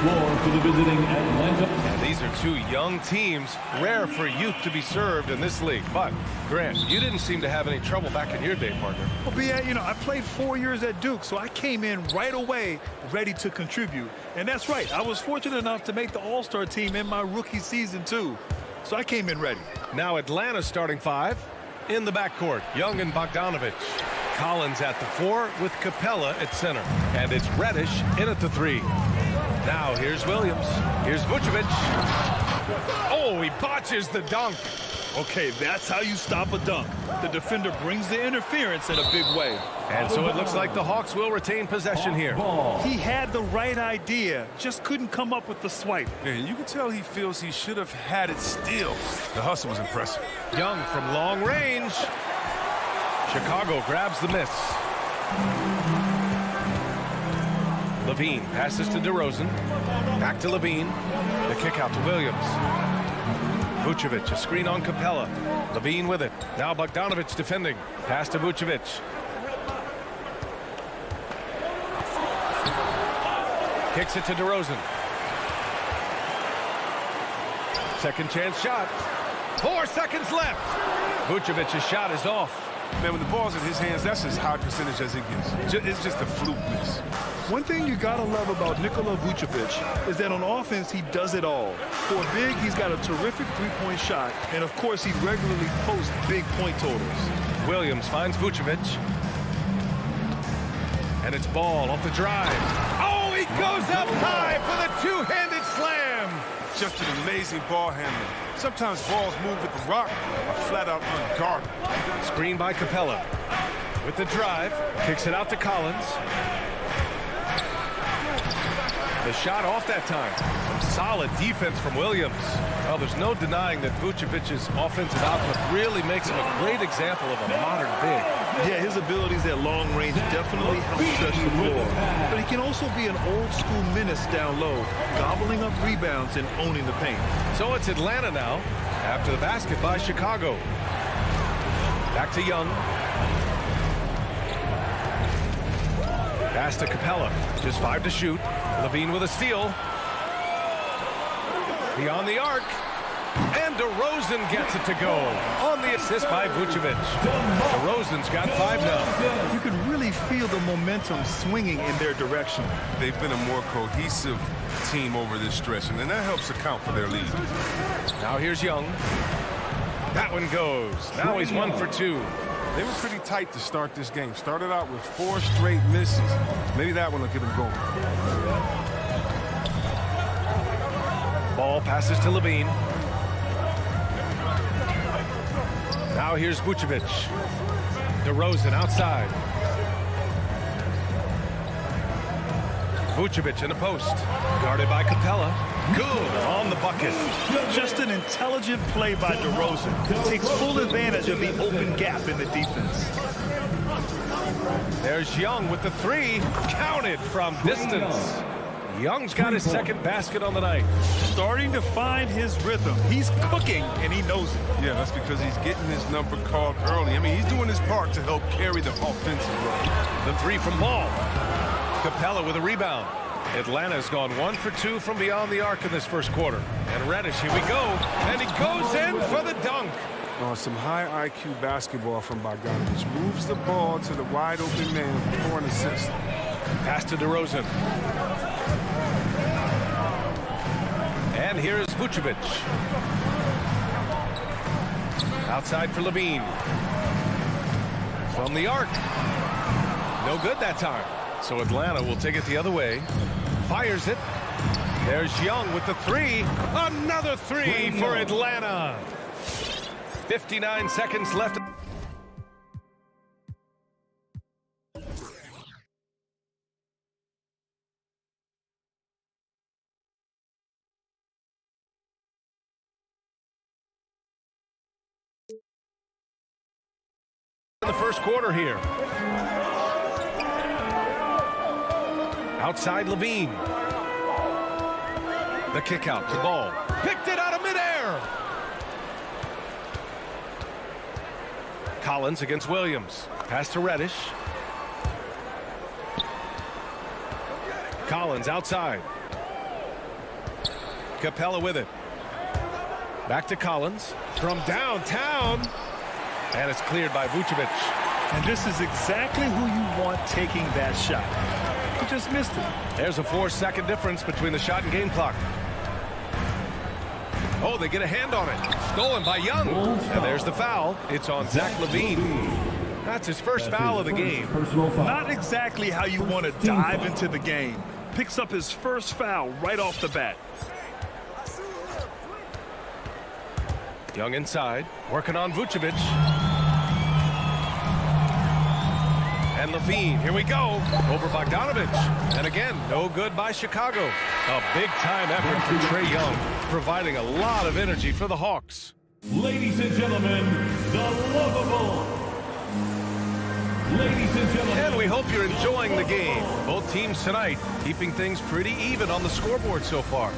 floor for the visiting Atlanta. And these are two young teams. Rare for youth to be served in this league. But, Grant, you didn't seem to have any trouble back in your day, partner. Well, B.A., I played 4 years at Duke, so I came in right away ready to contribute. And that's right. I was fortunate enough to make the All-Star team in my rookie season, too. So I came in ready. Now Atlanta's starting five in the backcourt. Young and Bogdanovich. Collins at the 4 with Capella at center. And it's Reddish in at the 3. Now here's Williams. Here's Vucevic. Oh, he botches the dunk. Okay, that's how you stop a dunk. The defender brings the interference in a big way. And so it looks like the Hawks will retain possession here. He had the right idea, just couldn't come up with the swipe. And you can tell he feels he should have had it still. The hustle was impressive. Young from long range. Chicago grabs the miss. Levine passes to DeRozan. Back to Levine. The kick out to Williams. Vucevic, a screen on Capella. Levine with it. Now Bogdanovich defending. Pass to Vucevic. Kicks it to DeRozan. Second chance shot. 4 seconds left. Vucevic's shot is off. Man, when the ball's in his hands, that's as high percentage as it gets. It's just a fluke miss. One thing you gotta love about Nikola Vucevic is that on offense, he does it all. For a big, he's got a terrific three-point shot, and of course, he regularly posts big point totals. Williams finds Vucevic. And it's Ball off the drive. Oh, he goes up high for the two-handed slam. Just an amazing ball handler. Sometimes balls move with the rock are flat out unguarded. Screen by Capella. With the drive, kicks it out to Collins. The shot off that time. Solid defense from Williams. Well, there's no denying that Vucevic's offensive output really makes him a great example of a modern big. Yeah, his abilities at long range definitely help stretch the floor. But he can also be an old-school menace down low, gobbling up rebounds and owning the paint. So it's Atlanta now, after the basket by Chicago. Back to Young. Pass to Capella. Just 5 to shoot. Levine with a steal. Beyond the arc. And DeRozan gets it to go. On the assist by Vucevic. DeRozan's got 5 now. You can really feel the momentum swinging in their direction. They've been a more cohesive team over this stretch, and that helps account for their lead. Now here's Young. That one goes. Now he's 1 for 2. They were pretty tight to start this game. Started out with 4 straight misses. Maybe that one will get them going. Ball passes to Levine. Now here's Vucevic. DeRozan outside. Vucevic in the post. Guarded by Capella. Good on the bucket. Just an intelligent play by DeRozan. Takes full advantage of the open gap in the defense. There's Young with the 3. Counted from distance. Young's got his second basket on the night. Starting to find his rhythm. He's cooking, and he knows it. Yeah, that's because he's getting his number called early. I mean, he's doing his part to help carry the offensive load. The 3 from Ball. Capella with a rebound. Atlanta's gone 1 for 2 from beyond the arc in this first quarter. And Reddish, here we go. And he goes in for the dunk. Some high IQ basketball from Bogdanovich. Moves the ball to the wide open man for an assist. Pass to DeRozan. And here's Vucevic. Outside for Levine. From the arc. No good that time. So Atlanta will take it the other way. Fires it. There's Young with the 3. Another 3 for Atlanta. 59 seconds left. In the first quarter here. Outside Levine. The kick out to Ball. Picked it out of midair. Collins against Williams. Pass to Reddish. Collins outside. Capella with it. Back to Collins from downtown. And it's cleared by Vucevic. And this is exactly who you want taking that shot. He just missed it. There's a 4-second difference between the shot and game clock. Oh, they get a hand on it. Stolen by Young. And there's the foul. It's on Zach LaVine. That's his first foul of the game. Not exactly how you want to dive into the game. Picks up his first foul right off the bat. Young inside, working on Vucevic. And LaVine, here we go, over Bogdanovich. And again, no good by Chicago. A big-time effort from Trae Young, providing a lot of energy for the Hawks. Ladies and gentlemen, the lovable. Ladies and gentlemen. And we hope you're enjoying the game. Both teams tonight keeping things pretty even on the scoreboard so far.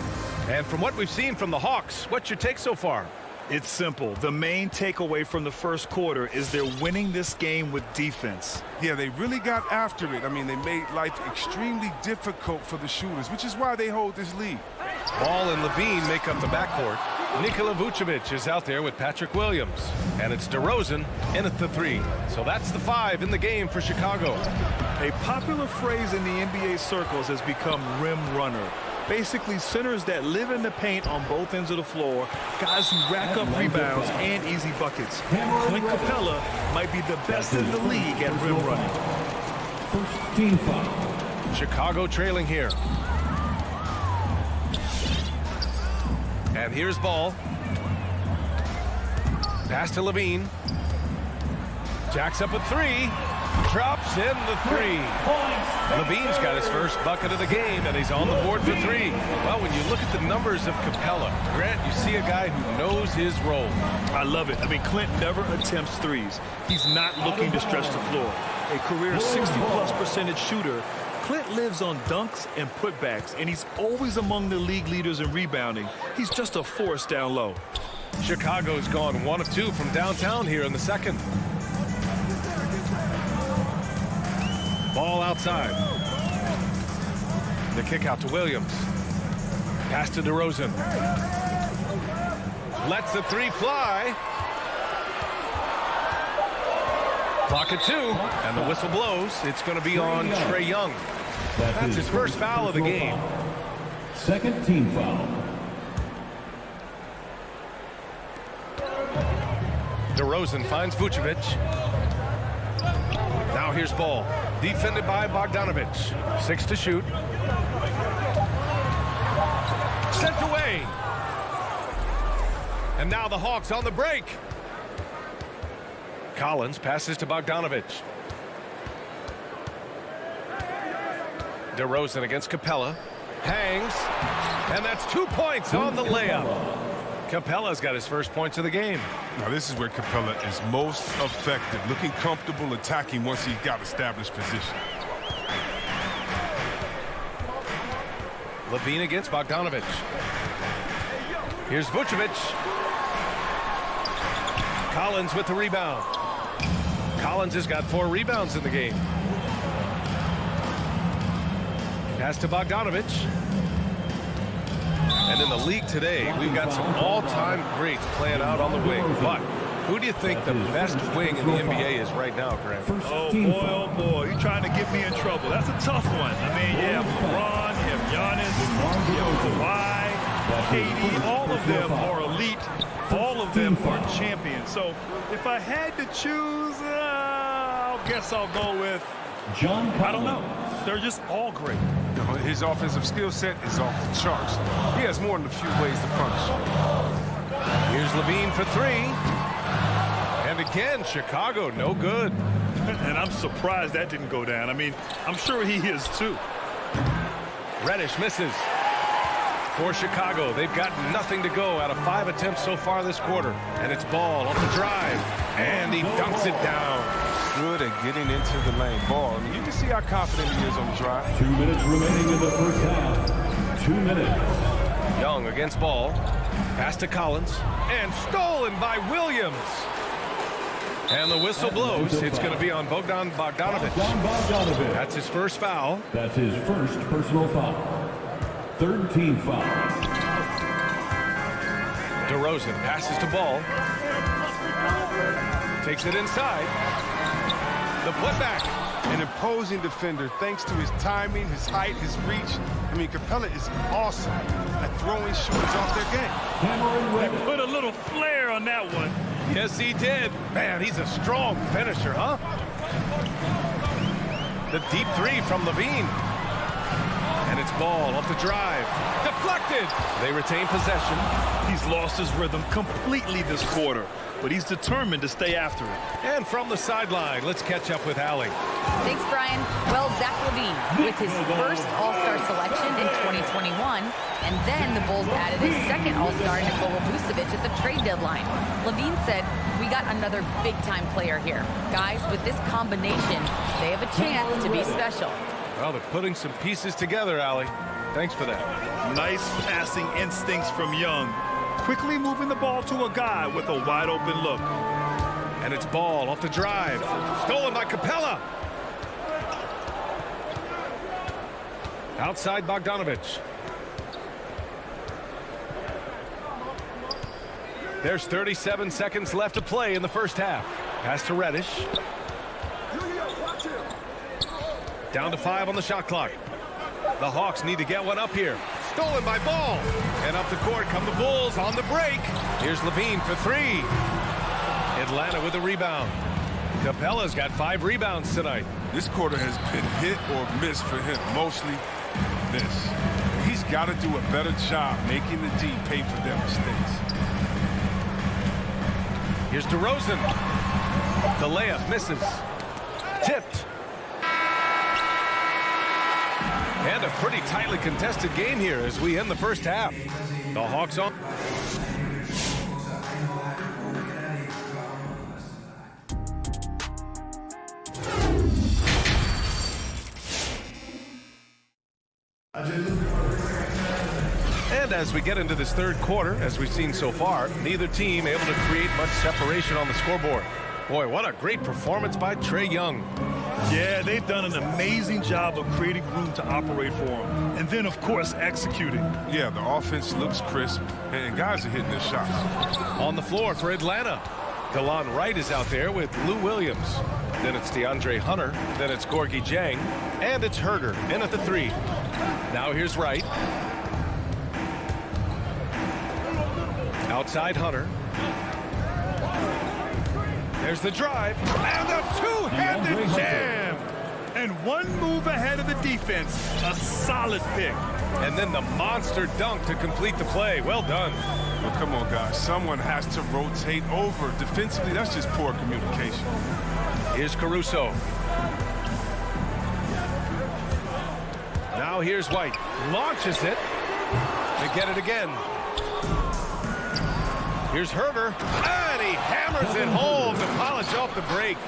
And from what we've seen from the Hawks, what's your take so far? It's simple. The main takeaway from the first quarter is they're winning this game with defense. Yeah, they really got after it. I mean, they made life extremely difficult for the shooters, which is why they hold this lead. Ball and LaVine make up the backcourt. Nikola Vucevic is out there with Patrick Williams. And it's DeRozan in at the 3. So that's the 5 in the game for Chicago. A popular phrase in the NBA circles has become rim runner. Basically, centers that live in the paint on both ends of the floor, guys who rack up rebounds and easy buckets. Clint Capella might be the best in the league at rim running. First team foul. Chicago trailing here. And here's Ball. Pass to LaVine. Jacks up a 3. Drops in the 3. LaVine's got his first bucket of the game, and he's on the board for 3. Well, when you look at the numbers of Capella, Grant, you see a guy who knows his role. I love it. I mean, Clint never attempts threes. He's not looking to stretch the floor. A career 60+% shooter, Clint lives on dunks and putbacks, and he's always among the league leaders in rebounding. He's just a force down low. Chicago's gone 1 of 2 from downtown here in the second. Ball outside. The kick out to Williams. Pass to DeRozan. Lets the 3 fly. Clock at 2, and the whistle blows. It's going to be on Trae Young. That's his first foul of the game. Second team foul. DeRozan finds Vucevic. Now here's Ball. Defended by Bogdanovich. 6 to shoot. Sent away. And now the Hawks on the break. Collins passes to Bogdanovich. DeRozan against Capella. Hangs. And that's 2 points on the layup. Capella's got his first points of the game. Now, this is where Capella is most effective, looking comfortable attacking once he's got established position. LaVine against Bogdanovich. Here's Vucevic. Collins with the rebound. Collins has got 4 rebounds in the game. Pass to Bogdanovich. And in the league today, we've got some all-time greats playing out on the wing. But who do you think the best wing in the NBA is right now, Grant? Oh, boy, oh, boy. You're trying to get me in trouble. That's a tough one. I mean, you have LeBron, you have Giannis, you have Kawhi, KD. All of them are elite. All of them are champions. So if I had to choose, I guess I'll go with John Collins. I don't know. They're just all great. His offensive skill set is off the charts. He has more than a few ways to punish. Here's LaVine for 3. And again, Chicago, no good. And I'm surprised that didn't go down. I mean, I'm sure he is too. Reddish misses. For Chicago, they've got nothing to go out of 5 attempts so far this quarter. And it's Ball on the drive. And he dunks it down. Good at getting into the lane. Ball. I mean, you can see how confident he is on the drive. 2 minutes remaining in the first half. 2 minutes. Young against Ball. Pass to Collins. And stolen by Williams. And the whistle blows. It's going to be on Bogdanovich. That's his first foul. That's his first personal foul. Third team foul. DeRozan passes to Ball. Takes it inside. The putback. An imposing defender thanks to his timing, his height, his reach. I mean, Capella is awesome at throwing shooters off their game. Put a little flair on that one. Yes, he did. Man, he's a strong finisher, huh? The deep three from Levine. And it's Ball off the drive. Deflected. They retain possession. He's lost his rhythm completely this quarter, but he's determined to stay after it. And from the sideline, let's catch up with Allie. Thanks, Brian. Well, Zach Levine with his first All-Star selection in 2021, and then the Bulls added a second All-Star, Nikola Vucevic, at the trade deadline. Levine said, "We got another big-time player here. Guys, with this combination, they have a chance to be special." Well, they're putting some pieces together, Allie. Thanks for that. Nice passing instincts from Young. Quickly moving the ball to a guy with a wide-open look. And it's Ball off the drive. Stolen by Capella. Outside Bogdanovich. There's 37 seconds left to play in the first half. Pass to Reddish. Down to 5 on the shot clock. The Hawks need to get one up here. Stolen by Ball. And up the court come the Bulls on the break. Here's Levine for 3. Atlanta with a rebound. Capella's got 5 rebounds tonight. This quarter has been hit or miss for him. Mostly miss. He's got to do a better job making the D pay for their mistakes. Here's DeRozan. The layup misses. Tipped. And a pretty tightly contested game here as we end the first half. The Hawks on. And as we get into this third quarter, as we've seen so far, neither team able to create much separation on the scoreboard. Boy, what a great performance by Trae Young. Yeah, they've done an amazing job of creating room to operate for him. And then, of course, executing. Yeah, the offense looks crisp, and guys are hitting their shots. On the floor for Atlanta. Delon Wright is out there with Lou Williams. Then it's DeAndre Hunter. Then it's Gorgie Jang. And it's Herder in at the 3. Now here's Wright. Outside Hunter. There's the drive. And a two-handed jam. And one move ahead of the defense. A solid pick. And then the monster dunk to complete the play. Well done. Well, come on, guys. Someone has to rotate over. Defensively, that's just poor communication. Here's Caruso. Now here's White. Launches it. They get it again. Here's Herder. And he hammers it home to polish off the break.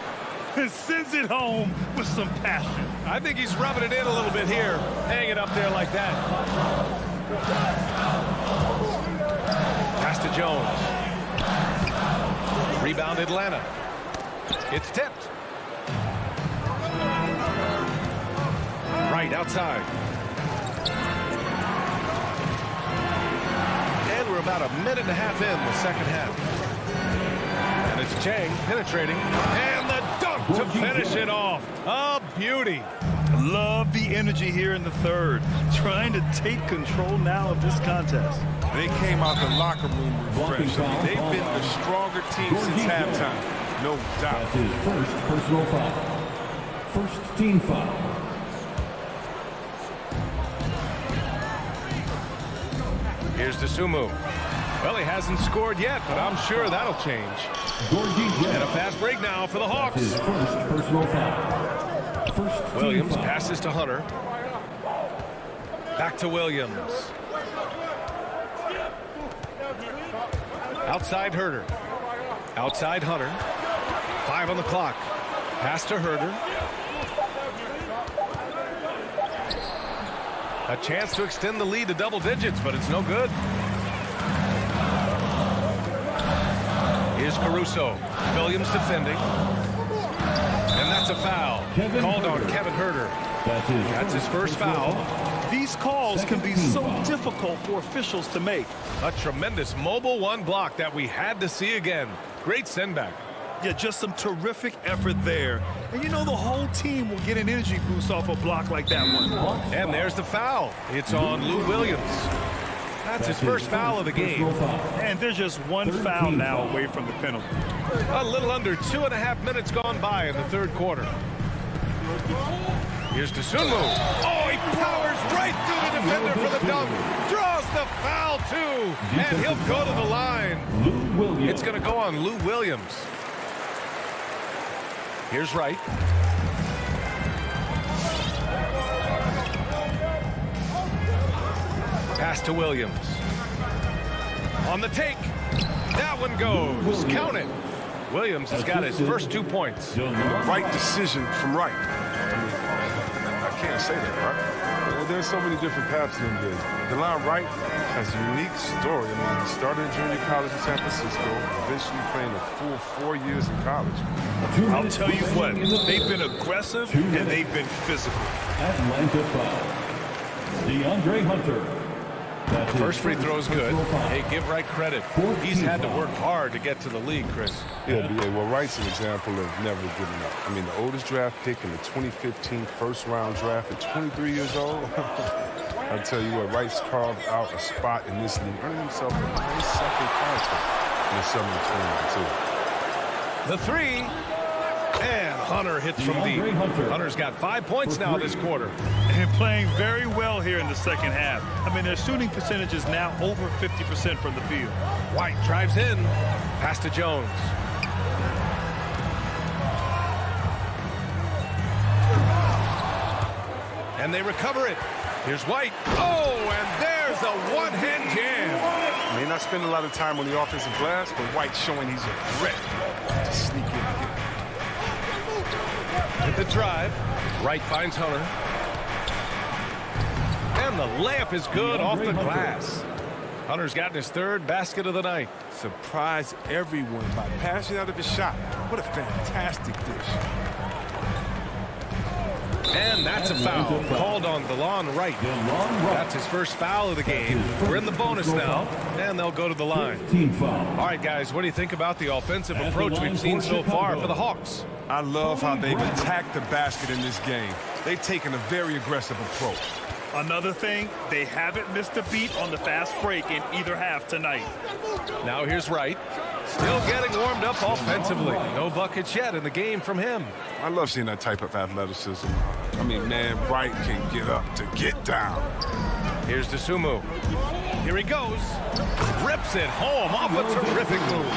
And sends it home with some passion. I think he's rubbing it in a little bit here. Hang it up there like that. Pass to Jones. Rebound Atlanta. It's tipped. Right outside. And we're about a minute and a half in the second half. And it's Chang penetrating. And the dunk to finish it off. A beauty. Love the energy here in the third. Trying to take control now of this contest. They came out the locker room refreshed. I mean, they've been the stronger team since halftime. No doubt. That's his first personal foul. First team foul. Here's Dosunmu. Well, he hasn't scored yet, but I'm sure that'll change. And a fast break now for the Hawks. His first personal foul. First Williams foul. passes to Hunter. Back to Williams. Outside Herder. Outside Hunter. 5 on the clock. Pass to Herder. A chance to extend the lead to double digits, but it's no good. Here's Caruso. Williams defending. And that's a foul. Called on Kevin Herder. That's his first foul. These calls can be so difficult for officials to make. A tremendous mobile one block that we had to see again. Great send back. Yeah, just some terrific effort there. And you know the whole team will get an energy boost off a block like that one. And there's the foul. It's on Lou Williams. That's his first foul of the game. And there's just one foul now away from the penalty. A little under 2.5 minutes gone by in the third quarter. Here's Dosunmu. Oh, he powers right through the defender for the dunk. Draws the foul, too. And he'll go to the line. It's going to go on Lou Williams. Here's Wright. Pass to Williams. On the take. That one goes. Count it. Williams has got his first 2 points. Right decision from Wright. I can't say that, right? Well, there's so many different paths in this. DeLon Wright has a unique story. I mean, he started in junior college in San Francisco, eventually playing a full 4 years in college. I'll tell you what, they've been aggressive and they've been physical. Atlanta foul. DeAndre Hunter. First free throw is good. Hey, give Wright credit. He's had to work hard to get to the league, Chris. Yeah, well, Wright's an example of never giving up. I mean, the oldest draft pick in the 2015 first-round draft at 23 years old. I'll tell you what, Wright's carved out a spot in this league, earning himself a nice second contract in the summer of 2022. The three. And Hunter hits from deep. Hunter's got 5 points now this quarter. And playing very well here in the second half. I mean, their shooting percentage is now over 50% from the field. White drives in. Pass to Jones. And they recover it. Here's White. Oh, and there's a one-hand jam. May not spend a lot of time on the offensive glass, but White's showing he's a threat to sneak in again. With the drive, Wright finds Hunter. And the layup is good off the glass. Hunter's gotten his third basket of the night. Surprised everyone by passing out of his shot. What a fantastic dish. And that's a foul called on DeLon Wright. That's his first foul of the game. We're in the bonus now, and they'll go to the line. All right, guys, what do you think about the offensive approach we've seen so far for the Hawks? I love how they've attacked the basket in this game. They've taken a very aggressive approach. Another thing, they haven't missed a beat on the fast break in either half tonight. Now here's Wright. Still getting warmed up offensively. No buckets yet in the game from him. I love seeing that type of athleticism. I mean, man, Wright can get up to get down. Here's Dosunmu. Here he goes. Rips it home off a terrific move.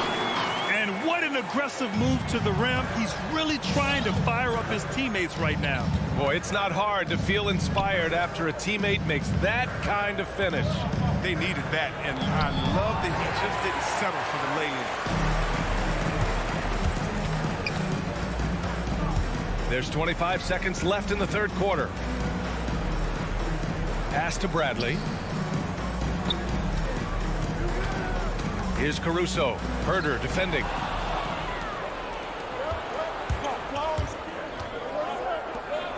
And what an aggressive move to the rim. He's really trying to fire up his teammates right now. Boy, it's not hard to feel inspired after a teammate makes that kind of finish. They needed that, and I love that he just didn't settle for the lay-in. There's 25 seconds left in the third quarter. Pass to Bradley. Here's Caruso. Herder defending.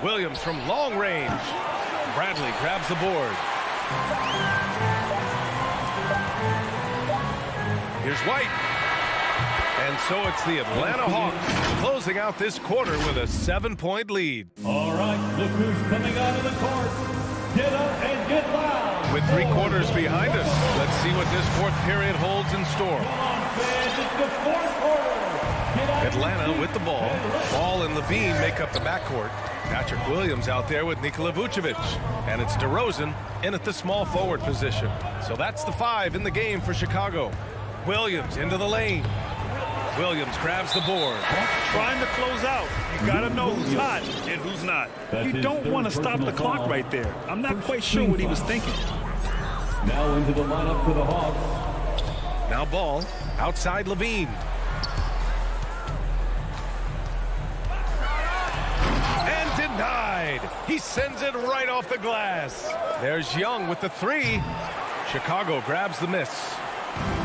Williams from long range. Bradley grabs the board. Here's White. And so it's the Atlanta Hawks closing out this quarter with a 7-point lead. All right, look who's coming out of the court. Get up and get loud. With 3 quarters behind us, let's see what this fourth period holds in store. Come on, fans, it's the fourth quarter. Atlanta with the ball. Ball and Levine make up the backcourt. Patrick Williams out there with Nikola Vucevic. And it's DeRozan in at the small forward position. So that's the 5 in the game for Chicago. Williams into the lane. Williams grabs the board. Trying to close out. You got to know who's hot and who's not. You don't want to stop the clock right there. I'm not quite sure what he was thinking. Now into the lineup for the Hawks. Now ball outside Levine. And denied. He sends it right off the glass. There's Young with the 3. Chicago grabs the miss.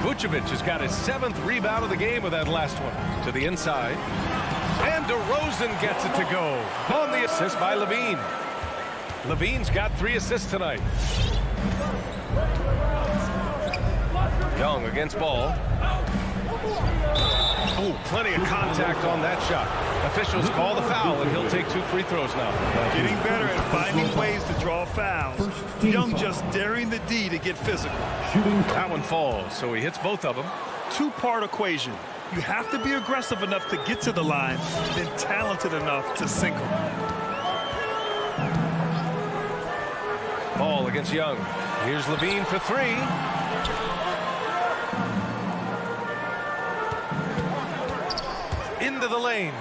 Vucevic has got his 7th rebound of the game with that last one. To the inside. And DeRozan gets it to go. On the assist by Levine. Levine's got 3 assists tonight. Young against Ball. Oh, plenty of contact on that shot. Officials call the foul, and he'll take 2 free throws now. Getting better at finding ways to draw fouls. Young just daring the D to get physical. That one falls, so he hits both of them. 2-part equation. You have to be aggressive enough to get to the line, then talented enough to sink them. Ball against Young. Here's Levine for 3. Into the lane.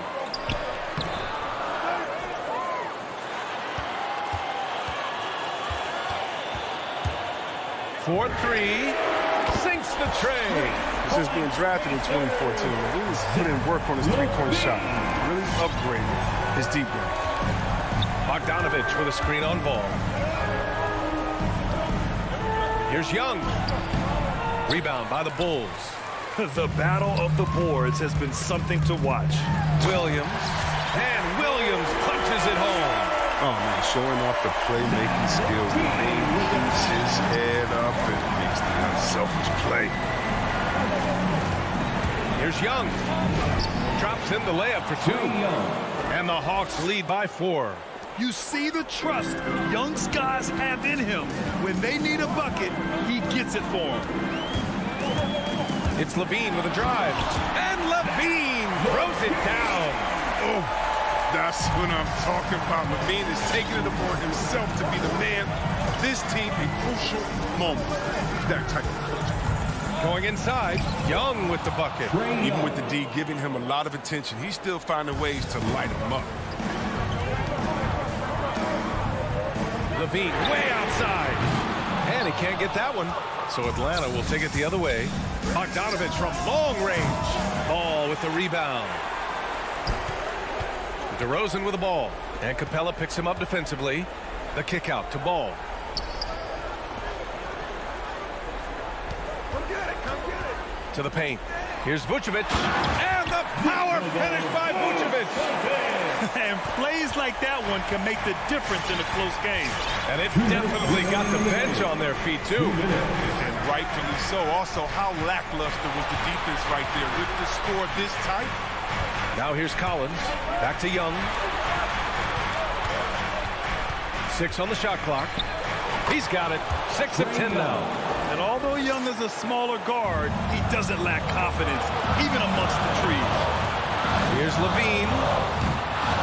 For 3. Sinks the tray. Since being drafted in 2014, Levine's put in work on his three-point shot. Really upgraded his deep game. Bogdanovich with a screen on Ball. Here's Young. Rebound by the Bulls. The battle of the boards has been something to watch. Williams. And Williams punches it home. Oh, man, showing off the playmaking skills. Levine keeps his head up and makes the unselfish play. Here's Young. Drops in the layup for 2. And the Hawks lead by 4. You see the trust Young's guys have in him. When they need a bucket, he gets it for them. It's Levine with a drive. And Levine throws it down. Oh, that's what I'm talking about. Levine is taking it upon himself to be the man of this team in crucial moments. That type of coach. Going inside, Young with the bucket. Even with the D giving him a lot of attention, he's still finding ways to light him up. Levine way outside. And he can't get that one. So Atlanta will take it the other way. Bogdanovich from long range. Ball with the rebound. DeRozan with the ball. And Capella picks him up defensively. The kick out to Ball. Come get it, come get it. To the paint. Here's Vucevic. And the power finish by Vucevic. And plays like that one can make the difference in a close game. And it definitely got the bench on their feet, too. And rightfully so. Also, how lackluster was the defense right there with the score this tight? Now here's Collins. Back to Young. 6 on the shot clock. He's got it. 6 of 10 now. And although Young is a smaller guard, he doesn't lack confidence, even amongst the trees. Here's Levine.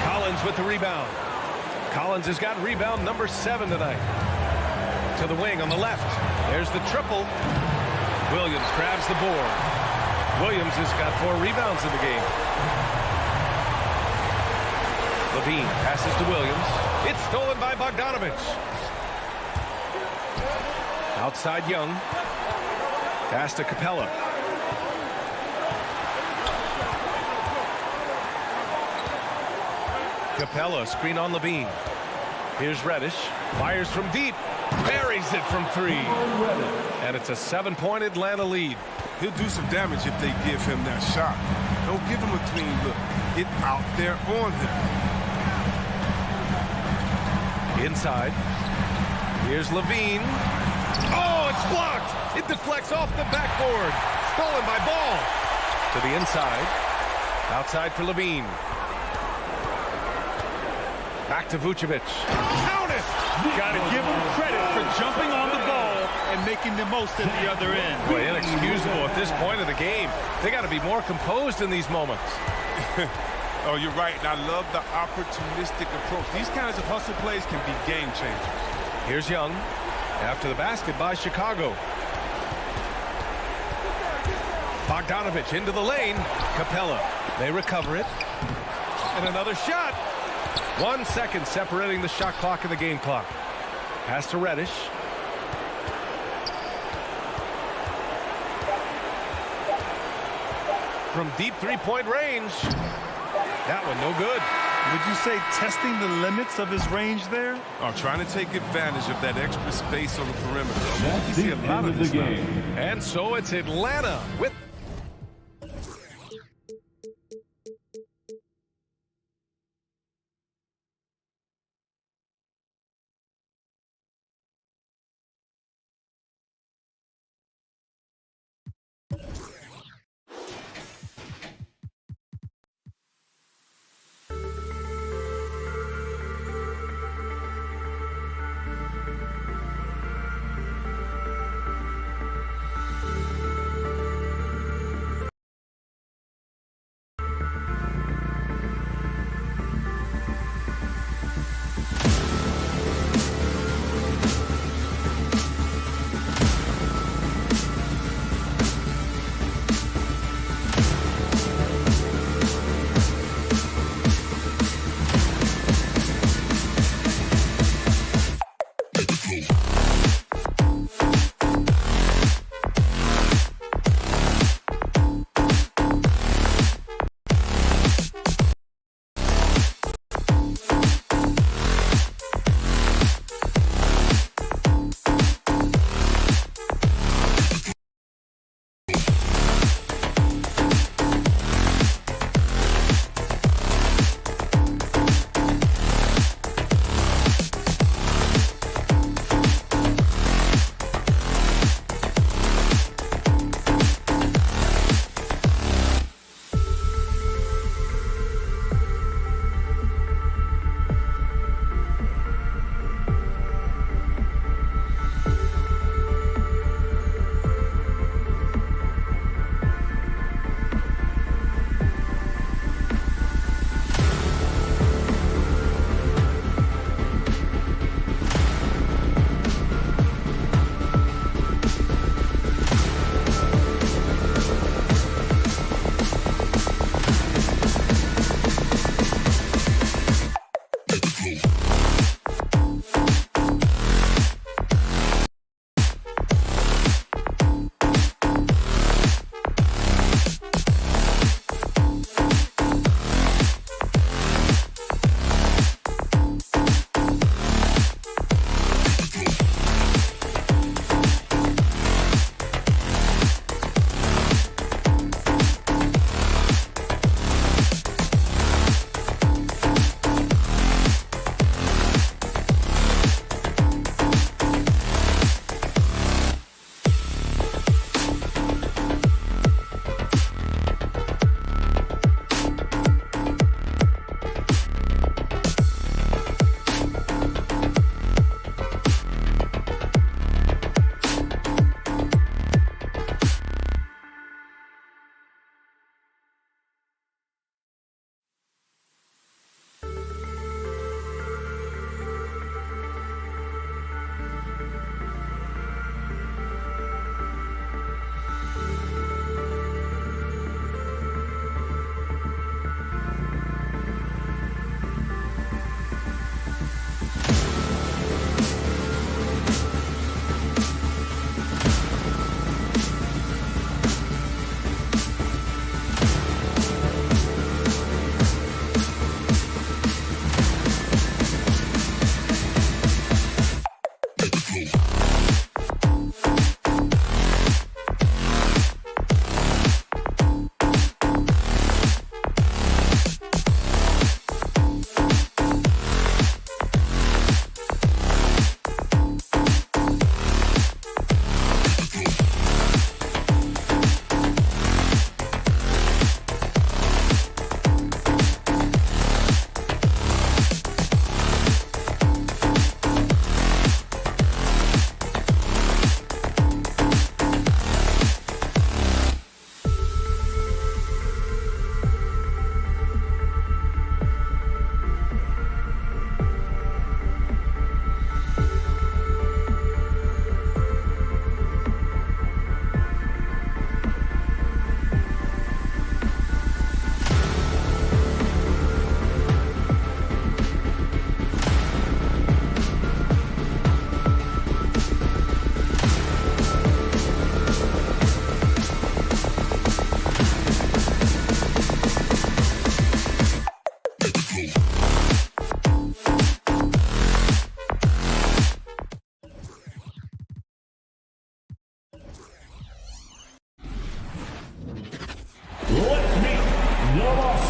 Collins with the rebound. Collins has got rebound number 7 tonight. To the wing on the left. There's the triple. Williams grabs the board. Williams has got 4 rebounds in the game. Levine passes to Williams. It's stolen by Bogdanovich. Outside Young. Pass to Capella. Capella, screen on Levine. Here's Reddish. Fires from deep. Buries it from 3. And it's a 7-point Atlanta lead. He'll do some damage if they give him that shot. Don't give him a clean look. Get out there on him. Inside. Here's Levine. Oh, it's blocked. It deflects off the backboard. Stolen by Ball. To the inside. Outside for Levine. Back to Vucevic. Count it! Got to give him credit for jumping on the ball and making the most at the other end. Boy, inexcusable at this point of the game. They got to be more composed in these moments. Oh, you're right, and I love the opportunistic approach. These kinds of hustle plays can be game changers. Here's Young. After the basket by Chicago. Bogdanovich into the lane. Capella. They recover it. And another shot. 1 second separating the shot clock and the game clock. Pass to Reddish. From deep three-point range. That one no good. Would you say testing the limits of his range there? Oh, trying to take advantage of that extra space on the perimeter. That's You see a the lot end of of the this now. game. And so it's Atlanta with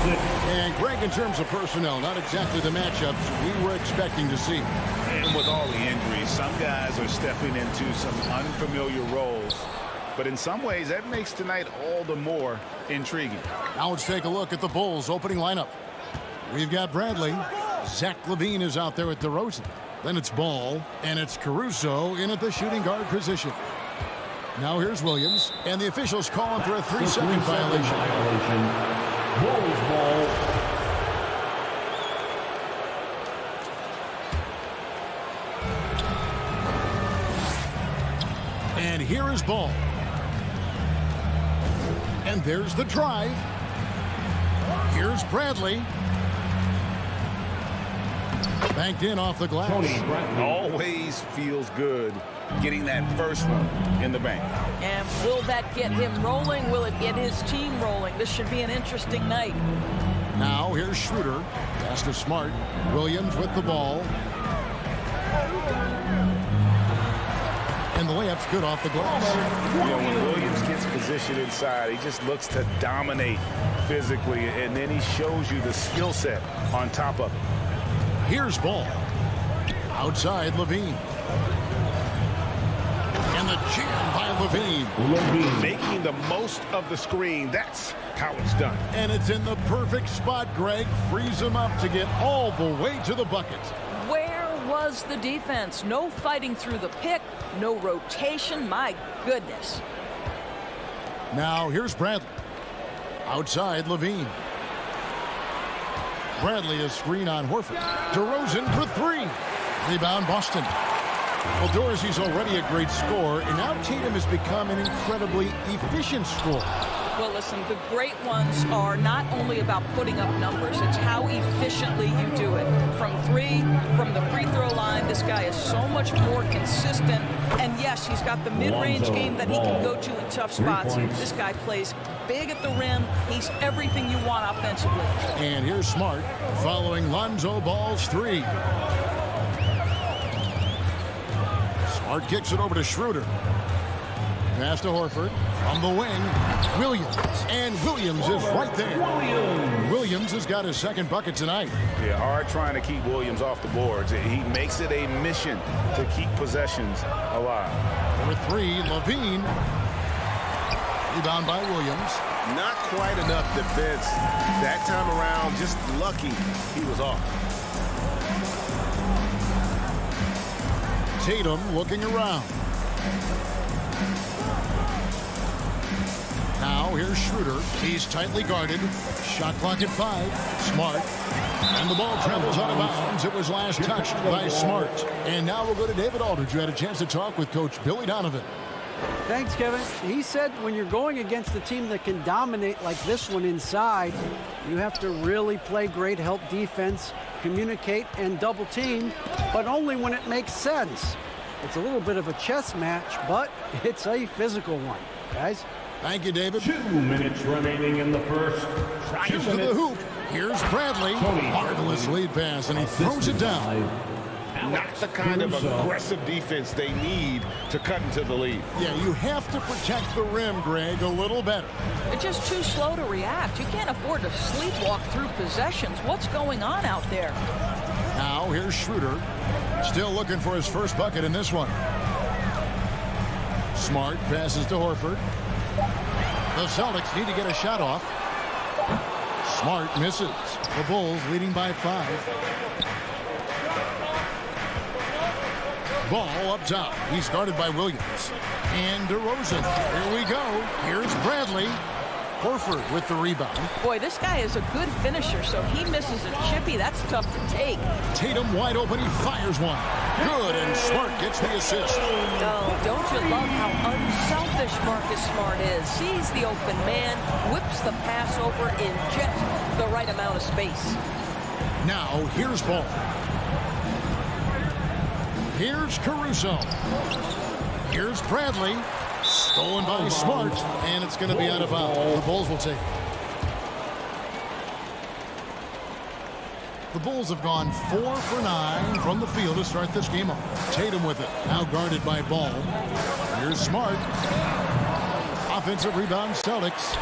6. And Greg, in terms of personnel, not exactly the matchups we were expecting to see. And with all the injuries, some guys are stepping into some unfamiliar roles. But in some ways, that makes tonight all the more intriguing. Now let's take a look at the Bulls' opening lineup. We've got Bradley. Zach LaVine is out there at DeRozan. Then it's Ball, and it's Caruso in at the shooting guard position. Now here's Williams, and the officials calling for a 3-second violation. Bulls ball. And here is Ball. And there's the drive. Here's Bradley. Banked in off the glass. Always feels good getting that first one in the bank. And will that get him rolling? Will it get his team rolling? This should be an interesting night. Now here's Schroeder. Pass to Smart. Williams with the ball. And the layup's good off the glass. You know, when Williams gets positioned inside, he just looks to dominate physically, and then he shows you the skill set on top of it. Here's Ball. Outside, Levine. And the jam by Levine. Making the most of the screen. That's how it's done. And it's in the perfect spot, Greg. Frees him up to get all the way to the bucket. Where was the defense? No fighting through the pick, no rotation. My goodness. Now here's Bradley. Outside, Levine. Bradley is screen on Horford. DeRozan for 3. Rebound, Boston. Well, Dorsey's already a great scorer, and now Tatum has become an incredibly efficient scorer. Well, listen, the great ones are not only about putting up numbers, it's how efficiently you do it. From 3, from the free throw line, this guy is so much more consistent. And yes, he's got the mid-range game that he can go to in tough spots. This guy plays big at the rim. He's everything you want offensively. And here's Smart following Lonzo Ball's 3. Smart kicks it over to Schroeder. Pass to Horford from the wing. Williams. And Williams is right there. Williams has got his second bucket tonight. Yeah, hard trying to keep Williams off the boards. He makes it a mission to keep possessions alive. Number 3, Levine. Rebound by Williams. Not quite enough defense. That time around, just lucky he was off. Tatum looking around. Now here's Schroeder. He's tightly guarded. Shot clock at 5. Smart. And the ball travels out of bounds. It was last touched by Smart. And now we'll go to David Aldridge, who had a chance to talk with Coach Billy Donovan. Thanks, Kevin. He said when you're going against a team that can dominate like this one inside, you have to really play great help defense, communicate, and double team, but only when it makes sense. It's a little bit of a chess match, but it's a physical one, guys. Thank you, David. 2 minutes remaining in the first. Drives to the hoop. Here's Bradley. Marvelous lead pass, and he throws it down. Not the kind of aggressive defense they need to cut into the lead. Yeah, you have to protect the rim, Greg, a little better. They're just too slow to react. You can't afford to sleepwalk through possessions. What's going on out there? Now here's Schroeder. Still looking for his first bucket in this one. Smart passes to Horford. The Celtics need to get a shot off. Smart misses. The Bulls leading by 5. Ball up top. He's guarded by Williams. And DeRozan. Here we go. Here's Bradley. Horford with the rebound. Boy, this guy is a good finisher, so he misses a chippy. That's tough to take. Tatum wide open. He fires one. Good, and Smart gets the assist. Oh, don't you love how unselfish Marcus Smart is? Sees the open man, whips the pass over in just the right amount of space. Now, here's Ball. Here's Caruso. Here's Bradley. Stolen by Smart, and it's going to be out of bounds. The Bulls will take it. The Bulls have gone 4 for 9 from the field to start this game off. Tatum with it, now guarded by Ball. Here's Smart. Offensive rebound, Celtics.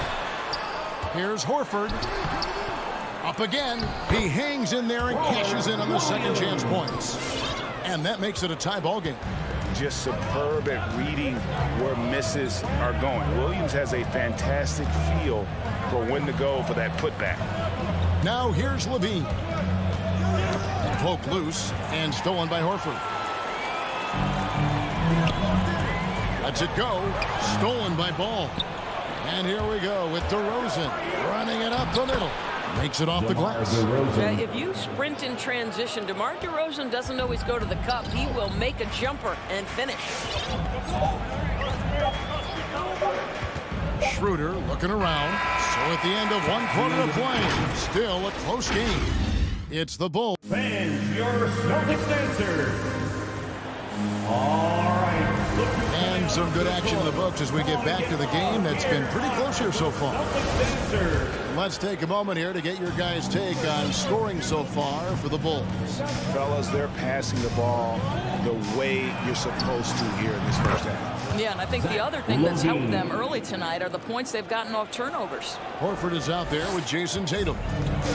Here's Horford. Up again. He hangs in there and cashes in on the second chance points. And that makes it a tie ball game. Just superb at reading where misses are going. Williams has a fantastic feel for when to go for that putback. Now here's Levine. Poked loose and stolen by Horford. Lets it go. Stolen by Ball. And here we go with DeRozan running it up the middle. Makes it off the glass. If you sprint in transition, DeMar DeRozan doesn't always go to the cup. He will make a jumper and finish. Schroeder looking around. So at the end of 1 quarter of play, still a close game. It's the Bulls. Fans, your Celtics answer. All right. And some good action in the books as we get back to the game that's been pretty close here so far. Let's take a moment here to get your guys' take on scoring so far for the Bulls. Fellas, they're passing the ball the way you're supposed to here in this first half. Yeah, and I think the other thing that's helped them early tonight are the points they've gotten off turnovers. Horford is out there with Jason Tatum.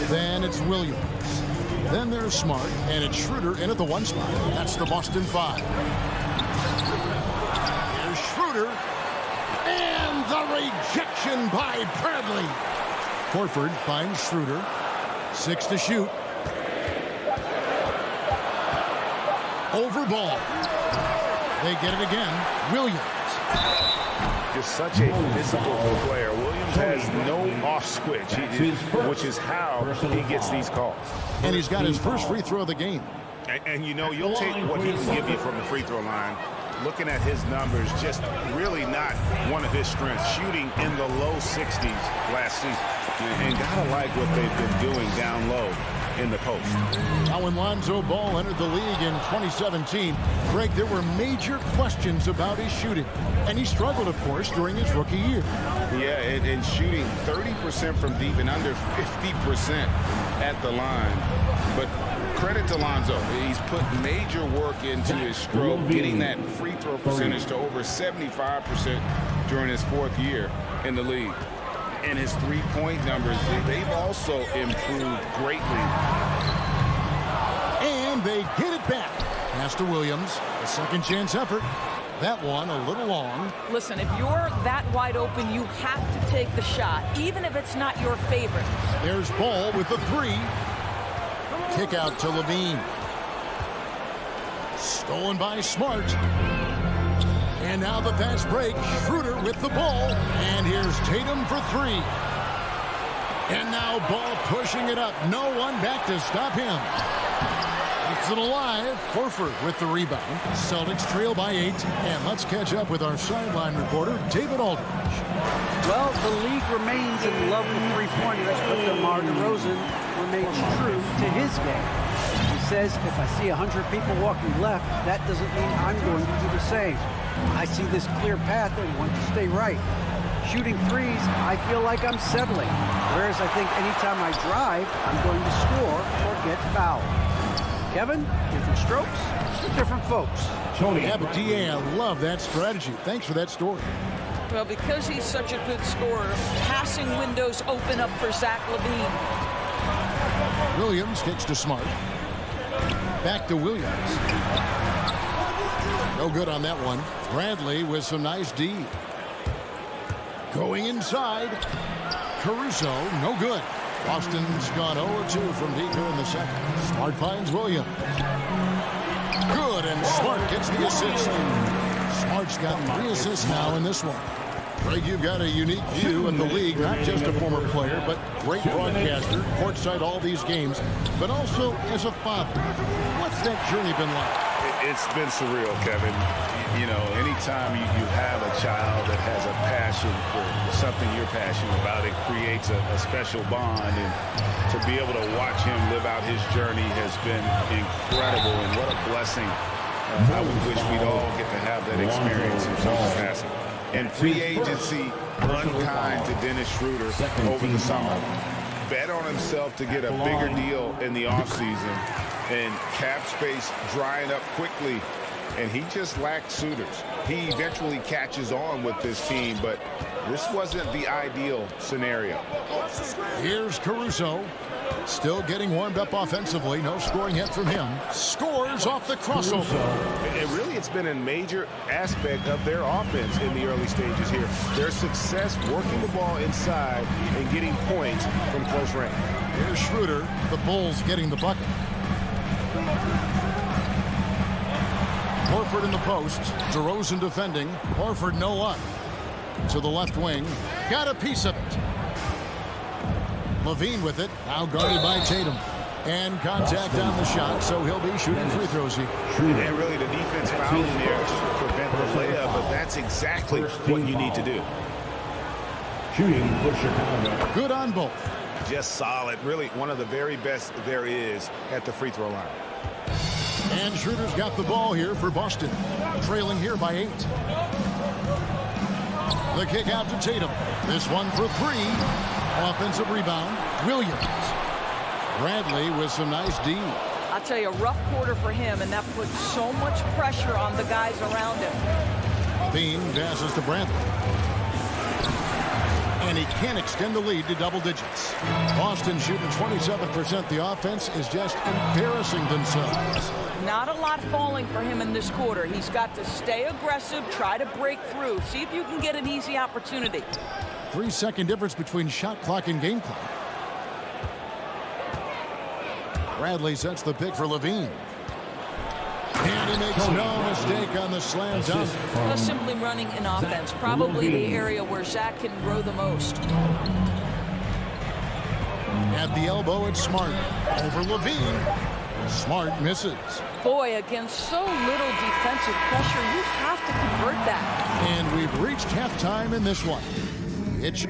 Then it's Williams. Then there's Smart, and it's Schroeder in at the 1 spot. That's the Boston 5. Here's Schroeder. And the rejection by Bradley. Horford finds Schroeder. 6 to shoot. Over Ball. They get it again. Williams. Just such a physical player. Williams has no off switch, which is how he gets these calls. And he's got his first free throw of the game. And you know, you'll take what he can give you from the free throw line. Looking at his numbers, just really not one of his strengths. Shooting in the low 60s last season. And gotta like what they've been doing down low in the post. Now when Lonzo Ball entered the league in 2017, Greg, there were major questions about his shooting. And he struggled, of course, during his rookie year. Yeah, and shooting 30% from deep and under 50% at the line. But credit to Lonzo. He's put major work into his stroke, getting that free throw percentage to over 75% during his 4th year in the league. And his three-point numbers, they've also improved greatly. And they get it back. Pass to Williams. A second chance effort. That one a little long. Listen, if you're that wide open, you have to take the shot, even if it's not your favorite. There's Ball with the 3. Kick out to Levine. Stolen by Smart. And now the fast break. Schroeder with the ball. And here's Tatum for 3. And now Ball pushing it up. No one back to stop him. Keeps it alive. Horford with the rebound. Celtics trail by 8. And let's catch up with our sideline reporter, David Aldridge. Well, the league remains in love with three-pointers, but DeMar DeRozan remains true to his game. He says, if I see 100 people walking left, that doesn't mean I'm going to do the same. I see this clear path and want to stay right. Shooting threes, I feel like I'm settling. Whereas I think anytime I drive, I'm going to score or get fouled. Kevin, different strokes, different folks. Yeah, but DA, I love that strategy. Thanks for that story. Well, because he's such a good scorer, passing windows open up for Zach LaVine. Williams kicks to Smart. Back to Williams. No good on that one. Bradley with some nice D. Going inside. Caruso, no good. Boston's gone 0-2 from deep here in the second. Smart finds Williams. Good, and Smart gets the assist. Smart's got 3 assists now in this one. Greg, you've got a unique view of the league, not just a former player, but great broadcaster, courtside all these games, but also as a father. What's that journey been like? It's been surreal, Kevin. You know, anytime you have a child that has a passion for something you're passionate about, it creates a special bond. And to be able to watch him live out his journey has been incredible. And what a blessing. I would wish we'd all get to have that experience in some capacity. And free agency, unkind to Dennis Schroeder over the summer. Bet on himself to get a bigger deal in the offseason. And cap space drying up quickly and he just lacked suitors. He eventually catches on with this team, but this wasn't the ideal scenario. Here's Caruso. Still getting warmed up offensively. No scoring yet from him. Scores off the crossover. And really, it's been a major aspect of their offense in the early stages here. Their success working the ball inside and getting points from close range. Here's Schroeder. The Bulls getting the bucket. Horford in the post. DeRozan defending. Horford no luck. To the left wing. Got a piece of it. Levine with it. Now guarded by Tatum. And contact on the shot, so he'll be shooting free throws here. And really, the defense fouling there to prevent the layup, but that's exactly what you need to do. Shooting for Chicago. Good on both. Just solid. Really one of the very best there is at the free throw line. And Schroeder's got the ball here for Boston. Trailing here by 8. The kick out to Tatum. This one for 3. Offensive rebound. Williams. Bradley with some nice D. I'll tell you, a rough quarter for him, and that puts so much pressure on the guys around him. Bean passes to Bradley. And he can extend the lead to double digits. Boston shooting 27%. The offense is just embarrassing themselves. Not a lot falling for him in this quarter. He's got to stay aggressive, try to break through, see if you can get an easy opportunity. 3-second difference between shot clock and game clock. Bradley sets the pick for Levine. And he makes no mistake on the slam dunk. Simply running an offense, probably the area where Zach can grow the most. At the elbow, it's Smart. Over Levine. Smart misses. Boy, against so little defensive pressure, you have to convert that. And we've reached halftime in this one. It's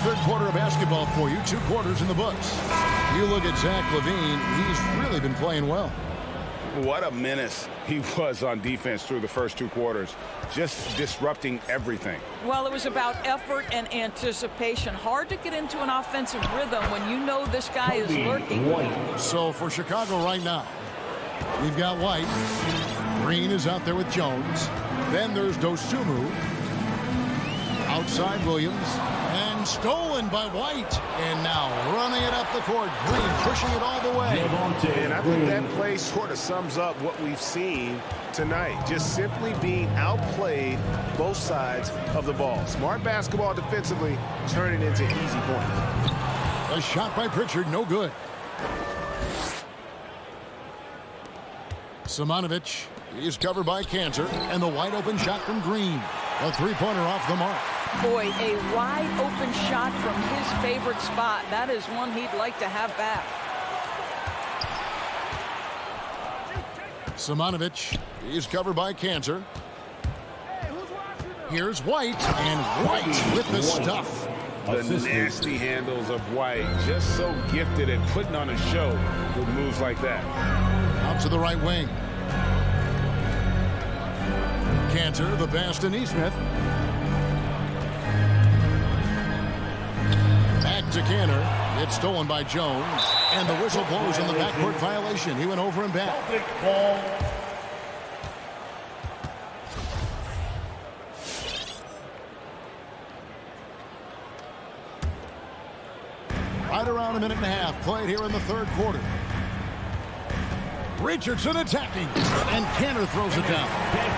third quarter of basketball for you. 2 quarters in the books. You look at Zach LaVine, he's really been playing well. What a menace he was on defense through the first 2 quarters. Just disrupting everything. Well, it was about effort and anticipation. Hard to get into an offensive rhythm when you know this guy is lurking. So for Chicago right now, we've got White. Green is out there with Jones. Then there's Dosunmu. Outside Williams. And stolen by White. And now running it up the court. Green pushing it all the way. And I think that play sort of sums up what we've seen tonight. Just simply being outplayed both sides of the ball. Smart basketball defensively, turning into easy points. A shot by Pritchard, no good. Simonovic is covered by Cantor. And the wide open shot from Green. A 3-pointer off the mark. Boy, a wide open shot from his favorite spot. That is one he'd like to have back. Simonovic is covered by Cantor. Here's White, and White with the stuff. The nasty handles of White, just so gifted at putting on a show with moves like that. Out to the right wing. Cantor, the pass to Neesmith. Back to Cantor. It's stolen by Jones. And the whistle blows on the backcourt violation. He went over and back. Right around a minute and a half played here in the third quarter. Richardson attacking. And Cantor throws it down.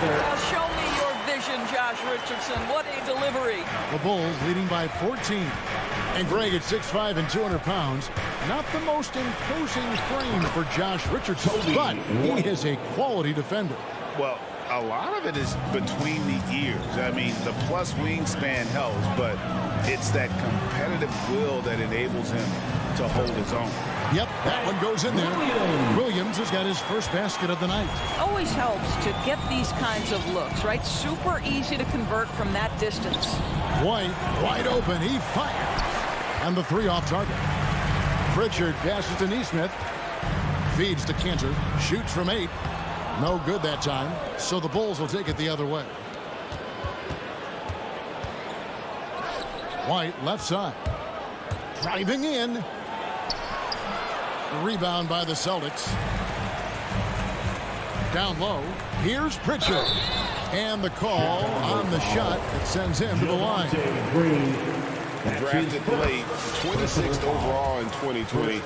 Well, show me your vision, Josh Richardson. What a delivery. The Bulls leading by 14. And Greg at 6'5" and 200 pounds. Not the most imposing frame for Josh Richardson, but he is a quality defender. Well, a lot of it is between the ears. I mean, the plus wingspan helps, but it's that competitive will that enables him to hold his own. Yep, that one goes in there. Williams has got his first basket of the night. Always helps to get these kinds of looks, right? Super easy to convert from that distance. White, wide open, he fired. And the 3 off target. Pritchard passes to Neesmith. Feeds to Cantor. Shoots from 8. No good that time. So the Bulls will take it the other way. White left side. Driving in. The rebound by the Celtics. Down low. Here's Pritchard. And the call on the shot that sends him to the line. Drafted late, 26th overall in 2020.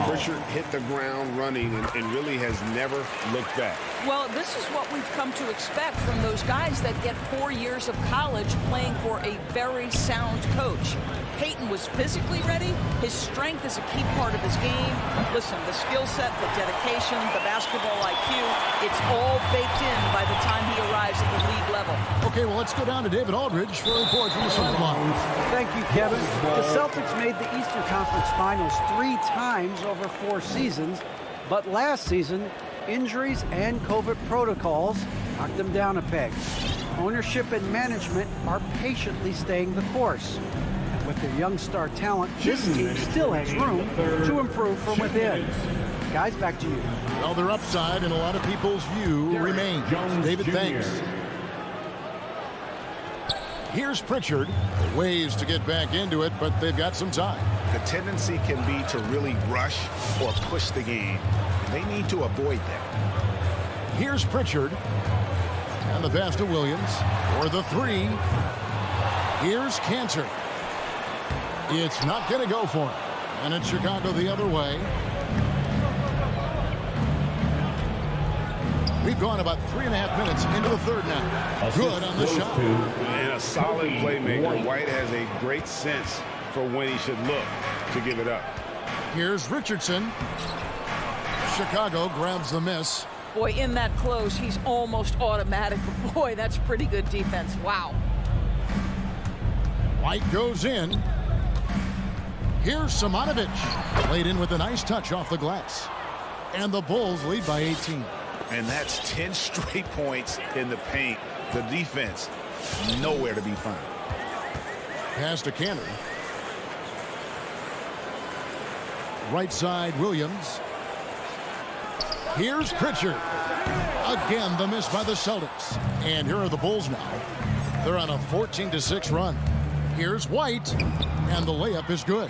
Pritchard hit the ground running and really has never looked back. Well, this is what we've come to expect from those guys that get 4 years of college playing for a very sound coach. Peyton was physically ready. His strength is a key part of his game. Listen, the skill set, the dedication, the basketball IQ, it's all baked in by the time he arrives at the league level. Okay, well, let's go down to David Aldridge for a report from the sidelines. Thank you, Kevin. The Celtics made the Eastern Conference Finals 3 times over 4 seasons, but last season, injuries and COVID protocols knocked them down a peg. Ownership and management are patiently staying the course. And with their young star talent, this team still has room to improve from within. Guys, back to you. Well, their upside in a lot of people's view remains. David, thanks. Here's Pritchard. Ways to get back into it, but they've got some time. The tendency can be to really rush or push the game. They need to avoid that. Here's Pritchard. And the pass to Williams for the 3. Here's Cantor. It's not going to go for him. And it's Chicago the other way. We've gone about 3.5 minutes into the third now. Good on the shot. And a solid playmaker. White has a great sense for when he should look to give it up. Here's Richardson. Chicago grabs the miss. Boy, in that close, he's almost automatic. But boy, that's pretty good defense. Wow. White goes in. Here's Simonovic. Laid in with a nice touch off the glass. And the Bulls lead by 18. And that's 10 straight points in the paint. The defense, nowhere to be found. Pass to Cantor. Right side, Williams. Here's Pritchard. Again, the miss by the Celtics. And here are the Bulls now. They're on a 14-6 run. Here's White. And the layup is good.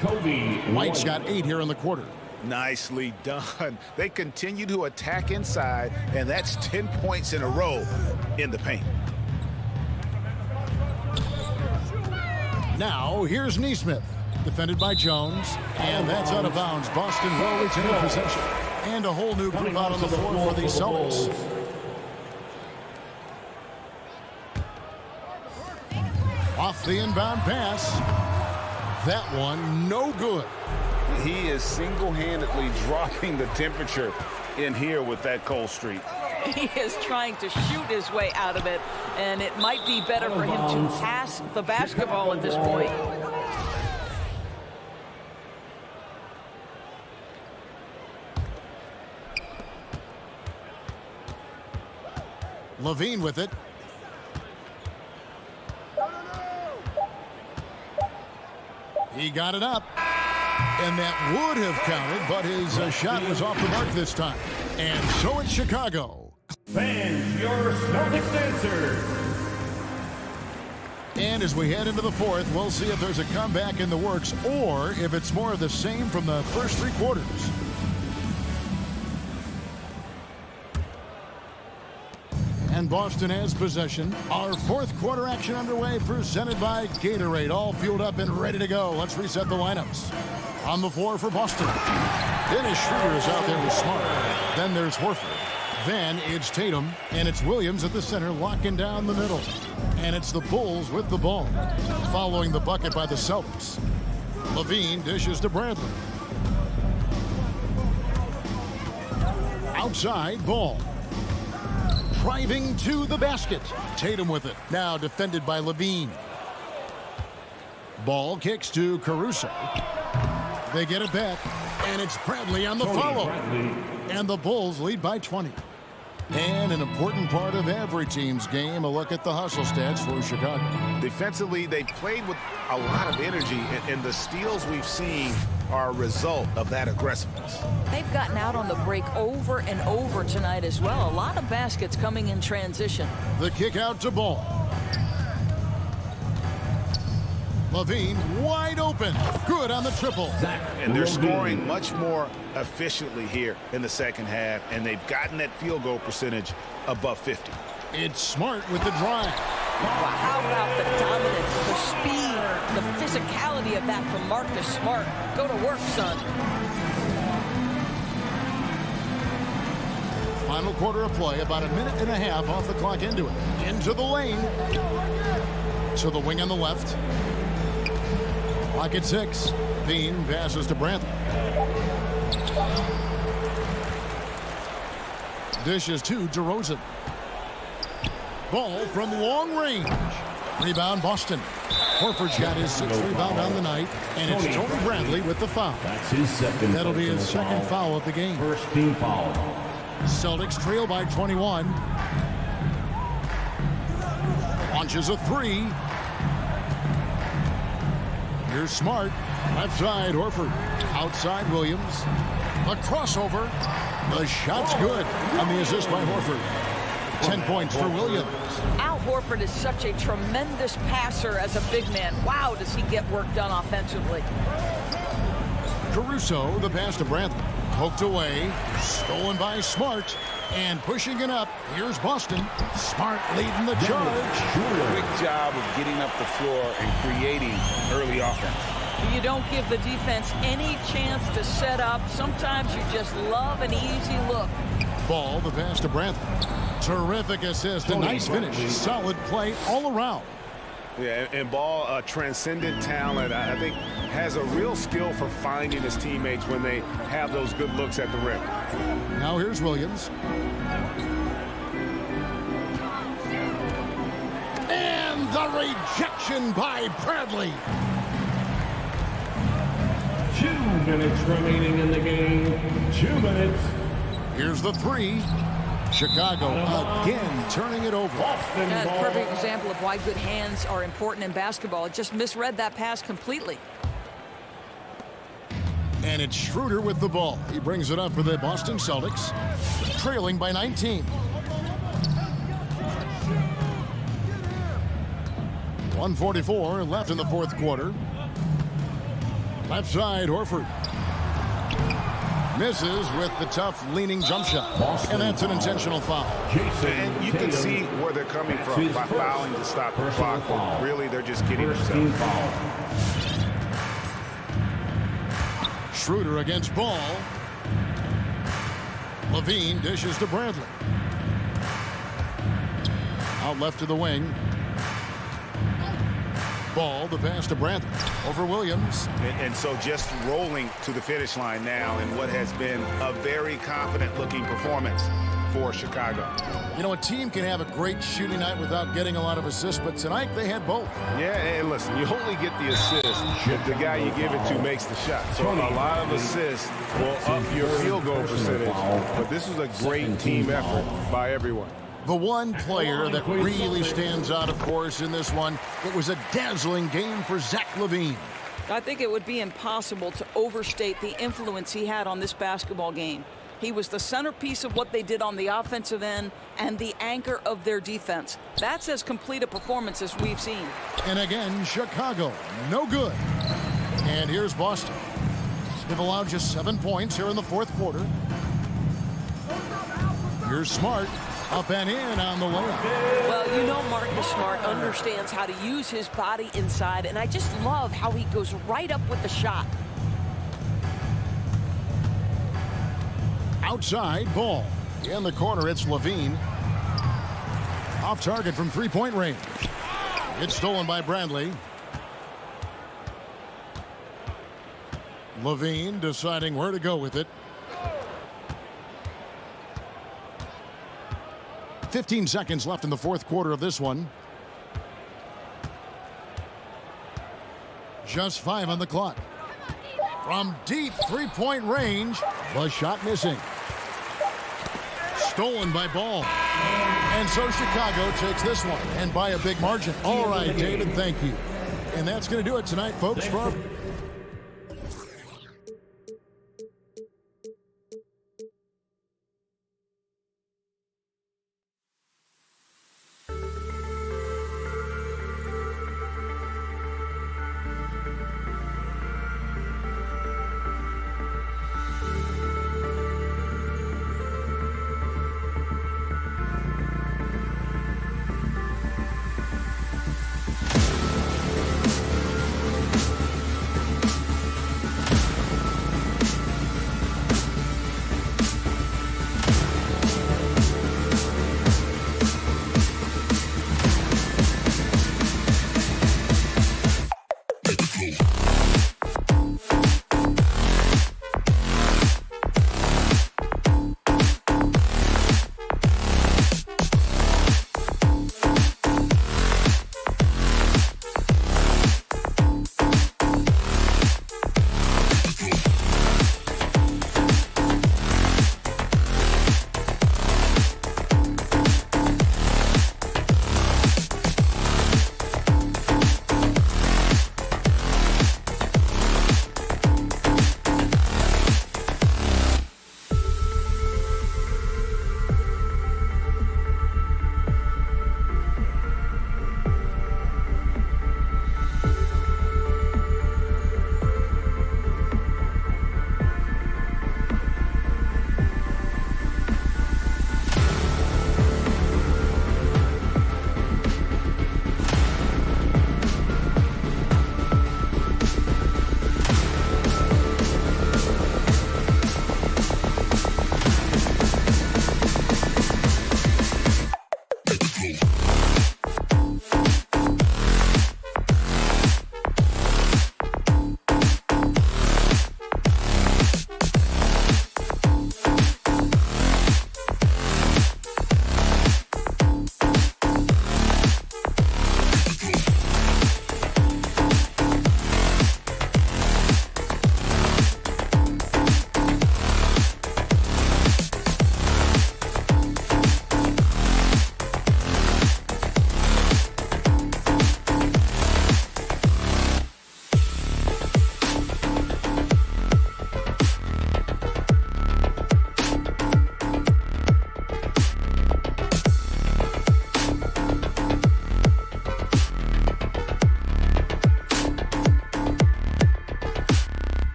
White's got 8 here in the quarter. Nicely done. They continue to attack inside, and that's 10 points in a row in the paint. Now, here's Nesmith. Defended by Jones. And that's out of bounds. Boston will retain possession. And a whole new group out on the floor for the Celtics. Off the inbound pass. That one, no good. He is single-handedly dropping the temperature in here with that cold streak. He is trying to shoot his way out of it, and it might be better for him to pass the basketball at this point. Levine with it. He got it up. And that would have counted, but his shot was off the mark this time. And so it's Chicago. Fans, your Celtics answer. And as we head into the fourth, we'll see if there's a comeback in the works or if it's more of the same from the first 3 quarters. And Boston has possession. Our fourth quarter action underway, presented by Gatorade. All fueled up and ready to go. Let's reset the lineups. On the floor for Boston. Dennis Schroeder is out there with Smart. Then there's Horford. Then it's Tatum. And it's Williams at the center, locking down the middle. And it's the Bulls with the ball. Following the bucket by the Celtics. Levine dishes to Bradley. Outside, Ball. Driving to the basket. Tatum with it. Now defended by Levine. Ball kicks to Caruso. They get it back, and it's Bradley on the follow. And the Bulls lead by 20. And an important part of every team's game, a look at the hustle stats for Chicago. Defensively, they played with a lot of energy, and the steals we've seen are a result of that aggressiveness. They've gotten out on the break over and over tonight as well. A lot of baskets coming in transition. The kick out to Ball. Levine wide open. Good on the triple. And they're scoring much more efficiently here in the second half, and they've gotten that field goal percentage above 50. It's Smart with the drive. Well, how about the dominance, the speed, the physicality of that from Marcus Smart? Go to work, son. Final quarter of play, about a minute and a half off the clock into it. Into the lane. To the wing on the left. Clock at 6. Bean passes to Brantley. Dishes to DeRozan. Ball from long range. Rebound Boston. Horford's got his 6th rebound on the night, and it's Tony Bradley with the foul. That's his second. That'll be his second foul of the game. First team foul. Celtics trail by 21. Launches a 3. Here's Smart. Left side, Horford. Outside, Williams. A crossover. The shot's good on the assist by Horford. 10 points for Williams. Al Horford is such a tremendous passer as a big man. Wow, does he get work done offensively. Caruso, the pass to Brantley. Poked away. Stolen by Smart. And pushing it up. Here's Boston. Smart leading the charge. Quick job of getting up the floor and creating early offense. You don't give the defense any chance to set up. Sometimes you just love an easy look. Ball, the pass to Brantley. Terrific assist. A nice finish. Solid play all around. Yeah, and Ball, transcendent talent, I think, has a real skill for finding his teammates when they have those good looks at the rim. Now here's Williams. And the rejection by Bradley. 2 minutes remaining in the game. 2 minutes. Here's the 3. Chicago again turning it over. That's a perfect example of why good hands are important in basketball. It just misread that pass completely. And it's Schroeder with the ball. He brings it up for the Boston Celtics, trailing by 19. 1:44 left in the fourth quarter. Left side, Horford. Misses with the tough leaning jump shot. And that's an intentional foul. And you can see where they're coming from by fouling to stop the clock. Really, they're just kidding themselves. Schroeder against Ball. Levine dishes to Bradley. Out left to the wing. Ball, the pass to Bradley. Over Williams. And so just rolling to the finish line now in what has been a very confident-looking performance for Chicago. You know, a team can have a great shooting night without getting a lot of assists, but tonight they had both. Yeah, and listen, you only get the assist if the guy you give it to makes the shot. So a lot of assists will up your field goal percentage, but this was a great team effort by everyone. The one player that really stands out, of course, in this one, it was a dazzling game for Zach LaVine. I think it would be impossible to overstate the influence he had on this basketball game. He was the centerpiece of what they did on the offensive end and the anchor of their defense. That's as complete a performance as we've seen. And again, Chicago, no good. And here's Boston. They've allowed just 7 points here in the fourth quarter. Here's Smart. Up and in on the layup. Well, you know Marcus Smart understands how to use his body inside, and I just love how he goes right up with the shot. Outside, Ball. In the corner, it's Levine. Off target from three-point range. It's stolen by Bradley. Levine deciding where to go with it. 15 seconds left in the fourth quarter of this one. Just 5 on the clock. From deep three-point range, the shot missing. Stolen by Ball. And so Chicago takes this one, and by a big margin. All right, David, thank you. And that's going to do it tonight, folks. For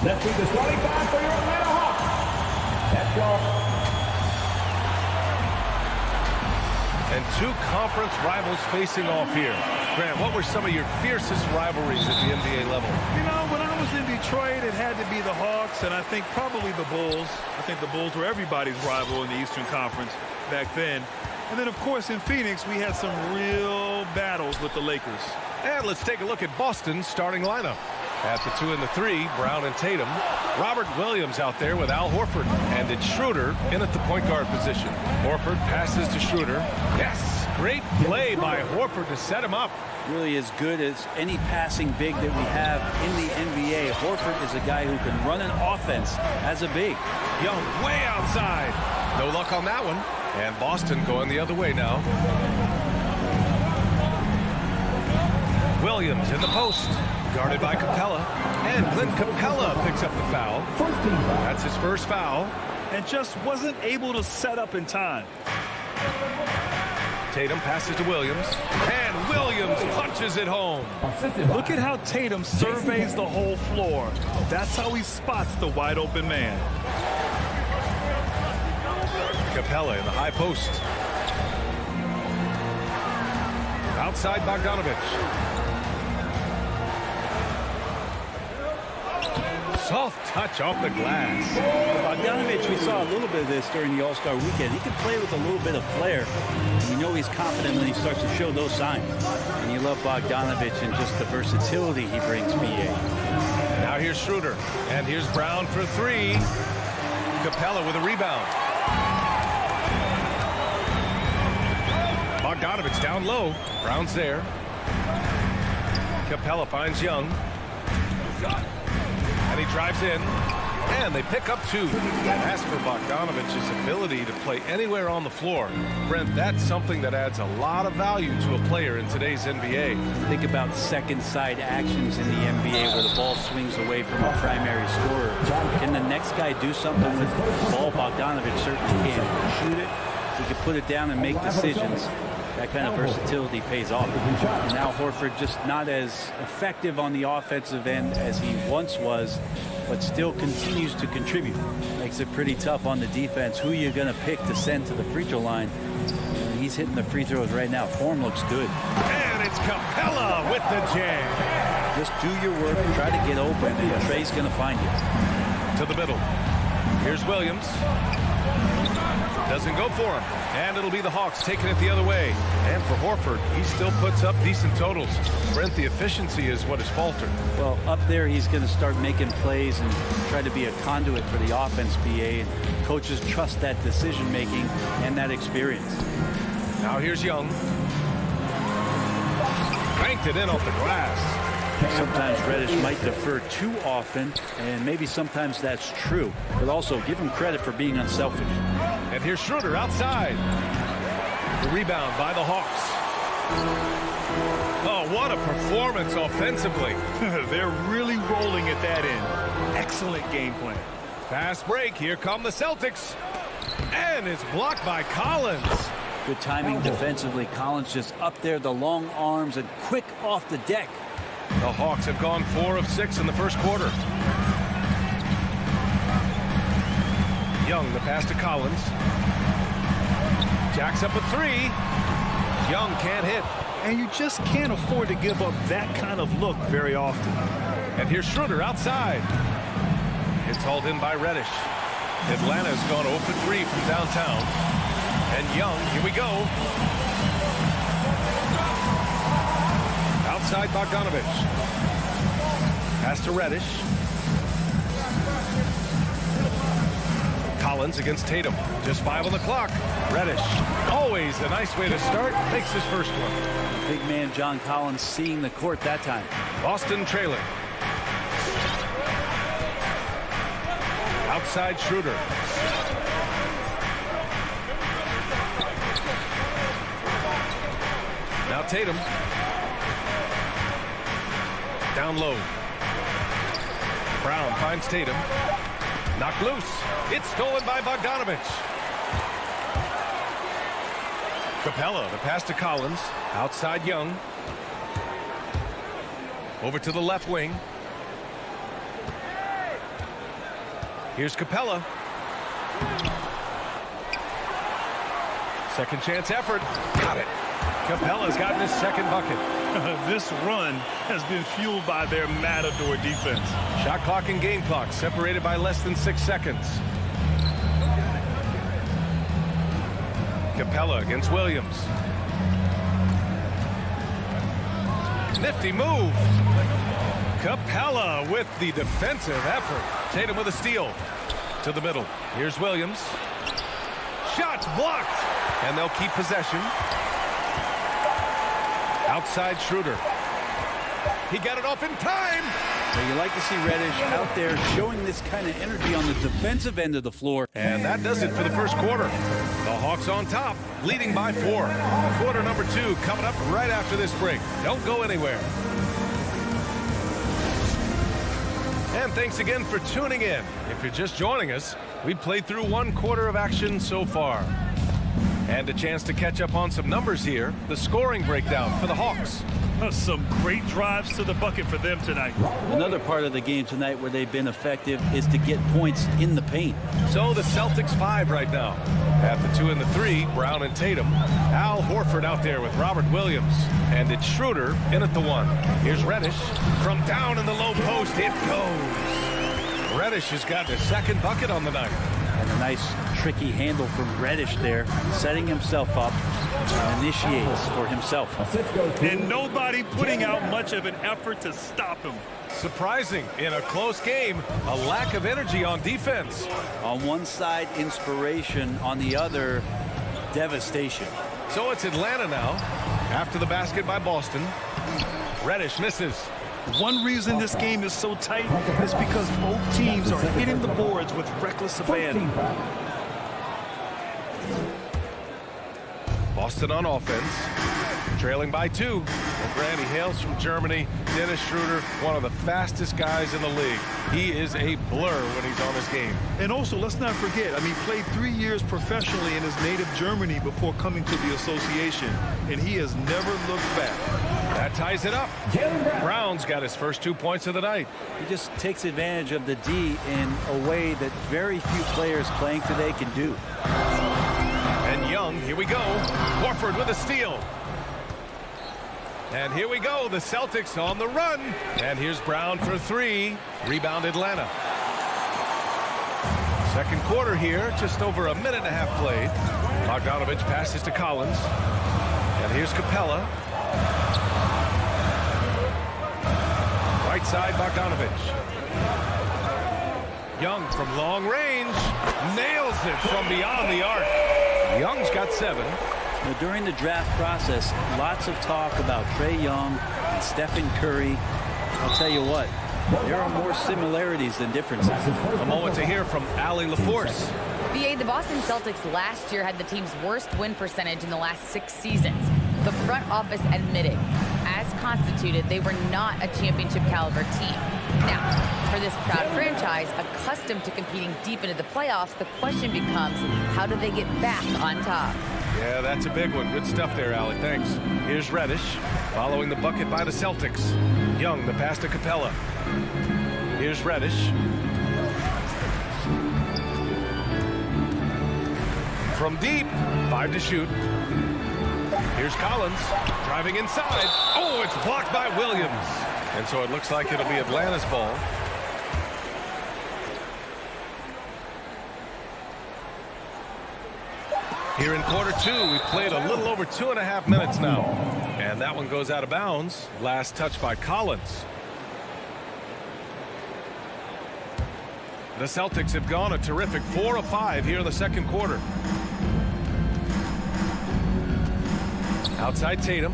That's the starting five for your Atlanta Hawks. That's all. And two conference rivals facing off here. Grant, what were some of your fiercest rivalries at the NBA level? You know, when I was in Detroit, it had to be the Hawks, and I think probably the Bulls. I think the Bulls were everybody's rival in the Eastern Conference back then. And then, of course, in Phoenix, we had some real battles with the Lakers. And let's take a look at Boston's starting lineup. At the 2 and the 3, Brown and Tatum. Robert Williams out there with Al Horford. And it's Schroeder in at the point guard position. Horford passes to Schroeder. Yes, great play by Horford to set him up. Really as good as any passing big that we have in the NBA. Horford is a guy who can run an offense as a big. Young way outside. No luck on that one. And Boston going the other way now. Williams in the post. Guarded by Capella. And Clint Capella picks up the foul. That's his first foul. And just wasn't able to set up in time. Tatum passes to Williams. And Williams punches it home. Look at how Tatum surveys the whole floor. That's how he spots the wide open man. Capella in the high post. Outside Bogdanovich. Soft touch off the glass. Bogdanovich, we saw a little bit of this during the All-Star weekend. He can play with a little bit of flair. And you know he's confident when he starts to show those signs. And you love Bogdanovich and just the versatility he brings, BA. Now here's Schroeder. And here's Brown for three. Capella with a rebound. Bogdanovich down low. Brown's there. Capella finds Young. And he drives in. And they pick up two. As for Bogdanovich's ability to play anywhere on the floor, Brent, that's something that adds a lot of value to a player in today's NBA. Think about second side actions in the NBA where the ball swings away from a primary scorer. Can the next guy do something with the ball? Bogdanovich certainly can. He can shoot it. He can put it down and make decisions. That kind of versatility pays off. And now Horford just not as effective on the offensive end as he once was, but still continues to contribute. Makes it pretty tough on the defense. Who you're going to pick to send to the free throw line? He's hitting the free throws right now. Form looks good. And it's Capella with the jam. Just do your work, try to get open, and Trey's going to find you. To the middle. Here's Williams. Doesn't go for him. And it'll be the Hawks taking it the other way. And for Horford, he still puts up decent totals. Brent, the efficiency is what has faltered. Well, up there, he's going to start making plays and try to be a conduit for the offense, BA. And coaches trust that decision-making and that experience. Now here's Young. Banked it in off the glass. Sometimes Reddish might defer too often, and maybe sometimes that's true. But also, give him credit for being unselfish. And here's Schroeder outside. The rebound by the Hawks. Oh, what a performance offensively. They're really rolling at that end. Excellent game plan. Fast break. Here come the Celtics. And it's blocked by Collins. Good timing defensively. Collins just up there, the long arms, and quick off the deck. The Hawks have gone 4 of 6 in the first quarter. Young, the pass to Collins. Jacks up a three. Young can't hit. And you just can't afford to give up that kind of look very often. And here's Schroeder outside. It's hauled in by Reddish. Atlanta's gone 0 for 3 from downtown. And Young, here we go. Outside Bogdanovich. Pass to Reddish. Collins against Tatum. Just 5 on the clock. Reddish, always a nice way to start. Makes his first one. Big man John Collins seeing the court that time. Boston trailing. Outside Schroeder. Now Tatum. Down low. Brown finds Tatum. Knocked loose. It's stolen by Bogdanovich. Capella, the pass to Collins. Outside Young. Over to the left wing. Here's Capella. Second chance effort. Got it. Capella's gotten his second bucket. This run has been fueled by their matador defense. Shot clock and game clock separated by less than 6 seconds. Capella against Williams. Nifty move. Capella with the defensive effort. Tatum with a steal. To the middle. Here's Williams. Shots blocked. And they'll keep possession. Outside Schroeder. He got it off in time. So you like to see Reddish out there showing this kind of energy on the defensive end of the floor. And that does it for the first quarter. The Hawks on top, leading by 4. Quarter number 2 coming up right after this break. Don't go anywhere. And thanks again for tuning in. If you're just joining us, we've played through 1 quarter of action so far. And a chance to catch up on some numbers here. The scoring breakdown for the Hawks. Some great drives to the bucket for them tonight. Another part of the game tonight where they've been effective is to get points in the paint. So the Celtics 5 right now. At the 2 and the 3, Brown and Tatum. Al Horford out there with Robert Williams. And it's Schroeder in at the 1. Here's Reddish. From down in the low post, it goes. Reddish has got his second bucket on the night. And a nice tricky handle from Reddish there, setting himself up and initiates for himself. And nobody putting out much of an effort to stop him. Surprising in a close game, a lack of energy on defense. On one side, inspiration. On the other, devastation. So it's Atlanta now. After the basket by Boston. Reddish misses. One reason this game is so tight is because both teams are hitting the boards with reckless abandon. Boston on offense, trailing by 2. And Grant, he hails from Germany. Dennis Schroeder, one of the fastest guys in the league. He is a blur when he's on his game. And also, let's not forget, played 3 years professionally in his native Germany before coming to the association, and he has never looked back. That ties it up. Brown's got his first 2 points of the night. He just takes advantage of the D in a way that very few players playing today can do. And Young, here we go. Horford with a steal. And here we go, the Celtics on the run. And here's Brown for 3. Rebound Atlanta. Second quarter here, just over a minute and a half played. Bogdanovich passes to Collins. And here's Capella. Right side, Bogdanovich. Young from long range. Nails it from beyond the arc. Young's got 7. Now, during the draft process, lots of talk about Trae Young and Stephen Curry. I'll tell you what, there are more similarities than differences. A moment to hear from Allie LaForce. VA, the Boston Celtics last year had the team's worst win percentage in the last 6 seasons. The front office admitted, as constituted, they were not a championship caliber team. Now, for this proud franchise, accustomed to competing deep into the playoffs, the question becomes, how do they get back on top? Yeah, that's a big one. Good stuff there, Allie. Thanks. Here's Reddish, following the bucket by the Celtics. Young, the pass to Capella. Here's Reddish. From deep, 5 to shoot. Here's Collins, driving inside. Oh, it's blocked by Williams. And so it looks like it'll be Atlanta's ball. Here in quarter 2, we've played a little over 2.5 minutes now. And that one goes out of bounds. Last touch by Collins. The Celtics have gone a terrific 4 of 5 here in the second quarter. Outside Tatum.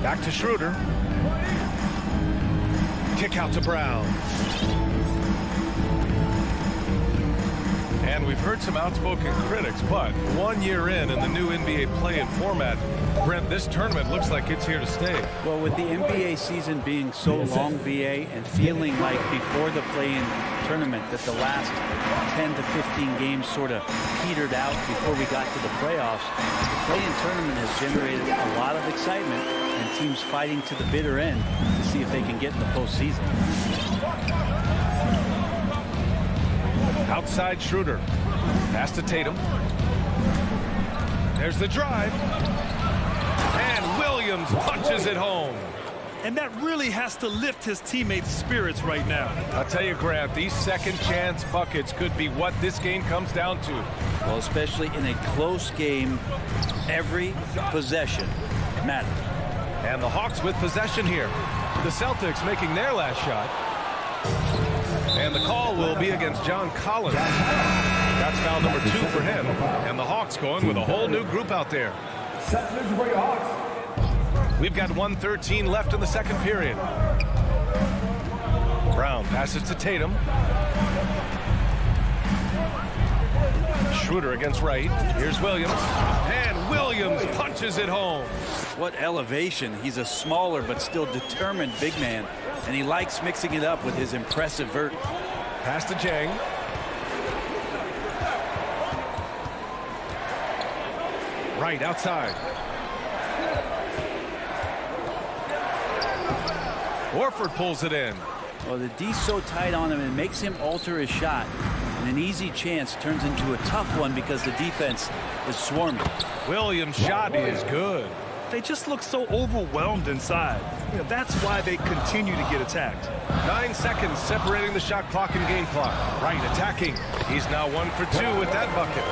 Back to Schroeder. Kick out to Brown. And we've heard some outspoken critics, but 1 year in the new NBA play-in format, Brent, this tournament looks like it's here to stay. Well, with the NBA season being so long, BA, and feeling like before the play-in tournament that the last 10 to 15 games sort of petered out before we got to the playoffs, the play-in tournament has generated a lot of excitement and teams fighting to the bitter end to see if they can get in the postseason. Outside Schroeder. Pass to Tatum. There's the drive. And Williams punches it home. And that really has to lift his teammates' spirits right now. I'll tell you, Grant, these second chance buckets could be what this game comes down to. Well, especially in a close game, every possession matters. And the Hawks with possession here. The Celtics making their last shot. And the call will be against John Collins. That's foul number 2 for him. And the Hawks going with a whole new group out there. We've got 1:13 left in the second period. Brown passes to Tatum. Schroeder against Wright. Here's Williams. And Williams punches it home. What elevation. He's a smaller but still determined big man. And he likes mixing it up with his impressive vert. Pass to Jang. Right outside. Horford pulls it in. Well, the D's so tight on him, it makes him alter his shot. And an easy chance turns into a tough one because the defense is swarming. Williams' shot is good. They just look so overwhelmed inside. You know, that's why they continue to get attacked. 9 seconds separating the shot clock and game clock. Wright attacking. He's now 1 for 2 with that bucket.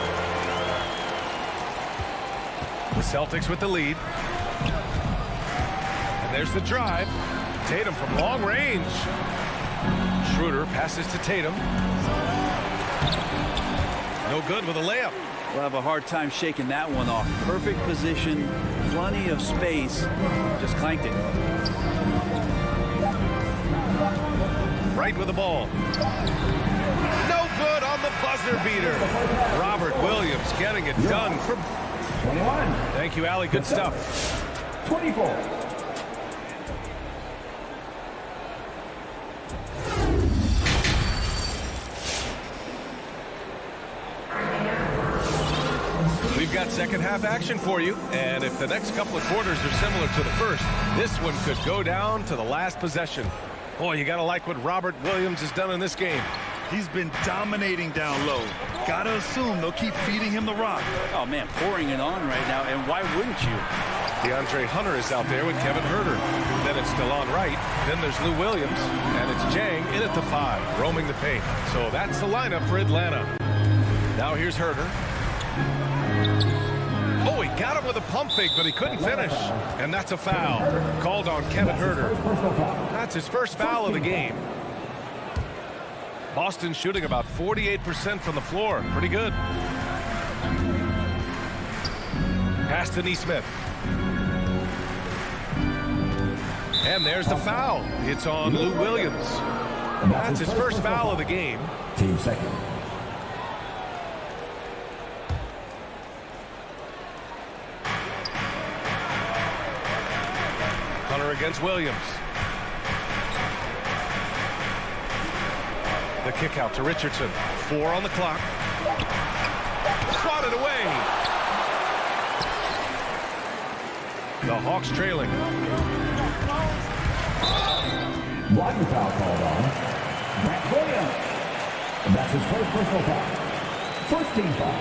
The Celtics with the lead. And there's the drive. Tatum from long range. Schroeder passes to Tatum. No good with a layup. We'll have a hard time shaking that one off. Perfect position, plenty of space. Just clanked it. Right with the ball. No good on the buzzer beater. Robert Williams getting it done for 21. Thank you, Allie. Good stuff. 24. We've got second half action for you, and if the next couple of quarters are similar to the first, this one could go down to the last possession. Boy, you gotta like what Robert Williams has done in this game. He's been dominating down low. Gotta assume they'll keep feeding him the rock. Oh, man, pouring it on right now, and why wouldn't you? DeAndre Hunter is out there with Kevin Huerter. Then it's DeLon Wright. Then there's Lou Williams, and it's Jang in at the 5, roaming the paint. So that's the lineup for Atlanta. Now here's Huerter. Oh, he got him with a pump fake, but he couldn't finish. And that's a foul called on Kevin Huerter. That's his first foul of the game. Boston shooting about 48% from the floor. Pretty good. Pass to Nesmith. And there's the foul. It's on Lou Williams. That's his first foul of the game. Team second. Hunter against Williams. The kick out to Richardson. 4 on the clock. Swatted away. The Hawks trailing. Blocking foul called on Grant Williams. And that's his first personal foul. First team foul.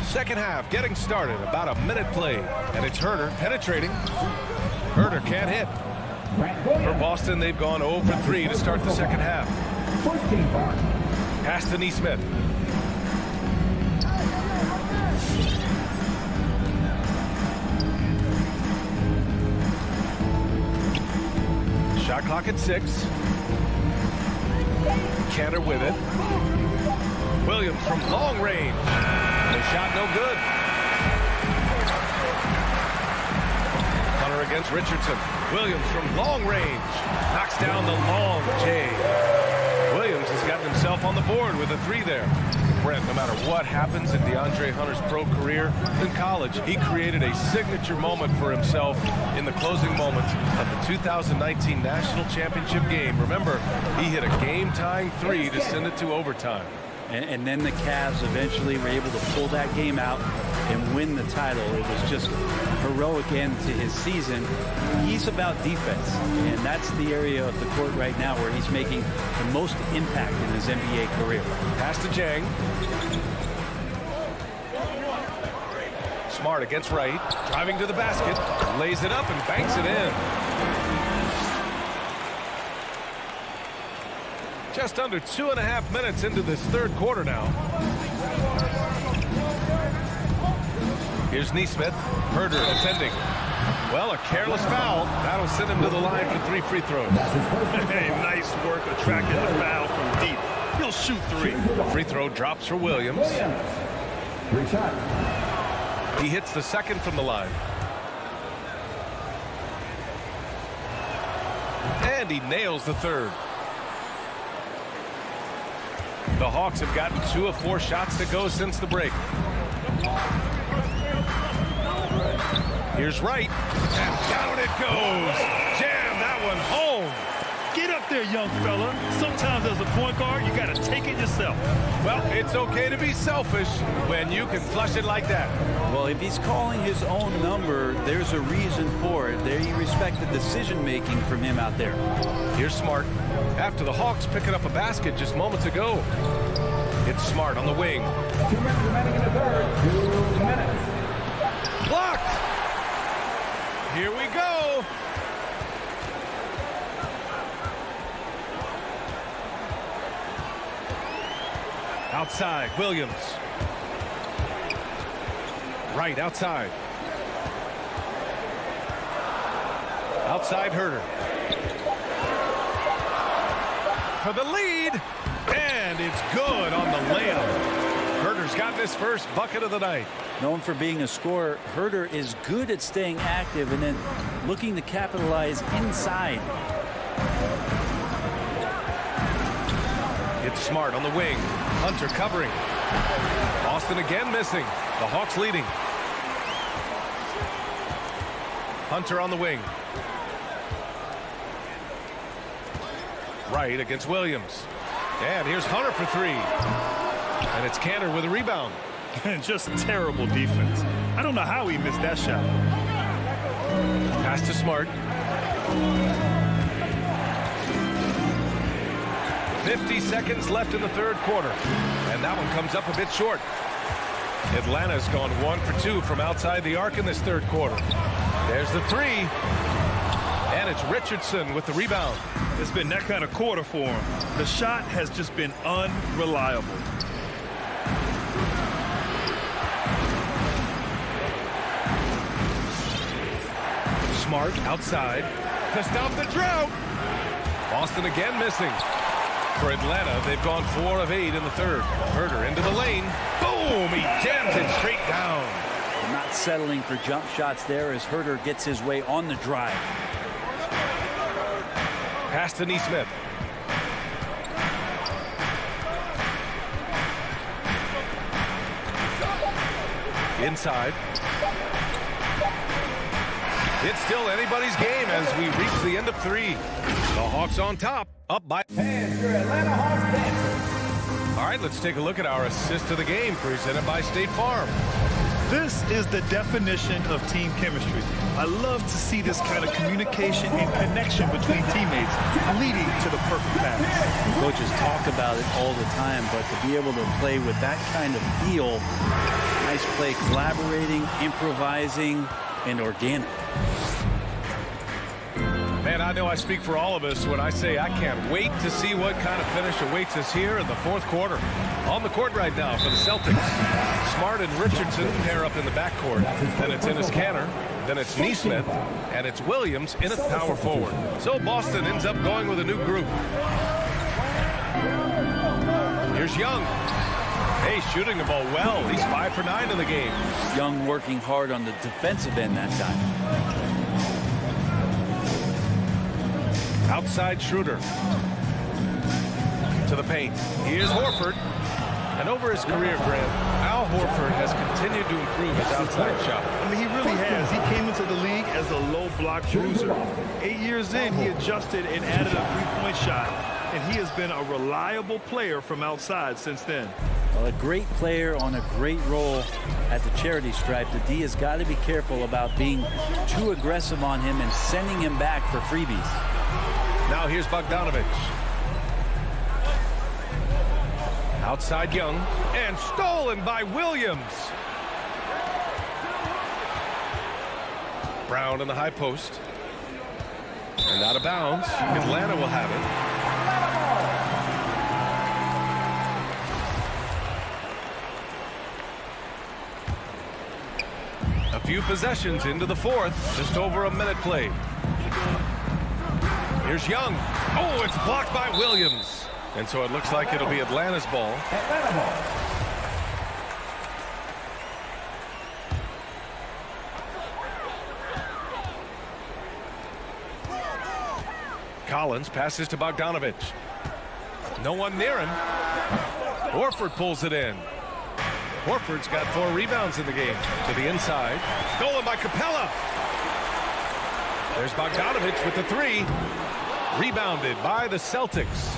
Second half getting started. About a minute played. And it's Huerter penetrating. Huerter can't hit. For Boston, they've gone 0 for 3 to start the second half. First team foul. Pass to Nesmith. Shot clock at 6. Cantor with it. Williams from long range. The shot no good. Hunter against Richardson. Williams from long range. Knocks down the long J. Williams has gotten himself on the board with a 3 there. Brent, no matter what happens in DeAndre Hunter's pro career in college, he created a signature moment for himself in the closing moments of the 2019 National Championship game. Remember, he hit a game-tying 3 to send it to overtime. And then the Cavs eventually were able to pull that game out. and win the title. It was just a heroic end to his season. He's about defense, and that's the area of the court right now where he's making the most impact in his NBA career. Pass to Jang. Smart against Wright, driving to the basket, lays it up and banks it in. Just under 2.5 minutes into this third quarter now. Here's Neesmith. Herder defending. Well, a careless foul. That'll send him to the line for 3 free throws. Hey, nice work attracting the foul from deep. He'll shoot 3. The free throw drops for Williams. 3 shots. He hits the second from the line. And he nails the third. The Hawks have gotten 2 of 4 shots to go since the break. Here's Wright, and down it goes. Jam that one home. Get up there, young fella. Sometimes as a point guard, you got to take it yourself. Well, it's okay to be selfish when you can flush it like that. Well, if he's calling his own number, there's a reason for it. There you respect the decision-making from him out there. Here's Smart. After the Hawks picking up a basket just moments ago. It's Smart on the wing. 2 minutes remaining in the third. 2 minutes. Blocked. Here we go. Outside, Williams. Right outside. Outside, Herder. For the lead, and it's good on the layup. Herder's got his first bucket of the night. Known for being a scorer, Herder is good at staying active and then looking to capitalize inside. It's Smart on the wing. Hunter covering. Austin again missing. The Hawks leading. Hunter on the wing. Right against Williams. And here's Hunter for 3. And it's Cantor with a rebound. Just terrible defense. I don't know how he missed that shot. Pass to Smart. 50 seconds left in the third quarter. And that one comes up a bit short. Atlanta's gone 1 for 2 from outside the arc in this third quarter. There's the 3. And it's Richardson with the rebound. It's been that kind of quarter for him. The shot has just been unreliable. Smart outside to stop the drought. Boston again missing. For Atlanta, they've gone 4 of 8 in the third. Herder into the lane. Boom! He jams it straight down. Not settling for jump shots there as Herder gets his way on the drive. Pass to Neesmith. Inside. It's still anybody's game as we reach the end of 3. The Hawks on top, up by... And your Atlanta Hawks dancers. All right, let's take a look at our assist of the game presented by State Farm. This is the definition of team chemistry. I love to see this kind of communication and connection between teammates leading to the perfect pass. Coaches talk about it all the time, but to be able to play with that kind of feel, nice play, collaborating, improvising, and organic. Man, I know I speak for all of us when I say I can't wait to see what kind of finish awaits us here in the fourth quarter. On the court right now for the Celtics, Smart and Richardson pair up in the backcourt. Then it's Enes Kanter, then it's Neesmith, and it's Williams in at power forward. So Boston ends up going with a new group. Here's Young. Hey, shooting the ball well. He's 5 for 9 in the game. Young working hard on the defensive end that time. Outside Schroeder. To the paint. Here's Horford. And over his career, Grant, Al Horford has continued to improve his outside shot. I mean, he really has. He came into the league as a low block bruiser. 8 years in, he adjusted and added a three-point shot. and he has been a reliable player from outside since then. Well, a great player on a great role at the charity stripe. The D has got to be careful about being too aggressive on him and sending him back for freebies. Now here's Bogdanovich. Outside Young, and stolen by Williams. Brown in the high post. And out of bounds. Atlanta will have it. A few possessions into the fourth. Just over a minute played. Here's Young. Oh, it's blocked by Williams. And so it looks like it'll be Atlanta's ball. Atlanta ball. Collins passes to Bogdanovich. No one near him. Horford pulls it in. Horford's got 4 rebounds in the game. To the inside. Stolen by Capella. There's Bogdanovich with the 3. Rebounded by the Celtics.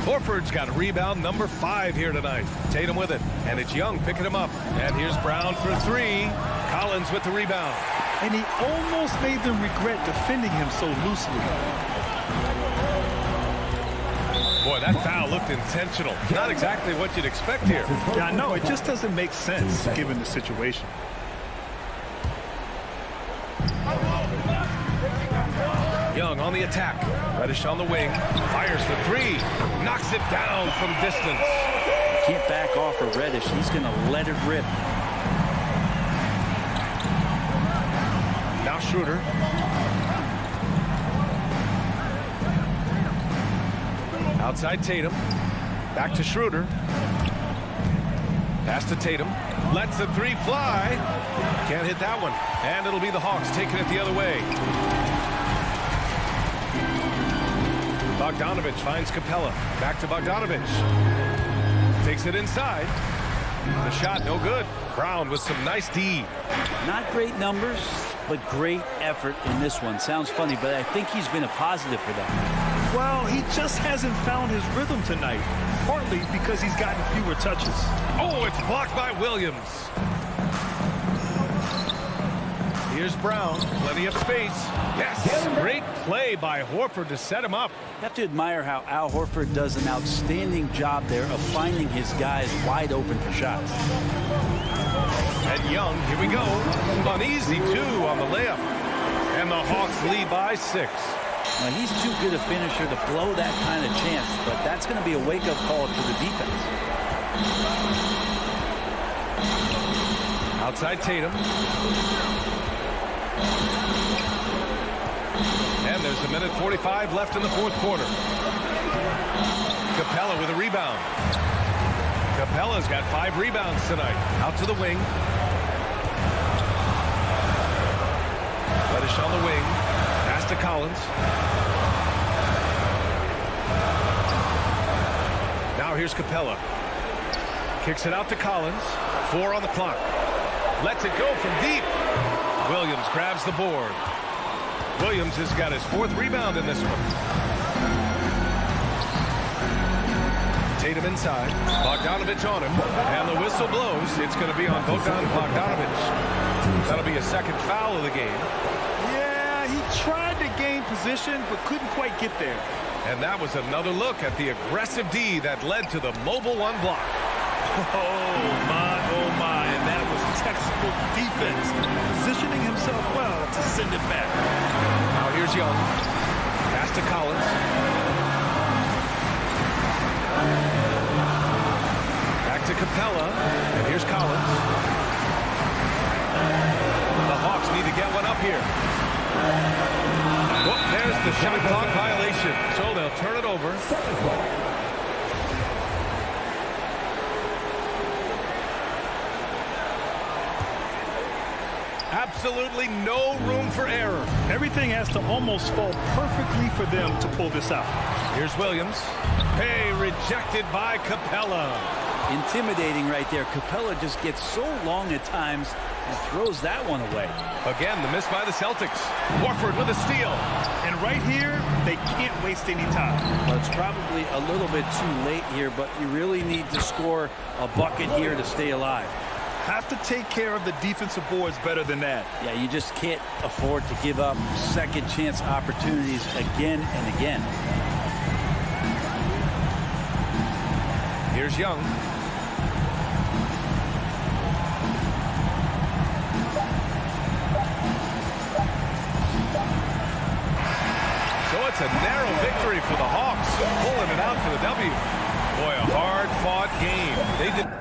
Horford's got rebound number 5 here tonight. Tatum with it. And it's Young picking him up. And here's Brown for 3. Collins with the rebound. And he almost made them regret defending him so loosely. Boy, that foul looked intentional. Not exactly what you'd expect here. Yeah, I know. It just doesn't make sense given the situation. Young on the attack. Reddish on the wing. Fires for 3. Knocks it down from distance. Can't back off for Reddish. He's going to let it rip. Now Schroeder. Outside Tatum. Back to Schroeder. Pass to Tatum. Lets the 3 fly. Can't hit that one. And it'll be the Hawks taking it the other way. Bogdanovich finds Capella. Back to Bogdanovich. Takes it inside. The shot no good. Brown with some nice D. Not great numbers, but great effort in this one. Sounds funny, but I think he's been a positive for them. Well, he just hasn't found his rhythm tonight, partly because he's gotten fewer touches. Oh, it's blocked by Williams. Here's Brown. Plenty of space. Yes, great play by Horford to set him up. You have to admire how Al Horford does an outstanding job there of finding his guys wide open for shots. And Young, here we go. An easy 2 on the layup. And the Hawks lead by 6. Now, he's too good a finisher to blow that kind of chance, but that's going to be a wake-up call to the defense. Outside Tatum. And there's 1:45 left in the fourth quarter. Capella with a rebound. Capella's got 5 rebounds tonight. Out to the wing. Reddish on the wing. Pass to Collins. Now here's Capella. Kicks it out to Collins. 4 on the clock. Lets it go from deep. Williams grabs the board. Williams has got his 4th rebound in this one. Tatum inside. Bogdanovich on him. And the whistle blows. It's going to be on Bogdanovich. That'll be a second foul of the game. Yeah, he tried to gain position, but couldn't quite get there. And that was another look at the aggressive D that led to the mobile 1 block. Oh my, and that was textbook defense. Positioning himself well to send it back. Now here's Young. Pass to Collins. Back to Capella. And here's Collins. The Hawks need to get one up here. Oh, there's the shot clock violation. So they'll turn it over. Absolutely no room for error. Everything has to almost fall perfectly for them to pull this out. Here's Williams. Hey, rejected by Capella. Intimidating right there. Capella just gets so long at times, He throws that one away. Again, the miss by the Celtics. Horford with a steal. And right here, they can't waste any time. Well, it's probably a little bit too late here, but you really need to score a bucket here to stay alive. Have to take care of the defensive boards better than that. Yeah, you just can't afford to give up second chance opportunities again and again. Here's Young. So it's a narrow victory for the Hawks, pulling it out for the W. Boy, a hard-fought game. They did.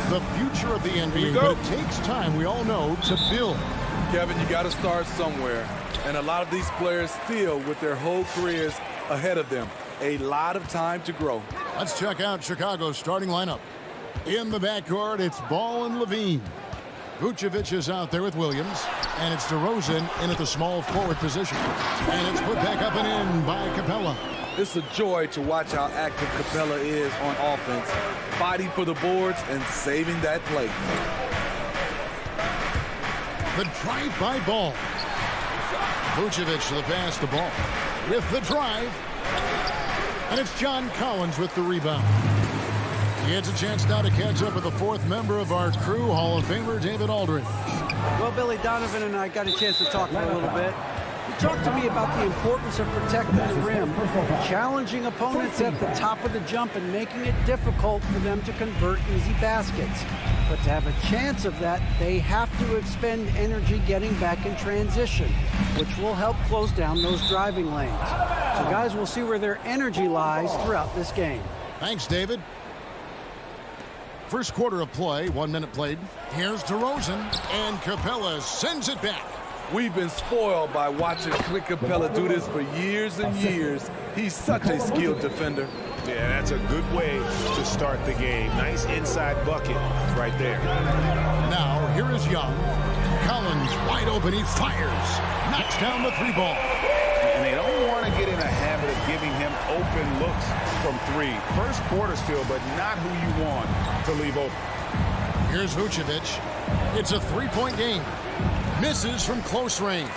the future of the NBA, but it takes time, we all know, to build. Kevin, you got to start somewhere. And a lot of these players still with their whole careers ahead of them. A lot of time to grow. Let's check out Chicago's starting lineup. In the backcourt, it's Ball and Levine. Vucevic is out there with Williams. And it's DeRozan in at the small forward position. And it's put back up and in by Capella. It's a joy to watch how active Capella is on offense, fighting for the boards and saving that play. The drive by Ball. Vucevic to the pass to Ball. With the drive. And it's John Collins with the rebound. He gets a chance now to catch up with the fourth member of our crew, Hall of Famer David Aldridge. Well, Billy, Donovan and I got a chance to talk for a little bit. He talked to me about the importance of protecting the rim, challenging opponents at the top of the jump and making it difficult for them to convert easy baskets. But to have a chance of that, they have to expend energy getting back in transition, which will help close down those driving lanes. So guys, we'll see where their energy lies throughout this game. Thanks, David. First quarter of play, 1 minute played. Here's DeRozan, and Capella sends it back. We've been spoiled by watching Clint Capella do this for years and years. He's such a skilled defender. Yeah, that's a good way to start the game. Nice inside bucket right there. Now, here is Young. Collins wide open, he fires. Knocks down the three ball. And they don't want to get in a habit of giving him open looks from three. First quarter still, but not who you want to leave open. Here's Vucevic. It's a three-point game. Misses from close range.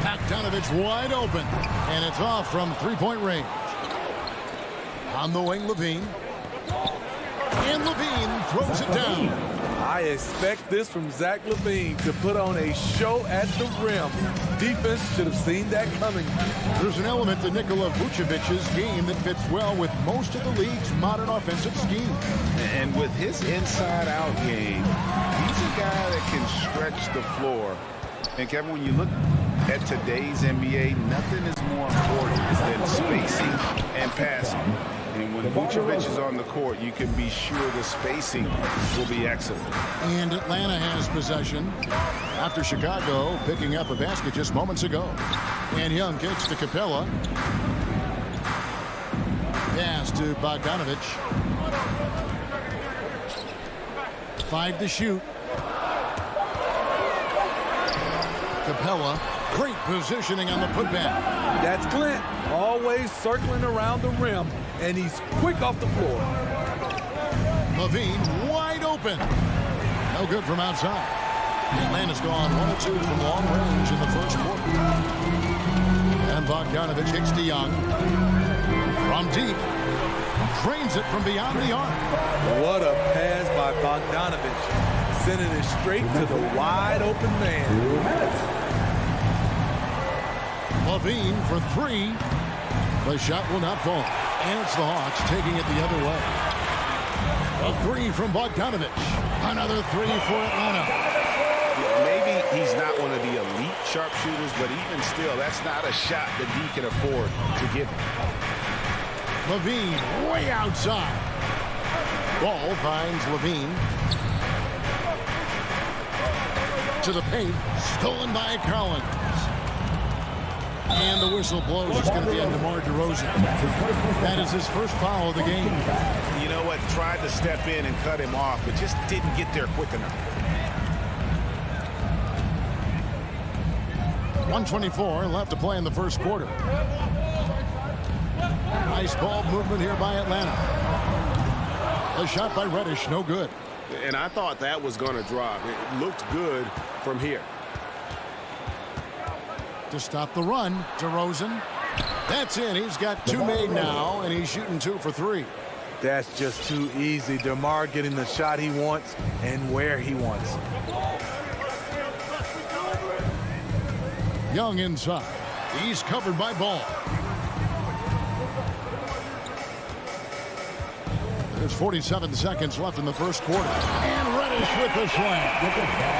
Bogdanovich wide open. And it's off from three-point range. On the wing, Levine. And Levine throws it down. I expect this from Zach LaVine to put on a show at the rim. Defense should have seen that coming. There's an element to Nikola Vucevic's game that fits well with most of the league's modern offensive scheme. And with his inside-out game, he's a guy that can stretch the floor. And Kevin, when you look at today's NBA, nothing is more important than spacing and passing. And when Vucevic is on the court, you can be sure the spacing will be excellent. And Atlanta has possession after Chicago picking up a basket just moments ago. And Young kicks to Capella. Pass to Bogdanovich. 5 to shoot. Capella, great positioning on the putback. That's Clint, always circling around the rim, and he's quick off the floor. Levine wide open. No good from outside. Atlanta's gone 1-2 from long range in the first quarter. And Bogdanovich hits to Young. From deep. Drains it from beyond the arc. What a pass by Bogdanovich. Sending it straight to the wide open man. Levine for three. The shot will not fall. And it's the Hawks taking it the other way. A three from Bogdanovich. Another three for Atlanta. Maybe he's not one of the elite sharpshooters, but even still, that's not a shot that he can afford to give him. Levine way outside. Ball finds Levine. To the paint. Stolen by Collins. And the whistle blows. It's going to be on DeMar DeRozan. That is his first foul of the game. You know what? Tried to step in and cut him off, but just didn't get there quick enough. 1:24 left to play in the first quarter. Nice ball movement here by Atlanta. A shot by Reddish, no good. And I thought that was going to drop. It looked good from here. To stop the run, DeRozan. That's in. He's got two made now, and he's shooting 2 for 3. That's just too easy. DeMar getting the shot he wants and where he wants. Young inside. He's covered by Ball. There's 47 seconds left in the first quarter. And Reddish with the slam.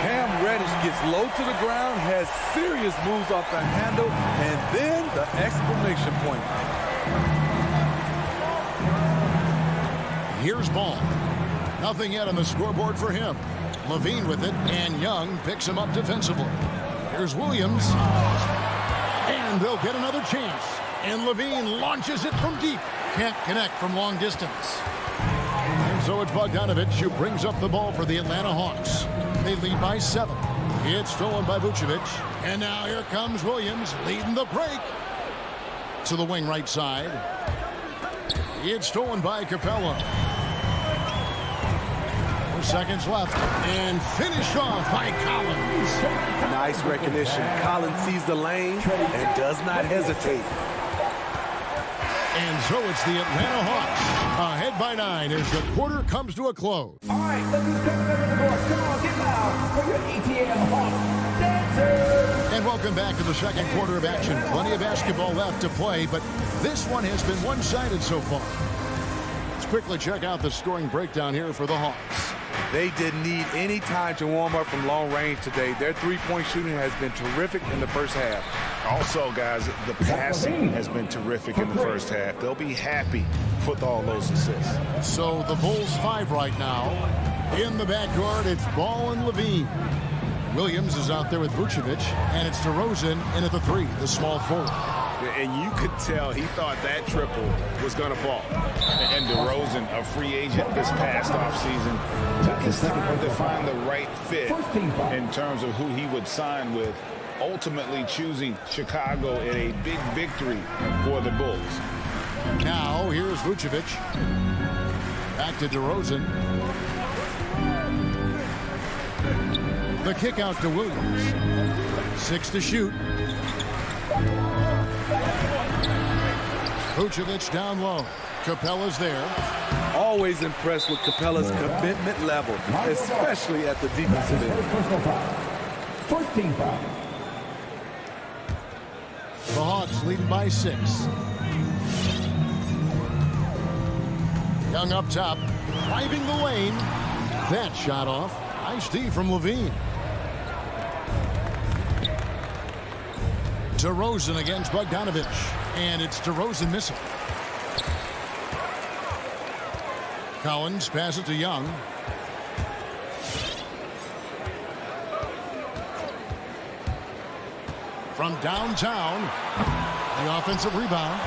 Cam Reddish gets low to the ground, has serious moves off the handle, and then the exclamation point. here's Ball. Nothing yet on the scoreboard for him. Levine with it, and Young picks him up defensively. Here's Williams. And they'll get another chance. And Levine launches it from deep. Can't connect from long distance. And so it's Bogdanovich who brings up the ball for the Atlanta Hawks. They lead by 7. It's stolen by Vucevic. And now here comes Williams leading the break. To the wing right side. It's stolen by Capella. 4 seconds left. And finished off by Collins. Nice recognition. Collins sees the lane and does not hesitate. And so it's the Atlanta Hawks ahead by 9 as the quarter comes to a close. All right, ladies and gentlemen, the court. Come on, get loud for your ATM Hawks dancers. And welcome back to the second quarter of action. Plenty of basketball left to play, but this one has been one-sided so far. Let's quickly check out the scoring breakdown here for the Hawks. They didn't need any time to warm up from long range today. Their three-point shooting has been terrific in the first half. Also, guys, the passing has been terrific in the first half. They'll be happy with all those assists. So the Bulls 5 right now. In the backcourt, it's Ball and Levine. Williams is out there with Vucevic, and it's DeRozan in at the 3, the small forward. And you could tell he thought that triple was going to fall. And DeRozan, a free agent this past offseason, took his time to find the right fit in terms of who he would sign with, ultimately choosing Chicago in a big victory for the Bulls. Now, here's Vucevic. Back to DeRozan. The kick out to Williams. 6 to shoot. Vucevic down low. Capella's there. Always impressed with Capella's commitment level, especially at the defensive end. First team foul. The Hawks leading by 6. Young up top, driving the lane. That shot off. Nice D from Levine. DeRozan against Bogdanovich. And it's DeRozan missing. Collins passes to Young. From downtown, the offensive rebound.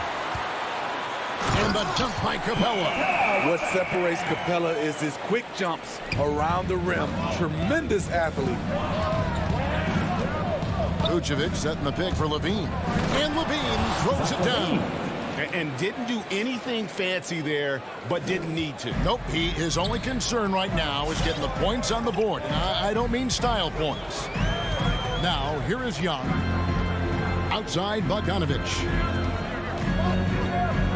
And the jump by Capella. What separates Capella is his quick jumps around the rim. Tremendous athlete. Vucevic setting the pick for Levine. And Levine throws it down. And didn't do anything fancy there, but didn't need to. Nope, his only concern right now is getting the points on the board. And I don't mean style points. Now, here is Young. Outside Bogdanovich.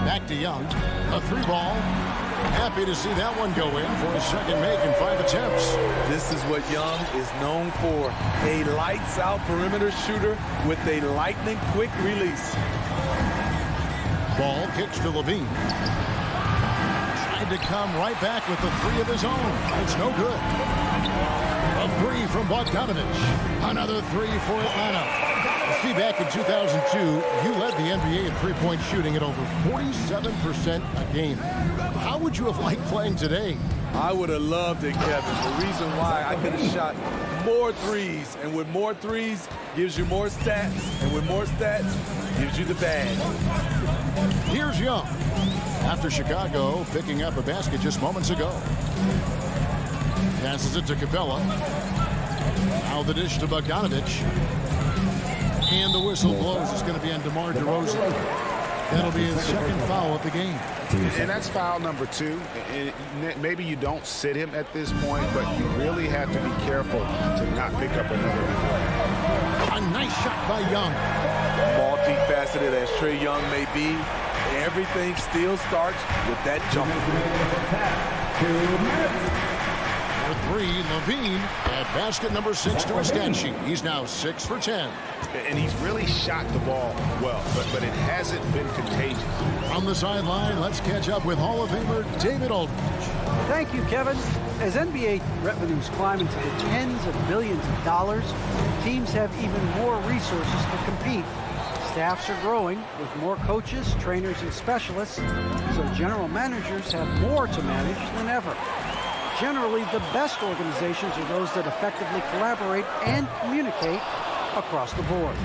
Back to Young. A 3-ball. Happy to see that one go in for a second make in 5 attempts. This is what Young is known for. A lights-out perimeter shooter with a lightning-quick release. Ball kicks to Levine. Tried to come right back with the 3 of his own. It's no good. A 3 from Bogdanovich. Another 3 for Atlanta. See, back in 2002, you led the NBA in three-point shooting at over 47% a game. How would you have liked playing today? I would have loved it, Kevin. The reason why I could have shot more threes, and with more threes gives you more stats, and with more stats gives you the bag. Here's Young. After Chicago picking up a basket just moments ago. Passes it to Capella. Now the dish to Bogdanovich. And the whistle blows. It's going to be on DeMar DeRozan. That'll be his second foul of the game. And that's foul number 2. And maybe you don't sit him at this point, but you really have to be careful to not pick up another one. A nice shot by Young. Multifaceted as Trae Young may be, everything still starts with that jumper. 2 minutes. For 3, Levine at basket number 6 to his stat sheet. He's now 6 for 10. And he's really shot the ball well, but it hasn't been contagious. On the sideline, let's catch up with Hall of Famer David Aldridge. Thank you, Kevin. As NBA revenues climb into the tens of billions of dollars, teams have even more resources to compete. Staffs are growing with more coaches, trainers, and specialists, so general managers have more to manage than ever. Generally, the best organizations are those that effectively collaborate and communicate across the board.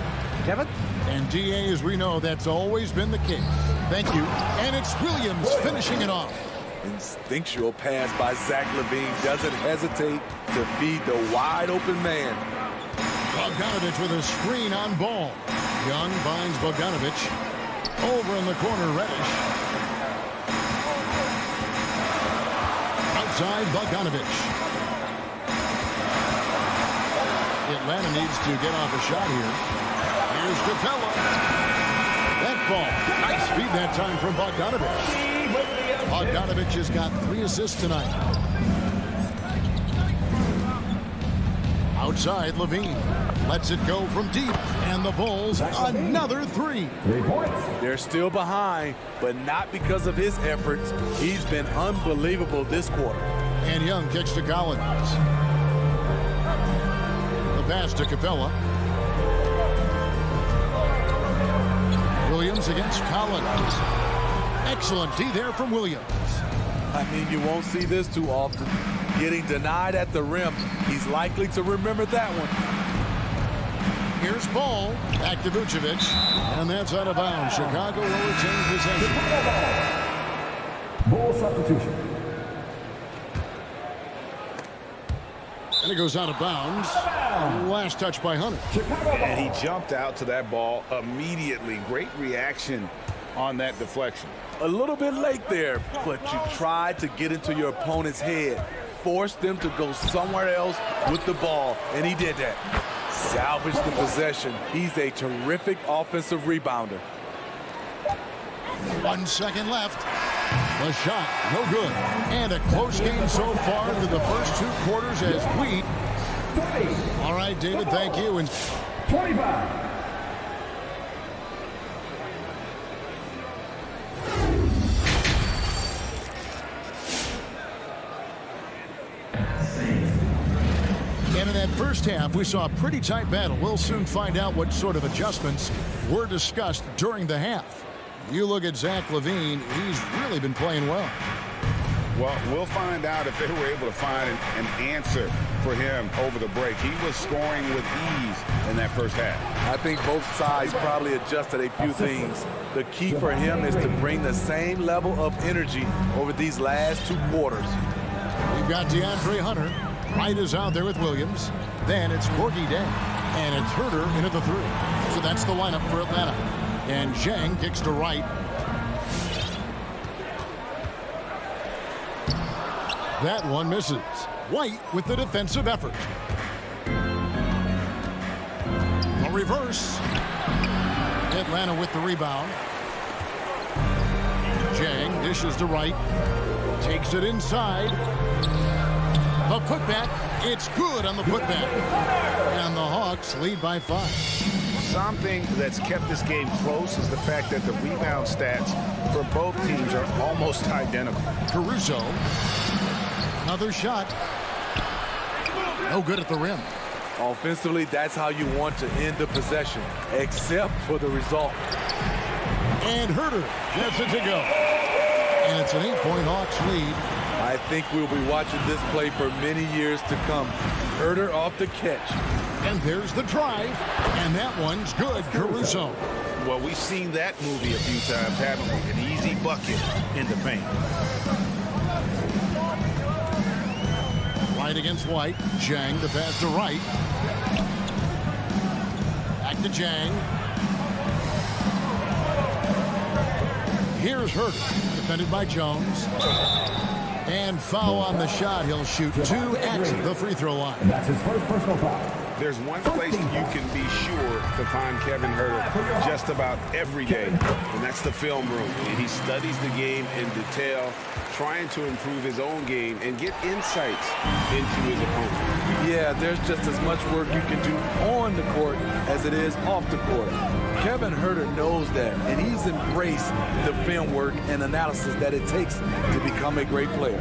Kevin? And DA, as we know, that's always been the case. Thank you. And it's Williams finishing it off. Instinctual pass by Zach LaVine. Doesn't hesitate to feed the wide open man. Bogdanovich with a screen on ball. Young finds Bogdanovich. Over in the corner, Reddish. Outside, Bogdanovich. Atlanta needs to get off a shot here. Here's Capella. That ball. Nice feed that time from Bogdanovich. Bogdanovich has got 3 assists tonight. Outside, LaVine lets it go from deep, and the Bulls another 3. 3 points. They're still behind, but not because of his efforts. He's been unbelievable this quarter. And Young kicks to Collins. The pass to Capella. Williams against Collins. Excellent D there from Williams. I mean, you won't see this too often. Getting denied at the rim. He's likely to remember that one. Here's Ball. Back to Vucevic. And that's out of bounds. Chicago will retain possession. Ball substitution. And it goes out of bounds. Last touch by Hunter. And he jumped out to that ball immediately. Great reaction on that deflection. A little bit late there, but you tried to get into your opponent's head. Forced them to go somewhere else with the ball, and he did that. Salvaged the possession. He's a terrific offensive rebounder. 1 second left. The shot, no good. And a close game so far through the first 2 quarters as we... All right, David, thank you. And 25. And in that first half, we saw a pretty tight battle. We'll soon find out what sort of adjustments were discussed during the half. You look at Zach LaVine, he's really been playing well. Well, we'll find out if they were able to find an answer for him over the break. He was scoring with ease in that first half. I think both sides probably adjusted a few things. The key for him is to bring the same level of energy over these last 2 quarters. We've got DeAndre Hunter. Wright is out there with Williams. Then it's Corky Day. And it's Herter into the 3. So that's the lineup for Atlanta. And Zhang kicks to Wright. That one misses. White with the defensive effort. A reverse. Atlanta with the rebound. Zhang dishes to Wright. Takes it inside. The putback, it's good on the putback. And the Hawks lead by 5. Something that's kept this game close is the fact that the rebound stats for both teams are almost identical. Caruso, another shot. No good at the rim. Offensively, that's how you want to end the possession, except for the result. And Herter gets it to go. And it's an 8-point Hawks lead. I think we'll be watching this play for many years to come. Herter off the catch. And there's the drive. And that one's good, Caruso. Well, we've seen that movie a few times, haven't we? An easy bucket in the paint. Wright against White. Zhang the pass to Wright. Back to Zhang. Here's Herter. Defended by Jones. And foul on the shot. He'll shoot 2 at the free throw line. And that's his first personal foul. There's one place you can be sure to find Kevin Herter just about every day, and that's the film room. And he studies the game in detail, trying to improve his own game and get insights into his opponent. Yeah, there's just as much work you can do on the court as it is off the court. Kevin Herter knows that, and he's embraced the film work and analysis that it takes to become a great player.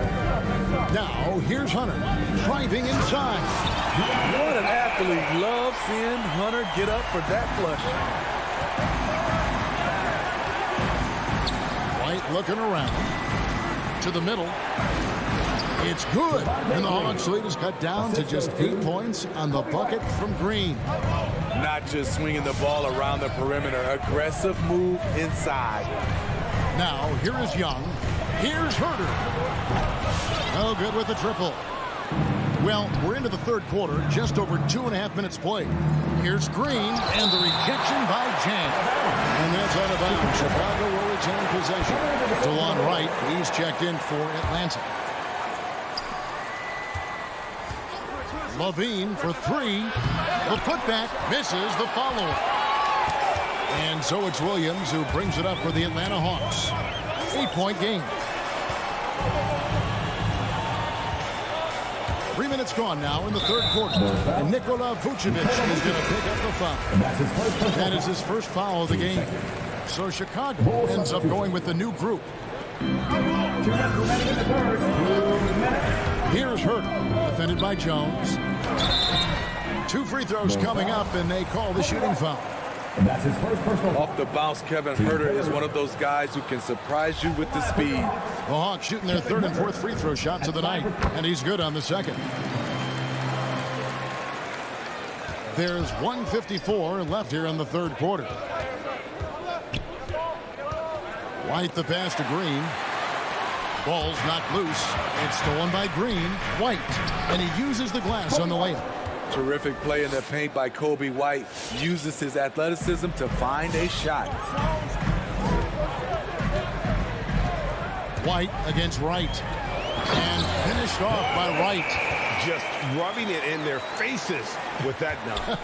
Now, here's Hunter, driving inside. What an athlete. Love seeing Hunter get up for that flush. looking around. To the middle. It's good. And the Hawks lead is cut down to just 8 points on the bucket from Green. Not just swinging the ball around the perimeter. Aggressive move inside. Now, here is Young. Here's Herter. Oh, good with the triple. Well, we're into the third quarter, just over 2.5 minutes played. Here's Green, and the rejection by Jang. And that's out of bounds. Chicago will retain possession. DeLon Wright, he's checked in for Atlanta. Levine for 3. The putback misses the follow-up. And so it's Williams who brings it up for the Atlanta Hawks. 8-point game. 3 minutes gone now in the third quarter. And Nikola Vucevic is going to pick up the foul. That is his first foul of the game. So Chicago ends up going with the new group. Here's Herter, defended by Jones. 2 free throws coming up, and they call the shooting foul. That's his first personal. Off the bounce, Kevin Herter is one of those guys who can surprise you with the speed. The Hawks shooting their third and fourth free throw shots of the night, and he's good on the second. There's 1:54 left here in the third quarter. White the pass to Green. Ball's knocked loose. It's stolen by Green. White, and he uses the glass on the layup. Terrific play in the paint by Kobe White. Uses his athleticism to find a shot. White against Wright. And finished off by Wright. Just rubbing it in their faces with that dunk.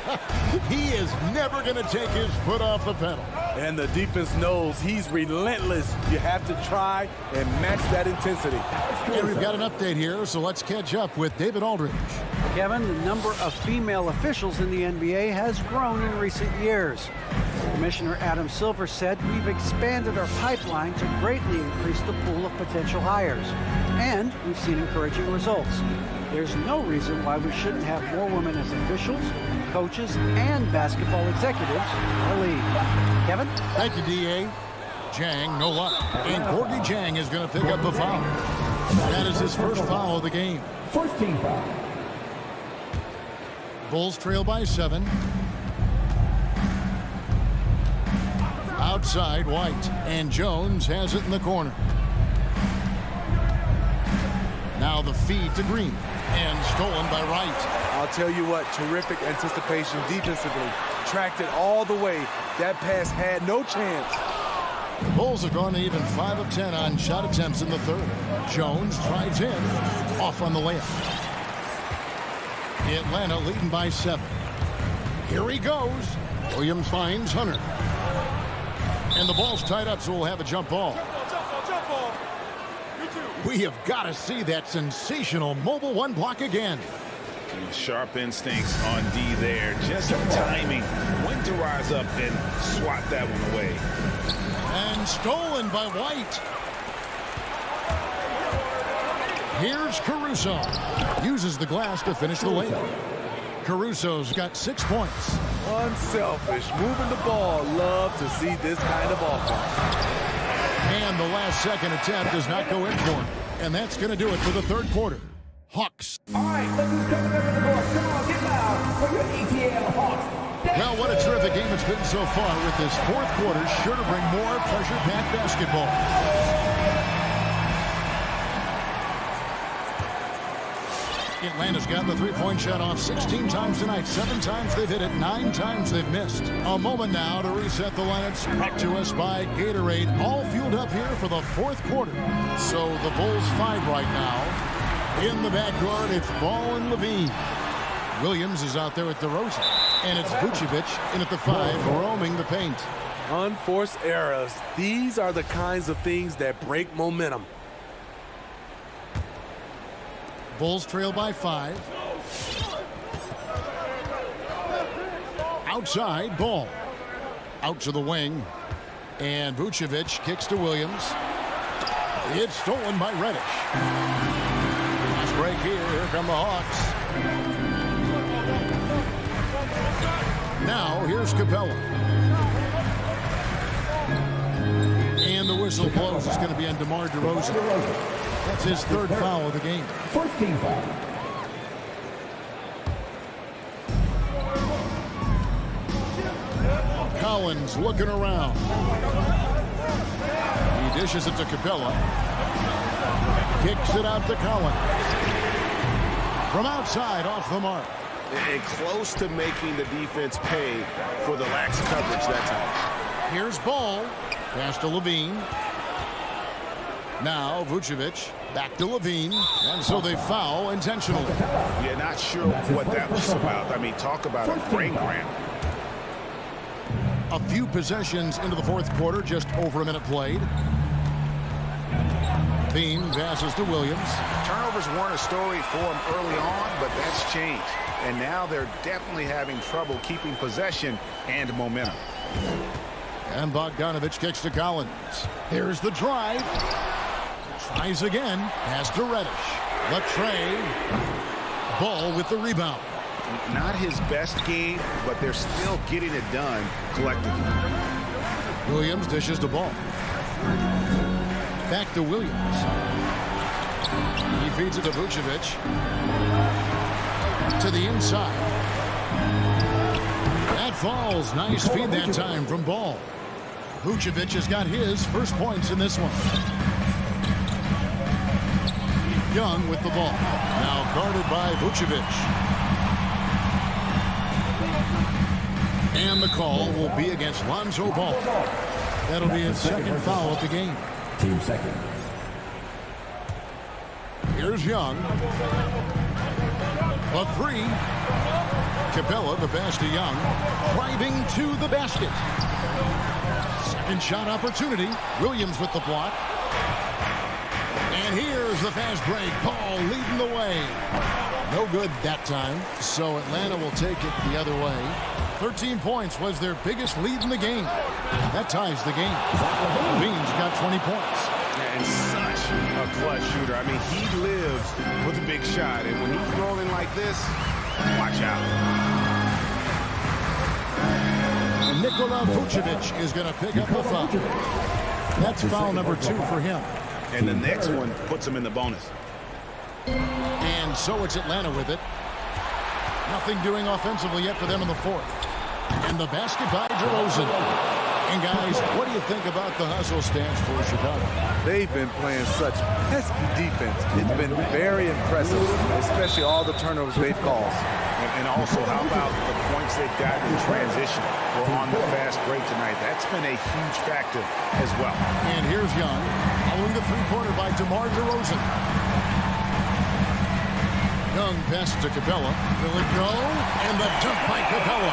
He is never going to take his foot off the pedal. And the defense knows he's relentless. You have to try and match that intensity. And we've got an update here, so let's catch up with David Aldridge. Kevin, the number of female officials in the NBA has grown in recent years. Commissioner Adam Silver said we've expanded our pipeline to greatly increase the pool of potential hires. And we've seen encouraging results. There's no reason why we shouldn't have more women as officials, coaches, and basketball executives in the league. Kevin? Thank you, D.A. Jang, no luck. And Gorgie Jang is going to pick up the foul. That is his first foul of the game. First team foul. Bulls trail by 7. Outside, White. And Jones has it in the corner. Now the feed to Green. And stolen by Wright. I'll tell you what, terrific anticipation defensively. Tracked it all the way. That pass had no chance. The Bulls have gone to even 5 of 10 on shot attempts in the third. Jones drives in. Off on the layup. Atlanta leading by 7. Here he goes. Williams finds Hunter. And the ball's tied up, so we'll have a jump ball. We have got to see that sensational mobile one block again. Sharp instincts on D there. Just timing when to rise up and swat that one away. And stolen by White. Here's Caruso. Uses the glass to finish the layup. Caruso's got 6 points. Unselfish. Moving the ball. Love to see this kind of offense. And the last second attempt does not go in for him. And that's going to do it for the third quarter. Hawks. All right, look who's coming over the door. Come on, get loud for your ATL Hawks. Well, what a terrific game it's been so far, with this fourth quarter sure to bring more pressure-packed basketball. Atlanta's got the three-point shot off 16 times tonight. 7 times they've hit it, 9 times they've missed. A moment now to reset the lineups, brought to us by Gatorade. All fueled up here for the fourth quarter. So the Bulls 5 right now. In the backcourt, it's Ball and Levine. Williams is out there at DeRozan. And it's Vucevic in at the 5, roaming the paint. Unforced errors. These are the kinds of things that break momentum. Bulls trail by 5. Outside, Ball. Out to the wing. And Vucevic kicks to Williams. It's stolen by Reddish. Last break here. Here come the Hawks. Now, here's Capella. And the the whistle blows. It's going to be on DeMar DeRozan. That's his third foul of the game. First team foul. Collins looking around. He dishes it to Capella. Kicks it out to Collins. From outside, off the mark. And close to making the defense pay for the lax coverage that time. Here's Ball. Pass to Levine. Now Vucevic. Back to Levine. And so they foul intentionally. Yeah, not sure what that was about. I mean, talk about a brain cramp. A few possessions into the fourth quarter, just over a minute played. Levine passes to Williams. Turnovers weren't a story for them early on, but that's changed. And now they're definitely having trouble keeping possession and momentum. And Bogdanovich kicks to Collins. Here's the drive. Tries again. Pass to Reddish. Latrey. Ball with the rebound. Not his best game, but they're still getting it done collectively. Williams dishes the ball. Back to Williams. He feeds it to Vucevic. To the inside. That falls. Nice feed that time from Ball. Vucevic has got his first points in this one. Young with the ball. Now guarded by Vucevic. And the call will be against Lonzo Ball. That'll be his second foul of the game. Team second. Here's Young. A three. Capella, the pass to Young. Driving to the basket. Second shot opportunity. Williams with the block. And here's the fast break. Ball leading the way. No good that time. So Atlanta will take it the other way. 13 points was their biggest lead in the game. That ties the game. Levine's got 20 points. And such a clutch shooter. I mean, he lives with a big shot. And when he's rolling like this, watch out. Nikola Vucevic is going to pick up the foul. That's foul number 2 for him. And the next one puts him in the bonus. And so it's Atlanta with it. Nothing doing offensively yet for them in the fourth. And the basket by DeRozan. And guys, what do you think about the hustle stance for Chicago? They've been playing such pesky defense. It's been very impressive, especially all the turnovers they've caused. And also, how about the points they've gotten in transition or on the fast break tonight? That's been a huge factor as well. And here's Young, following the three-pointer by DeMar DeRozan. Young passes to Capella. Will it go? And the dunk by Capella.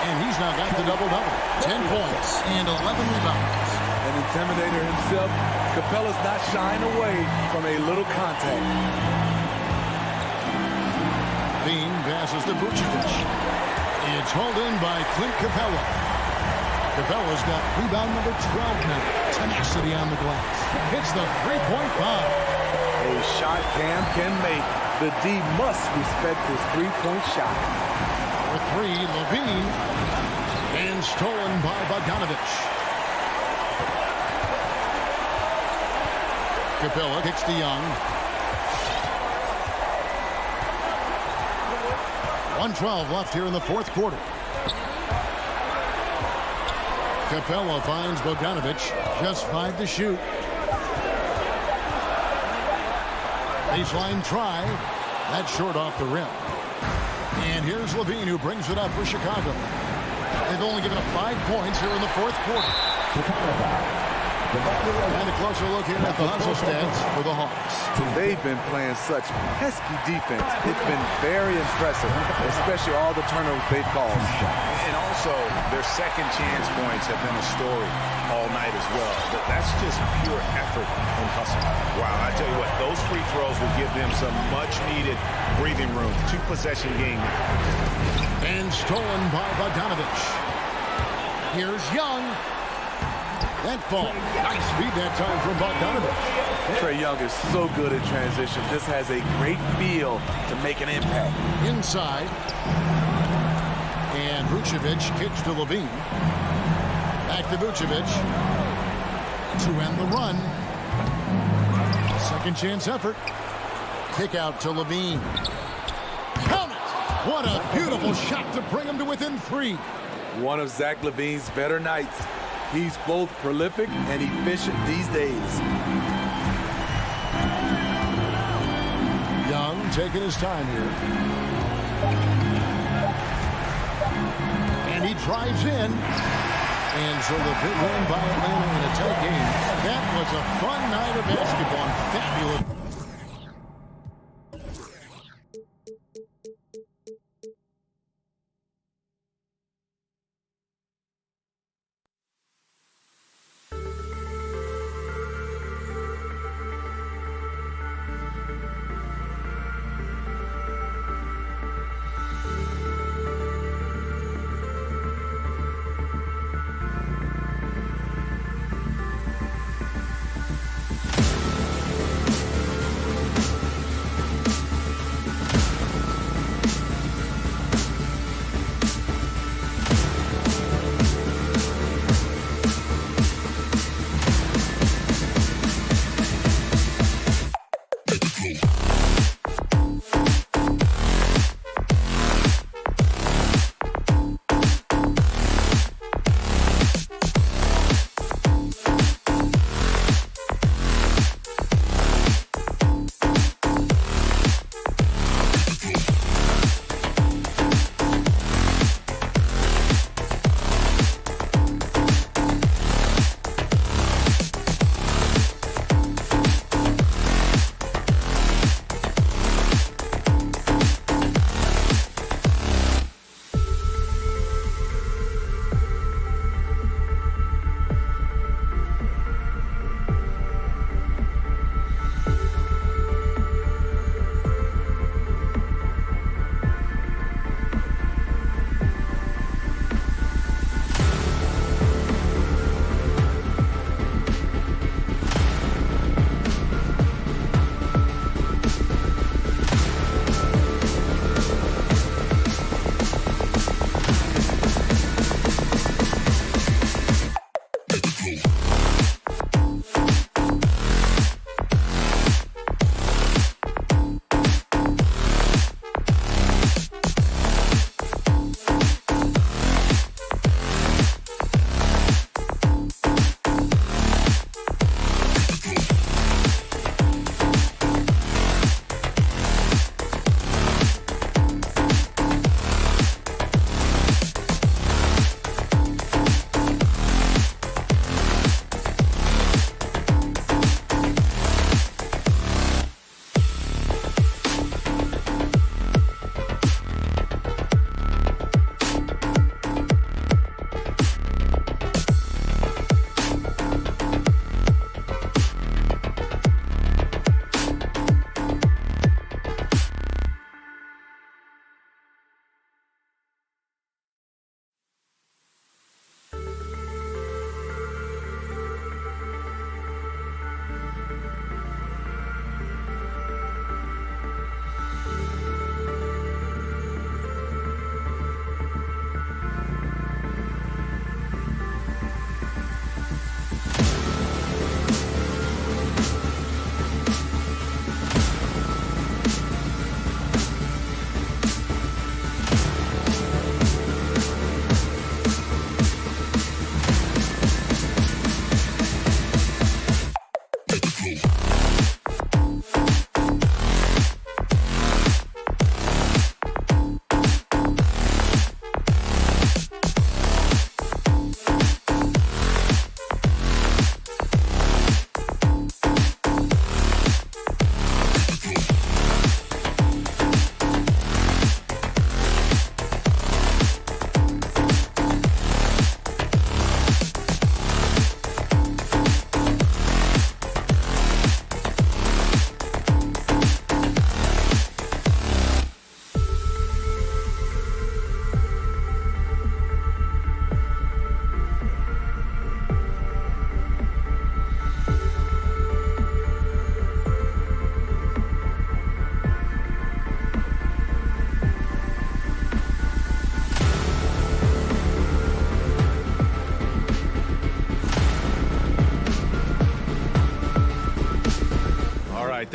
And he's now got the double-double. 10 points and 11 rebounds. An intimidator himself, Capella's not shying away from a little contact. Bean passes to Vucevic. It's hauled in by Clint Capella. Capella's got rebound number 12 now. Tenacity on the glass. Hits the three-point bomb. A shot Cam can make. The D must respect his three-point shot. For three, Levine. And stolen by Bogdanovich. Capella kicks to Young. 1:12 left here in the fourth quarter. Capella finds Bogdanovich. Just 5 to shoot. Baseline try. That's short off the rim. And here's Levine, who brings it up for Chicago. They've only given up 5 points here in the fourth quarter. And a closer look here at the hustle stats for the Hawks. They've been playing such pesky defense. It's been very impressive, especially all the turnovers they've caused. And also, their second chance points have been a story all night as well. But that's just pure effort and hustle. Wow, I tell you what, those free throws will give them some much-needed breathing room. 2-possession game now. And stolen by Bogdanovich. Here's Young. That ball. Nice feed that time from Bogdanovich. Trae Young is so good at transition. This has a great feel to make an impact. Inside. And Vucevic kicks to Levine. Back to Vucevic. to end the run. Second chance effort. Kick out to Levine. Count it! What a beautiful shot to bring him to within 3. One of Zach LaVine's better nights. He's both prolific and efficient these days. Young taking his time here. And he drives in. And so the big win by Atlanta in a tight game. That was a fun night of basketball. Fabulous.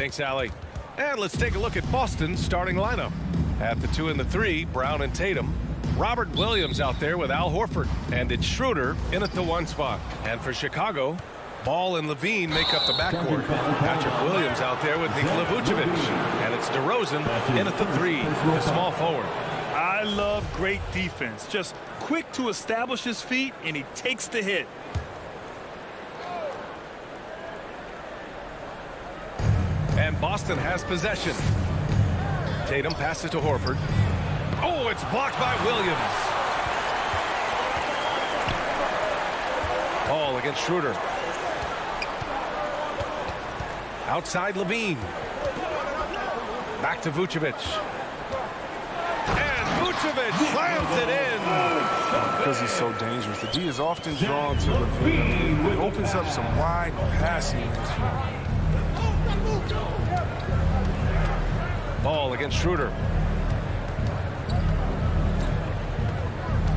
Thanks, Allie. And let's take a look at Boston's starting lineup. At the 2 and the 3, Brown and Tatum. Robert Williams out there with Al Horford. And it's Schroeder in at the 1 spot. And for Chicago, Ball and Levine make up the backcourt. Patrick Williams out there with Nikola Vucevic. And it's DeRozan in at the 3, the small forward. I love great defense. Just quick to establish his feet, and he takes the hit. And Boston has possession. Tatum passes to Horford. Oh, it's blocked by Williams. Ball against Schroeder. Outside Levine. Back to Vucevic. And Vucevic slams it in. Because he's so dangerous, the D is often drawn to Levine. It opens up some wide passing lanes for him. Ball against Schroeder.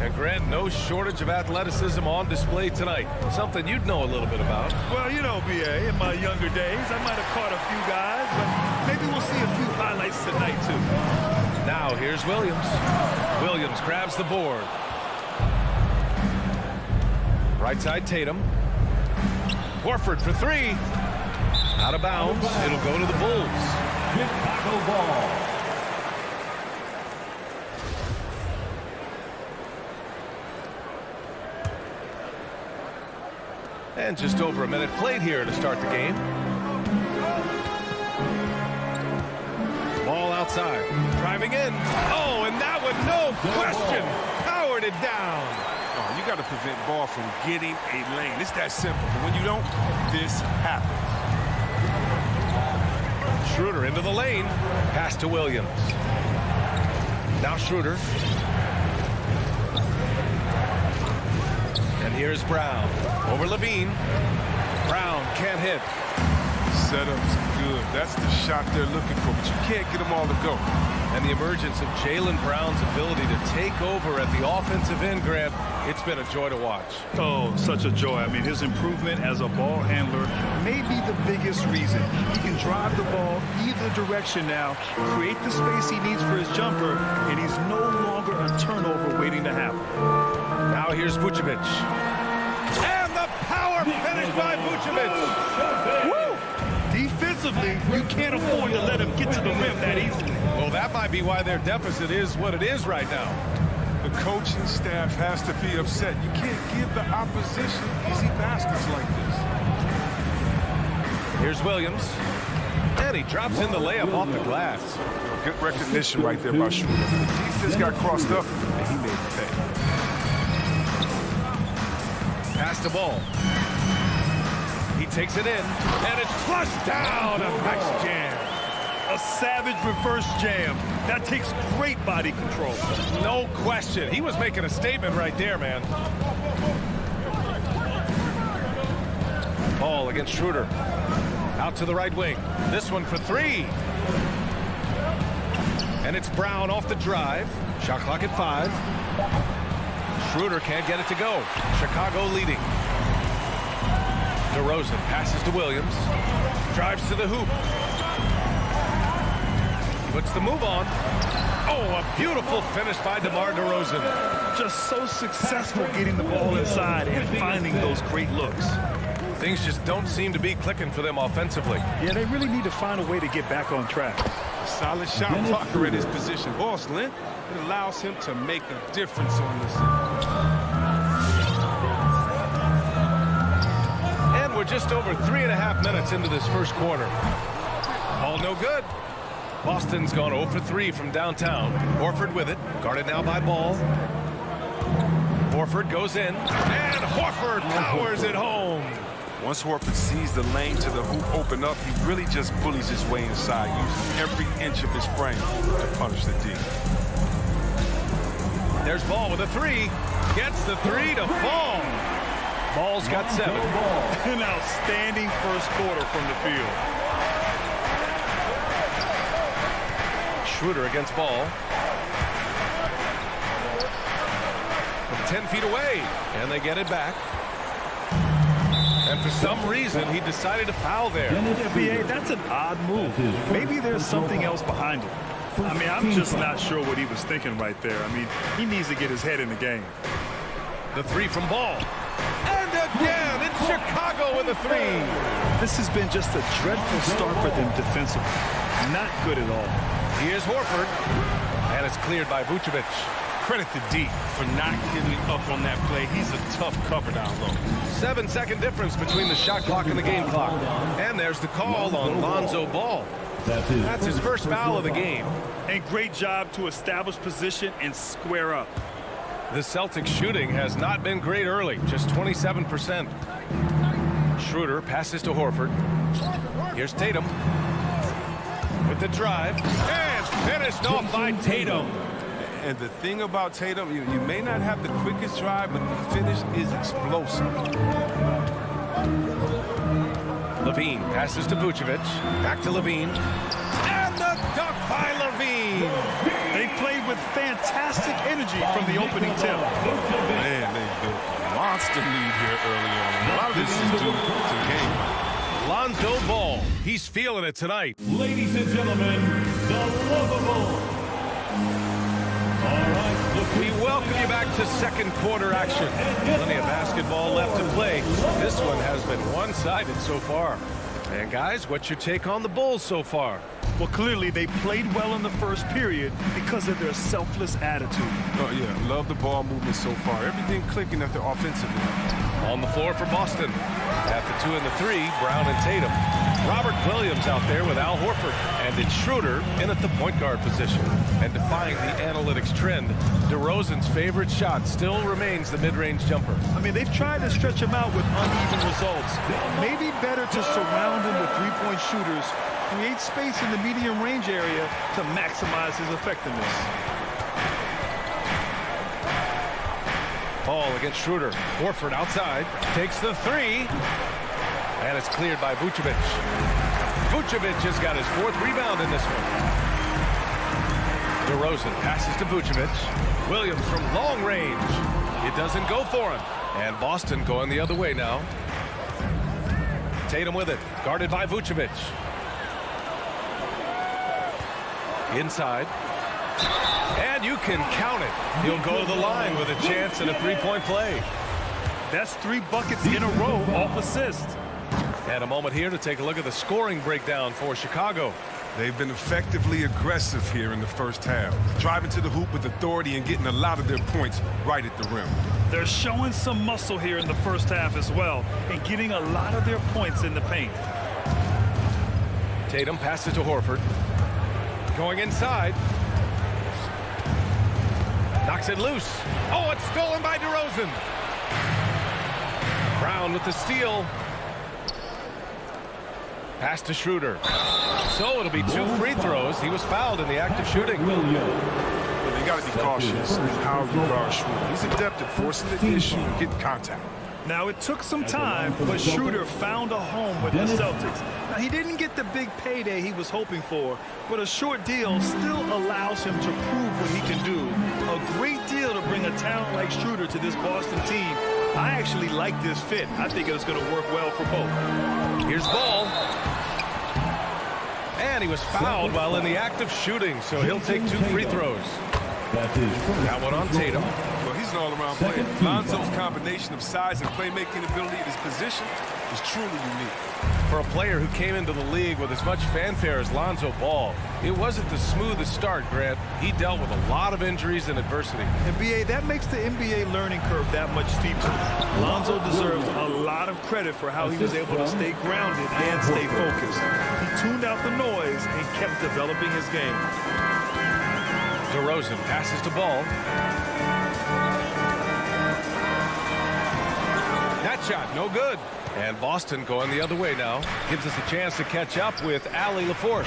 And Grant, no shortage of athleticism on display tonight. Something you'd know a little bit about. Well, you know, B.A., in my younger days, I might have caught a few guys, but maybe we'll see a few highlights tonight, too. Now, here's Williams. Williams grabs the board. Right side, Tatum. Horford for 3. Out of bounds. It'll go to the Bulls. Chicago ball. And just over a minute played here to start the game. Ball outside. Driving in. Oh, and that one, no question. Powered it down. Oh, you got to prevent ball from getting a lane. It's that simple. But when you don't, this happens. Schroeder into the lane. Pass to Williams. Now Schroeder. And here's Brown. Over Levine. Brown can't hit. Setup's good. That's the shot they're looking for, but you can't get them all to go. And the emergence of Jaylen Brown's ability to take over at the offensive end, Grant, it's been a joy to watch. Oh, such a joy. I mean, his improvement as a ball handler may be the biggest reason. He can drive the ball either direction now, create the space he needs for his jumper, and he's no longer a turnover waiting to happen. Now here's Vucevic. And the power finish by Vucevic. Woo! Defensively, you can't afford to let him get to the rim that easily. Well, that might be why their deficit is what it is right now. The coaching staff has to be upset. You can't give the opposition easy baskets like this. Here's Williams. And he drops in the layup off the glass. Good recognition right there by Schroeder. The defense got crossed up, and he made the pay. Pass the ball. He takes it in, and it's flushed down. A nice jam. A savage reverse jam. That takes great body control. No question. He was making a statement right there, man. Ball against Schroeder. Out to the right wing. This one for 3. And it's Brown off the drive. Shot clock at 5. Schroeder can't get it to go. Chicago leading. DeRozan passes to Williams. Drives to the hoop. Puts the move on. Oh, a beautiful finish by DeMar DeRozan. Just so successful getting the ball inside and finding those great looks. Things just don't seem to be clicking for them offensively. Yeah, they really need to find a way to get back on track. A solid shot blocker at his position. Boss length, it allows him to make a difference on this end. And we're just over 3.5 minutes into this first quarter. All no good. Boston's gone 0 for 3 from downtown. Horford with it. Guarded now by Ball. Horford goes in. And Horford powers it home. Once Horford sees the lane to the hoop open up, he really just bullies his way inside, using every inch of his frame to punish the D. There's Ball with a 3. Gets the 3 to fall. Ball's got 7. An outstanding first quarter from the field. Schroeder against Ball. From 10 feet away. And they get it back. And for some reason, he decided to foul there. Yeah, B.A., that's an odd move. Maybe there's something else behind it. I mean, I'm just not sure what he was thinking right there. I mean, he needs to get his head in the game. The three from Ball. And again, it's Chicago with a three. This has been just a dreadful start for them defensively. Not good at all. Here's Horford. And it's cleared by Vucevic. Credit to D for not giving up on that play. He's a tough cover down low. 7-second difference between the shot clock and the game clock. And there's the call on Lonzo Ball. That's his first foul of the game. And great job to establish position and square up. The Celtics shooting has not been great early, just 27%. Schroeder passes to Horford. Here's Tatum with the drive. And finished off by Tatum. And the thing about Tatum, you may not have the quickest drive, but the finish is explosive. Levine passes to Vucevic. Back to Levine. And the dunk by Levine. They played with fantastic energy from the opening tip. Man, they built a monster lead here early on. A lot of this is due to the game. Lonzo Ball. He's feeling it tonight. Ladies and gentlemen, the lovable. We welcome you back to second quarter action. Plenty of basketball left to play. This one has been one-sided so far. And guys, what's your take on the Bulls so far? Well, clearly they played well in the first period because of their selfless attitude. Oh, yeah, love the ball movement so far. Everything clicking at the offensive end. On the floor for Boston. At the 2 and the 3, Brown and Tatum. Robert Williams out there with Al Horford. And it's Schroeder in at the point guard position. And defying the analytics trend, DeRozan's favorite shot still remains the mid-range jumper. I mean, they've tried to stretch him out with uneven results. Maybe better to surround him with three-point shooters, create space in the medium range area to maximize his effectiveness. Ball against Schroeder. Horford outside. Takes the three. And it's cleared by Vucevic. Vucevic has got his 4th rebound in this one. DeRozan passes to Vucevic. Williams from long range. It doesn't go for him. And Boston going the other way now. Tatum with it. Guarded by Vucevic. Inside. And you can count it. He'll go to the line with a chance at a three-point play. That's 3 buckets in a row off assist. And a moment here to take a look at the scoring breakdown for Chicago. They've been effectively aggressive here in the first half, driving to the hoop with authority and getting a lot of their points right at the rim. They're showing some muscle here in the first half as well and getting a lot of their points in the paint. Tatum passes to Horford. Going inside. Knocks it loose. Oh, it's stolen by DeRozan. Brown with the steal. Pass to Schroeder. So it'll be 2 free throws. He was fouled in the act of shooting. Well, you got to be cautious in how you guard Schroeder. He's adept at forcing the issue and getting contact. Now, it took some time, but Schroeder found a home with the Celtics. Now, he didn't get the big payday he was hoping for, but a short deal still allows him to prove what he can do. A great deal to bring a talent like Schroeder to this Boston team. I actually like this fit. I think it's going to work well for both. Here's Ball. And he was fouled while in the act of shooting, so he'll take 2 free throws. That one on Tatum. Well, he's an all-around player. Lonzo's combination of size and playmaking ability at his position is truly unique. For a player who came into the league with as much fanfare as Lonzo Ball, it wasn't the smoothest start, Grant. He dealt with a lot of injuries and adversity. And B.A., that makes the NBA learning curve that much steeper. Lonzo deserves a lot of credit for how he was able to stay grounded and stay focused. He tuned out the noise and kept developing his game. DeRozan passes to Ball. That shot, no good. And Boston going the other way now. Gives us a chance to catch up with Allie LaForce.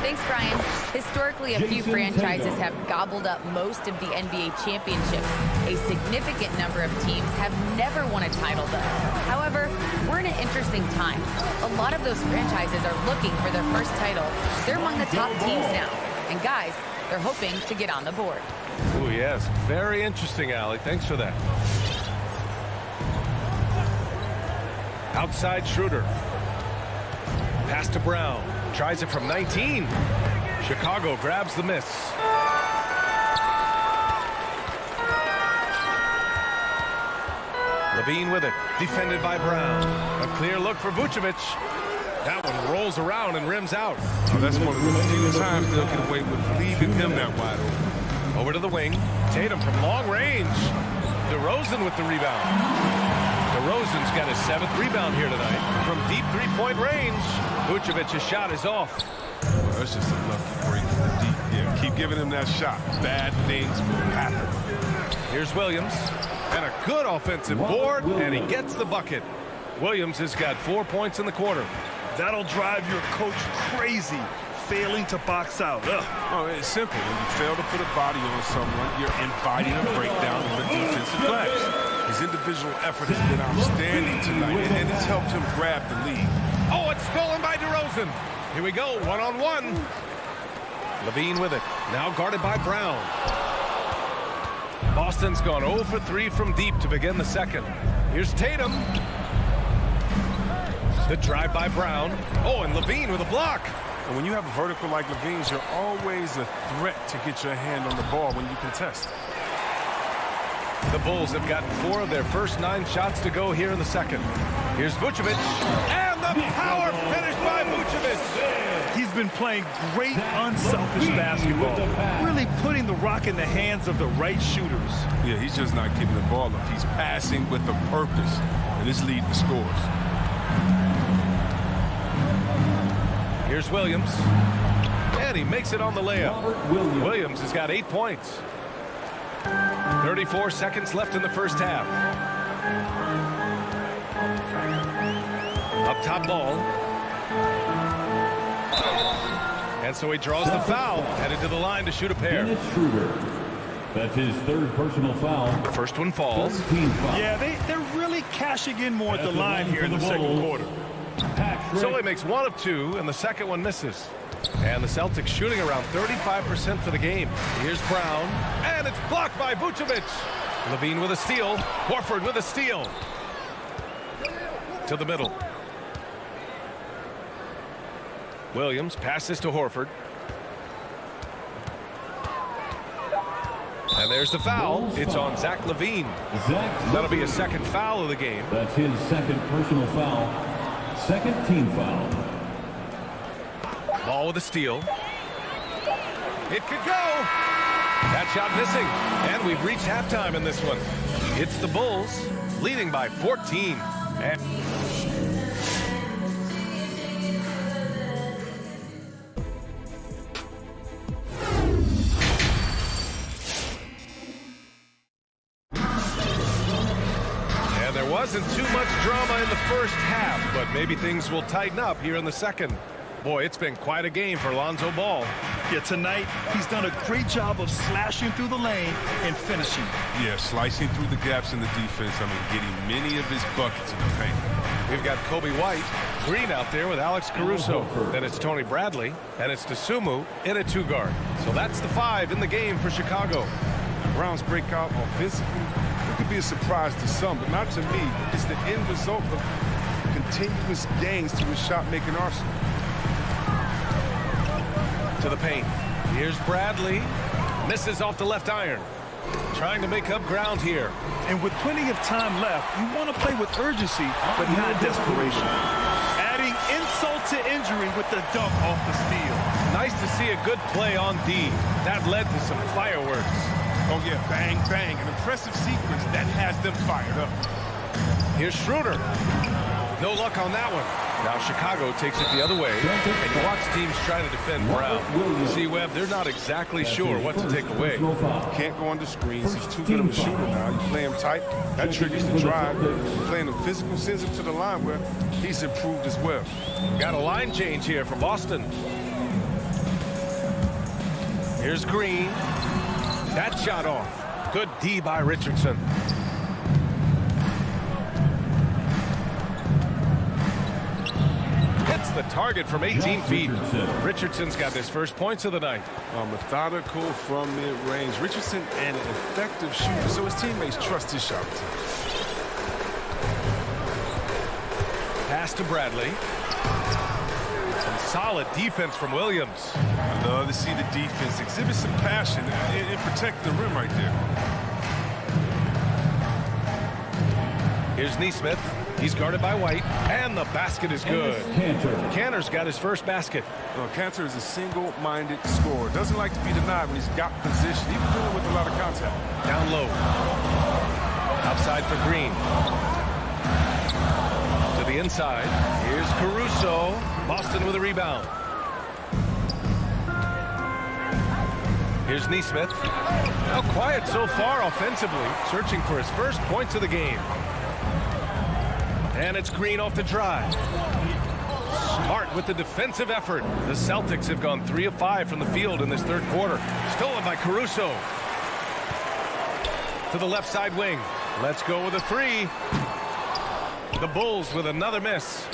Thanks, Brian. Historically, a few franchises have gobbled up most of the NBA championships. A significant number of teams have never won a title, though. However, we're in an interesting time. A lot of those franchises are looking for their first title. They're among the top teams now. And guys, they're hoping to get on the board. Oh, yes. Very interesting, Allie. Thanks for that. Outside Schroeder. Pass to Brown. Tries it from 19. Chicago grabs the miss. Levine with it. Defended by Brown. A clear look for Vucevic. That one rolls around and rims out. Oh, that's one of the few times they'll get away with leaving him that wide open. Over to the wing. Tatum from long range. DeRozan with the rebound. DeRozan's got his 7th rebound here tonight. From deep three-point range, Vucevic's shot is off. Well, that's just a lucky break from deep. Yeah, keep giving him that shot. Bad things will happen. Here's Williams. And a good offensive board, and he gets the bucket. Williams has got 4 points in the quarter. That'll drive your coach crazy, failing to box out. Ugh. Oh, it's simple. When you fail to put a body on someone, you're inviting a breakdown in the defensive glass. His individual effort has been outstanding tonight, and it's helped him grab the lead. Oh, it's stolen by DeRozan. Here we go, one-on-one. Levine with it. Now guarded by Brown. Boston's gone 0 for 3 from deep to begin the second. Here's Tatum. The drive by Brown. Oh, and Levine with a block. And when you have a vertical like Levine's, you're always a threat to get your hand on the ball when you contest. The Bulls have gotten 4 of their first 9 shots to go here in the second. Here's Vucevic. And the power finish by Vucevic. He's been playing great, unselfish basketball. Really putting the rock in the hands of the right shooters. Yeah, he's just not getting the ball up. He's passing with a purpose, and it's leading to scores. Here's Williams. And he makes it on the layup. Williams has got 8 points. 34 seconds left in the first half. Up top ball. And so he draws the foul, headed to the line to shoot a pair. Schroeder. That's his 3rd personal foul. The first one falls. Yeah, they're really cashing in more at the line here in the second quarter. So he makes 1 of 2, and the second one misses. And the Celtics shooting around 35% for the game. Here's Brown, and it's blocked by Vucevic. Levine with a steal. Horford with a steal. To the middle. Williams passes to Horford. And there's the foul. It's on Zach Levine. That'll be his 2nd foul of the game. That's his 2nd personal foul. 2nd team foul. Ball with a steal. It could go. That shot missing. And we've reached halftime in this one. It's the Bulls leading by 14. Wasn't too much drama in the first half, but maybe things will tighten up here in the second. Boy, it's been quite a game for Lonzo Ball. Yeah, tonight he's done a great job of slashing through the lane and finishing. Yeah, slicing through the gaps in the defense. I mean, getting many of his buckets in the paint. We've got Kobe White, Green out there with Alex Caruso. Then it's Tony Bradley, and it's Dosunmu in a 2-guard. So that's the 5 in the game for Chicago. Brown's breakout offensively could be a surprise to some, but not to me. It's the end result of continuous gains to his shot-making arsenal. To the paint. Here's Bradley. Misses off the left iron. Trying to make up ground here. And with plenty of time left, you want to play with urgency, but not desperation. Adding insult to injury with the dunk off the steal. Nice to see a good play on D. That led to some fireworks. Oh, yeah, bang, bang. An impressive sequence that has them fired up. Here's Schroeder. No luck on that one. Now Chicago takes it the other way, and you watch teams try to defend Brown. See, Webb, they're not exactly sure what to take away. Can't go under screens. He's too good of a shooter now. You play him tight, that triggers the drive. Playing him physical sends him to the line where he's improved as well. Got a line change here for Boston. Here's Green. That shot off. Good D by Richardson. Hits the target from 18 feet. Richardson's got his first points of the night. Methodical from mid-range. Richardson an effective shooter, so his teammates trust his shot. Pass to Bradley. Some solid defense from Williams. I love to see the defense exhibit some passion and protect the rim right there. Here's Neesmith. He's guarded by White, and the basket is good. Cantor's got his first basket. Well, Cantor is a single-minded scorer. Doesn't like to be denied when he's got position, even dealing with a lot of contact. Down low. Outside for Green. To the inside. Here's Caruso. Boston with a rebound. Here's Neesmith. Now quiet so far offensively. Searching for his first points of the game. And it's Green off the drive. Smart with the defensive effort. The Celtics have gone 3 of 5 from the field in this third quarter. Stolen by Caruso. To the left side wing. Let's go with a 3. The Bulls with another miss.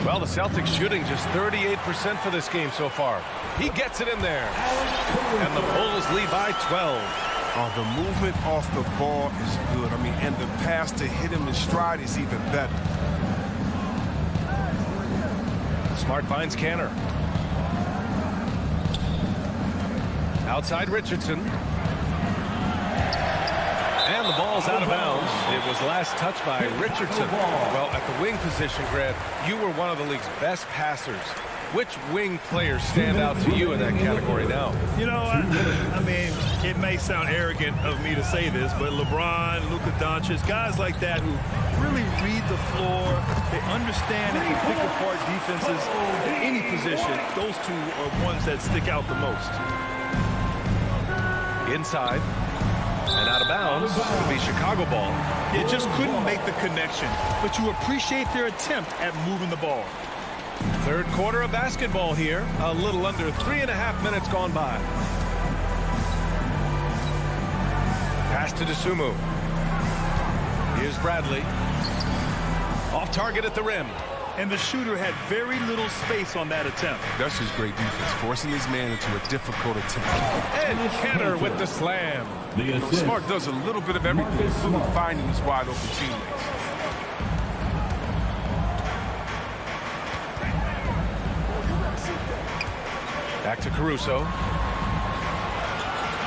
Well, the Celtics shooting just 38% for this game so far. He gets it in there. And the Bulls lead by 12. The movement off the ball is good. I mean, and the pass to hit him in stride is even better. Smart finds Cantor. Outside Richardson. And the ball's out of bounds. It was last touched by Richardson. Well, at the wing position, Grant, you were one of the league's best passers. Which wing players stand out to you in that category now? You know, I mean, it may sound arrogant of me to say this, but LeBron, Luka Doncic, guys like that who really read the floor, they understand and can pick apart defenses in any position. Those two are ones that stick out the most. Inside. And out of bounds. It'll be Chicago ball. It just couldn't make the connection, but you appreciate their attempt at moving the ball. Third quarter of basketball here. A little under 3.5 minutes gone by. Pass to DeSumo. Here's Bradley. Off target at the rim. And the shooter had very little space on that attempt. That's just great defense, forcing his man into a difficult attempt. And Cantor with the slam. Smart does a little bit of everything, including finding his wide open teammates. Back to Caruso.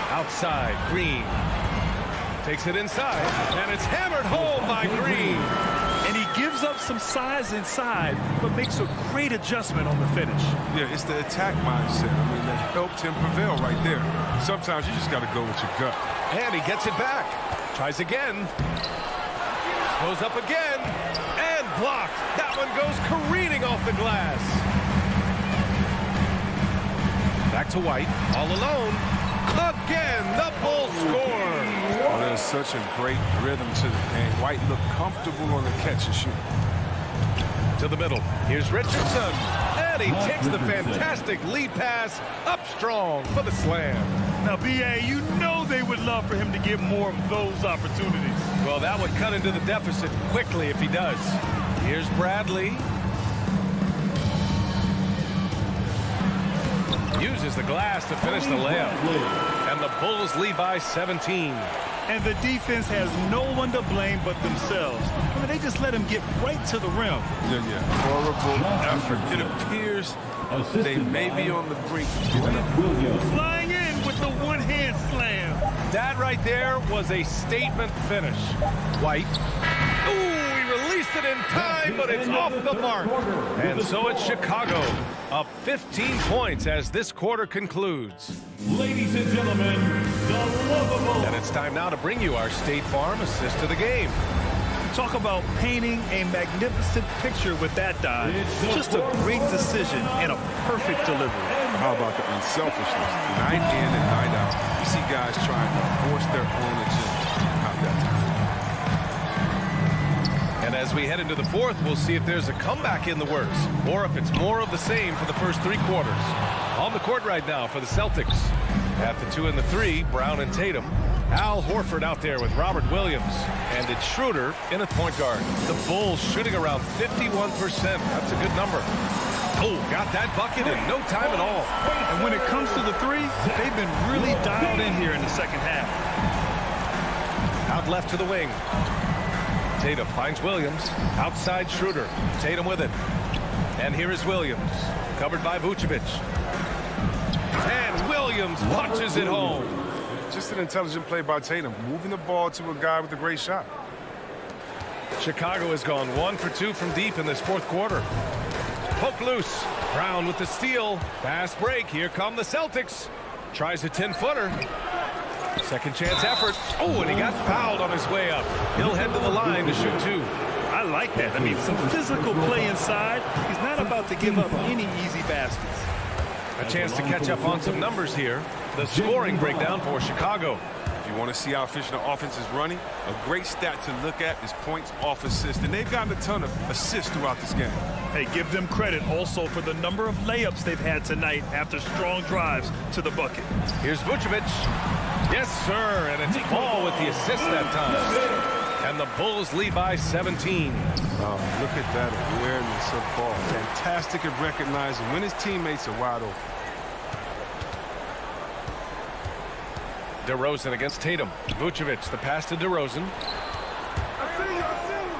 Outside, Green. Takes it inside, and it's hammered home by Green. And he gives up some size inside, but makes a great adjustment on the finish. Yeah, it's the attack mindset. I mean, that helped him prevail right there. Sometimes you just got to go with your gut. And he gets it back. Tries again. Goes up again. And blocked. That one goes careening off the glass. Back to White. All alone. Again, the Bulls score. Oh, there's such a great rhythm to the game. White looked comfortable on the catch and shoot. To the middle. Here's Richardson. And he takes the fantastic lead pass up strong for the slam. Now, B.A., you know they would love for him to get more of those opportunities. Well, that would cut into the deficit quickly if he does. Here's Bradley. Uses the glass to finish the layup. And the Bulls lead by 17. And the defense has no one to blame but themselves. I mean, they just let him get right to the rim. Yeah. Horrible effort. It appears they may be on the brink. Flying in with the one-hand slam. That right there was a statement finish. White. Ooh, he released it in time, but it's off the mark. And so it's Chicago, up 15 points as this quarter concludes. Ladies and gentlemen, the lovable. And it's time now to bring you our State Farm assist to the game. Talk about painting a magnificent picture with that dive. Just a great decision and a perfect delivery. How about the unselfishness? Night in and night out. You see guys trying to force their own agenda. How that time. And as we head into the fourth, we'll see if there's a comeback in the works or if it's more of the same for the first 3 quarters. On the court right now for the Celtics. At the 2 and the 3, Brown and Tatum. Al Horford out there with Robert Williams. And it's Schroeder in at point guard. The Bulls shooting around 51%. That's a good number. Oh, got that bucket in no time at all. And when it comes to the 3, they've been really dialed in here in the second half. Out left to the wing. Tatum finds Williams. Outside Schroeder. Tatum with it. And here is Williams. Covered by Vucevic. And Williams punches it home. Just an intelligent play by Tatum, moving the ball to a guy with a great shot. Chicago has gone 1 for 2 from deep in this fourth quarter. Poke loose. Brown with the steal. Fast break. Here come the Celtics. Tries a 10-footer. Second chance effort. Oh, and he got fouled on his way up. He'll head to the line to shoot 2. I like that. I mean, some physical play inside. He's not about to give up any easy baskets. A chance to catch up on some numbers here. The scoring breakdown for Chicago. If you want to see how efficient the offense is running, a great stat to look at is points off assist. And they've gotten a ton of assists throughout this game. Hey, give them credit also for the number of layups they've had tonight after strong drives to the bucket. Here's Vucevic. Yes, sir. And it's Ball with the assist that time. And the Bulls lead by 17. Oh, look at that awareness of ball. Fantastic at recognizing when his teammates are wide open. DeRozan against Tatum. Vucevic, the pass to DeRozan.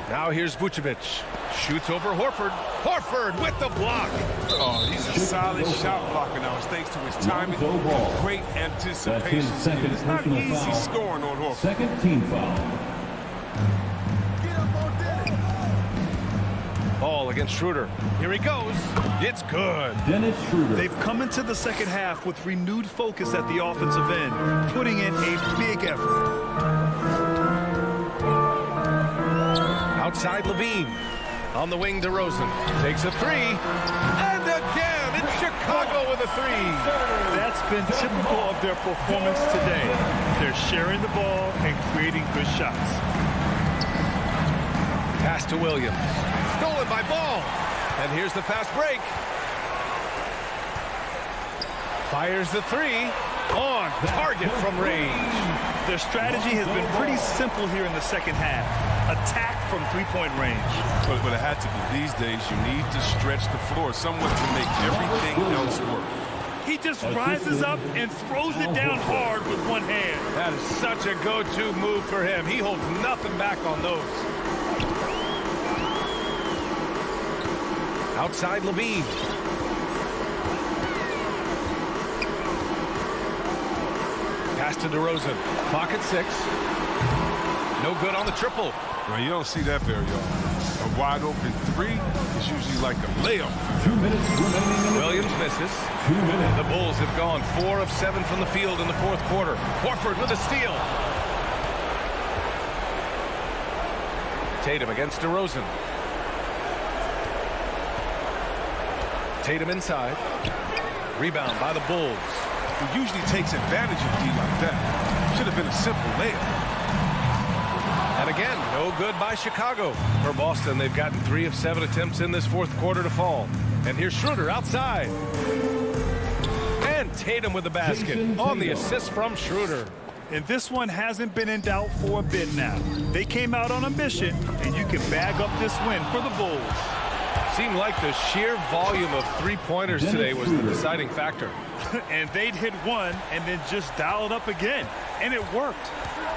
Now here's Vucevic. Shoots over Horford. Horford with the block. Oh, he's a solid shot blocker now. It's thanks to his timing and great anticipation. It's not easy scoring on Horford. Second team foul. Ball against Schroeder. Here he goes. It's good. Dennis Schroeder. They've come into the second half with renewed focus at the offensive end, putting in a big effort. Outside Levine. On the wing, DeRozan takes a 3. And again, it's Chicago with a 3. That's been typical of their performance today. They're sharing the ball and creating good shots. Pass to Williams. Stolen by Ball. And here's the fast break. Fires the 3. On target from range. Their strategy has been pretty simple here in the second half. Attack from three-point range. But it had to be. These days, you need to stretch the floor somewhat to make everything else work. He just rises up and throws it down hard with one hand. That is such a go-to move for him. He holds nothing back on those. Outside Levine. Pass to DeRozan. Pocket 6. No good on the triple. Well, you don't see that very often. A wide open 3 is usually like a layup. 2 minutes remaining. Williams misses. 2 minutes. The Bulls have gone 4 of 7 from the field in the fourth quarter. Horford with a steal. Tatum against DeRozan. Tatum inside. Rebound by the Bulls. Who usually takes advantage of D like that. Should have been a simple layup. And again, no good by Chicago. For Boston, they've gotten 3 of 7 attempts in this fourth quarter to fall. And here's Schroeder outside. And Tatum with the basket on the assist from Schroeder. And this one hasn't been in doubt for a bit now. They came out on a mission, and you can bag up this win for the Bulls. Seemed like the sheer volume of three-pointers today was the deciding factor. And they'd hit one and then just dial it up again. And it worked.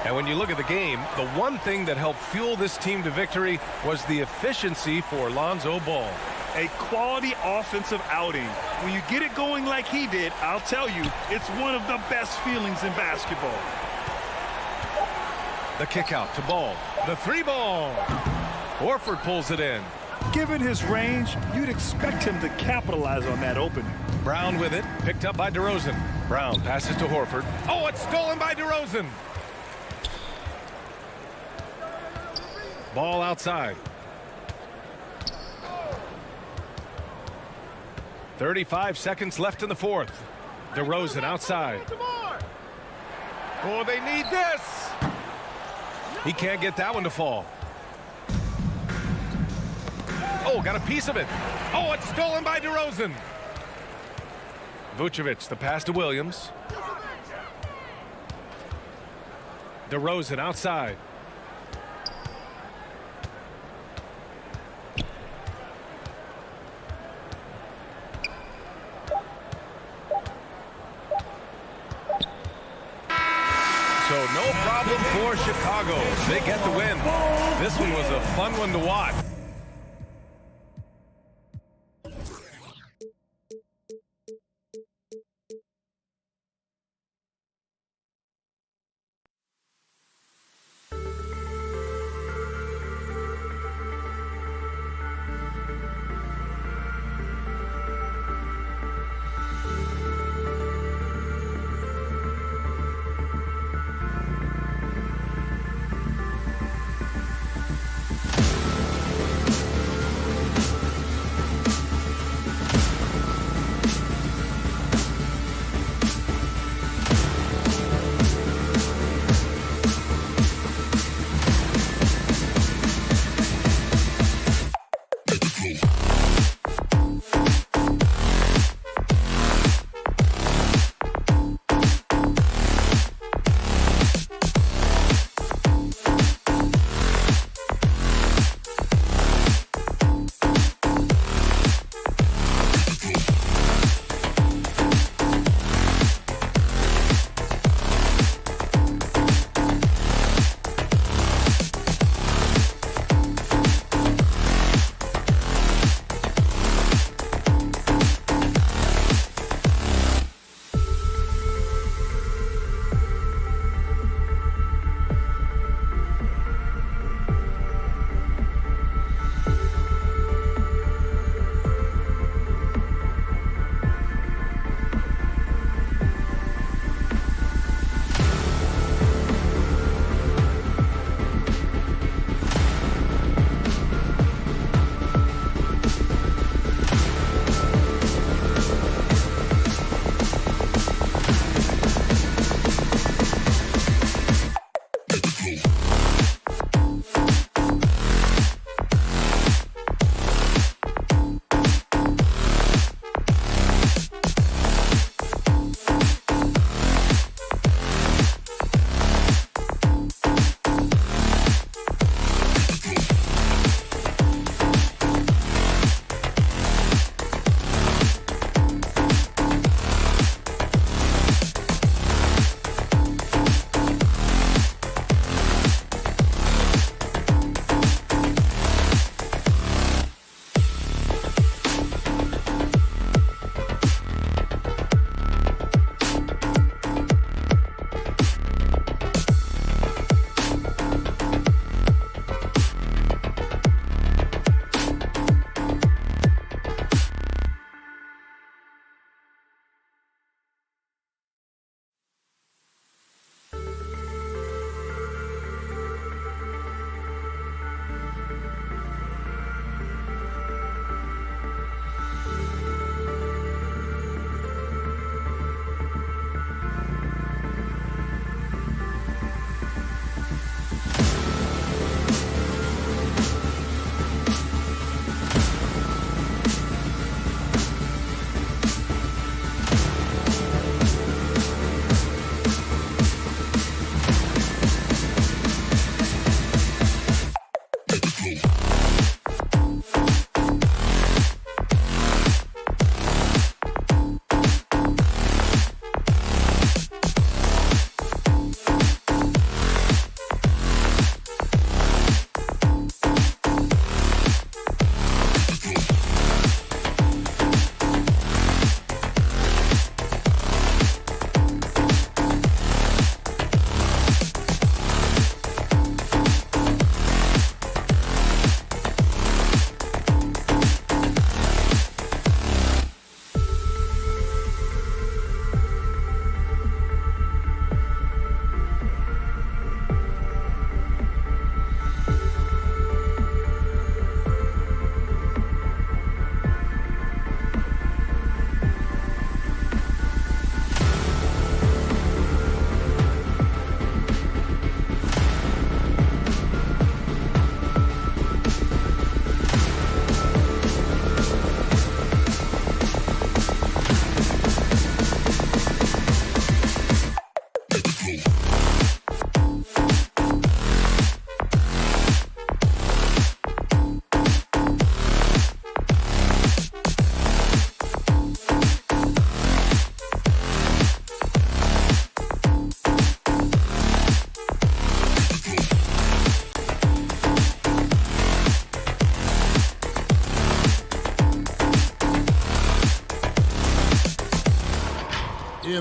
And when you look at the game, the one thing that helped fuel this team to victory was the efficiency for Lonzo Ball. A quality offensive outing. When you get it going like he did, I'll tell you, it's one of the best feelings in basketball. The kick out to Ball. The 3-ball. Horford pulls it in. Given his range, you'd expect him to capitalize on that opening. Brown with it, picked up by DeRozan. Brown passes to Horford. Oh, it's stolen by DeRozan. Ball outside. 35 seconds left in the fourth. DeRozan outside. Oh, they need this. He can't get that one to fall. Oh, got a piece of it. Oh, it's stolen by DeRozan. Vucevic, the pass to Williams. DeRozan outside. So So no problem for Chicago. They get the win. This one was a fun one to watch.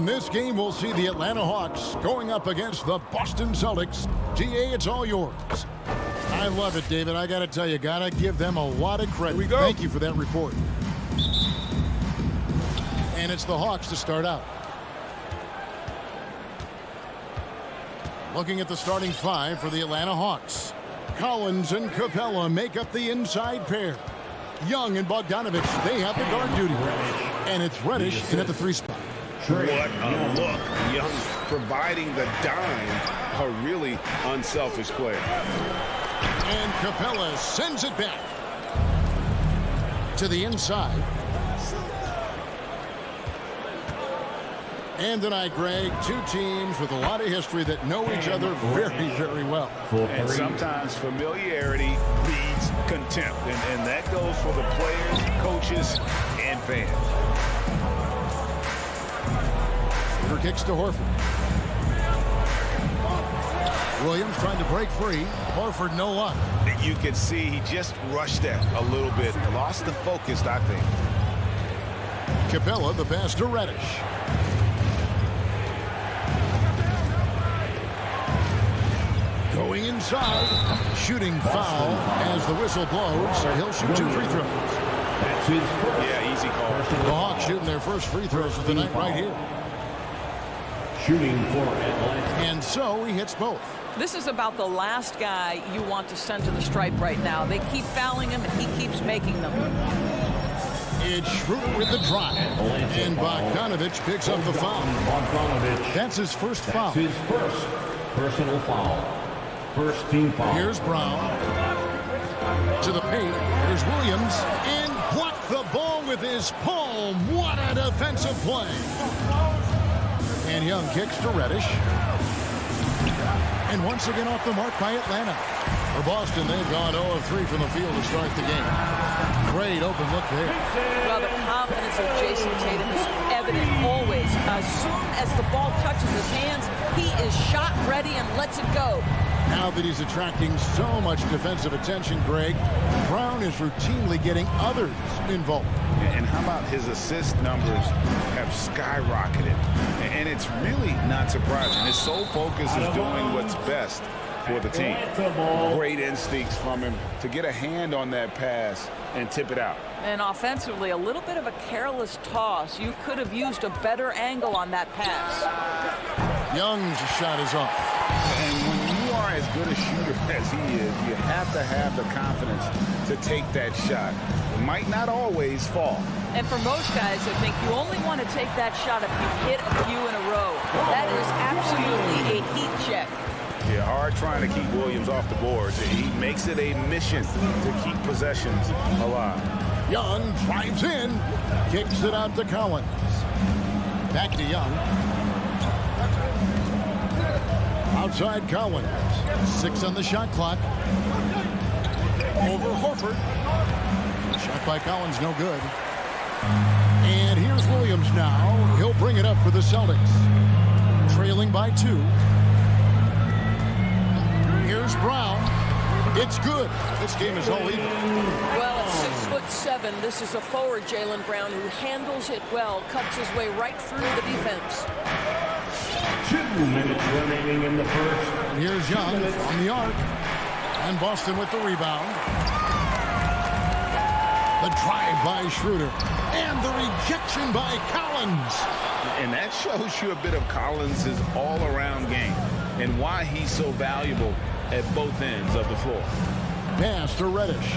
In this game, we'll see the Atlanta Hawks going up against the Boston Celtics. GA, it's all yours. I love it, David. I got to tell you, got to give them a lot of credit. Here we go. Thank you for that report. And it's the Hawks to start out. Looking at the starting five for the Atlanta Hawks. Collins and Capella make up the inside pair. Young and Bogdanovich, they have the guard duty. And it's Reddish in at the 3 spot. What a look. Young providing the dime. A really unselfish player. And Capella sends it back to the inside. And tonight, Greg, two teams with a lot of history that know each other very, very well. And sometimes familiarity breeds contempt. And that goes for the players, coaches, and fans. Shooter kicks to Horford. Williams trying to break free. Horford, no luck. You can see he just rushed that a little bit. Lost the focus, I think. Capella, the pass to Reddish. Going inside. Shooting foul as the whistle blows. He'll shoot 2 free throws. Yeah, easy call. The Hawks shooting their first free throws of the night right here. Shooting for Atlanta. And so he hits both. This is about the last guy you want to send to the stripe right now. They keep fouling him, and he keeps making them. It's Schroeder with the drive. And Bogdanovich picks up the foul. That's his first foul. His first personal foul. First team foul. Here's Brown. To the paint. Here's Williams. And blocked the ball with his palm. What a defensive play. And Young kicks to Reddish. And once again off the mark by Atlanta. For Boston, they've gone 0 of 3 from the field to start the game. Great open look there. Well, the confidence of Jason Tatum is evident always. As soon as the ball touches his hands, he is shot ready and lets it go. Now that he's attracting so much defensive attention, Greg, Brown is routinely getting others involved. And how about his assist numbers have skyrocketed? And it's really not surprising. His sole focus is doing what's best for the team. Great instincts from him to get a hand on that pass and tip it out. And offensively, a little bit of a careless toss. You could have used a better angle on that pass. Young's shot is off. And when you are as good a shooter as he is, you have to have the confidence to take that shot. It might not always fall. And for most guys, I think you only want to take that shot if you hit a few in a row. That is absolutely a heat check. Yeah, hard trying to keep Williams off the boards. He makes it a mission to keep possessions alive. Young drives in, kicks it out to Collins. Back to Young. Outside Collins. 6 on the shot clock. Over Horford. Shot by Collins, no good. And here's Williams now. He'll bring it up for the Celtics. Trailing by 2. Here's Brown. It's good. This game is all even. Well, at 6'7", this is a forward, Jaylen Brown, who handles it well, cuts his way right through the defense. 2 minutes remaining in the first. And here's Young on the arc. And Boston with the rebound. The drive by Schroeder. And the rejection by Collins. And that shows you a bit of Collins' all-around game and why he's so valuable at both ends of the floor. Pass to Reddish.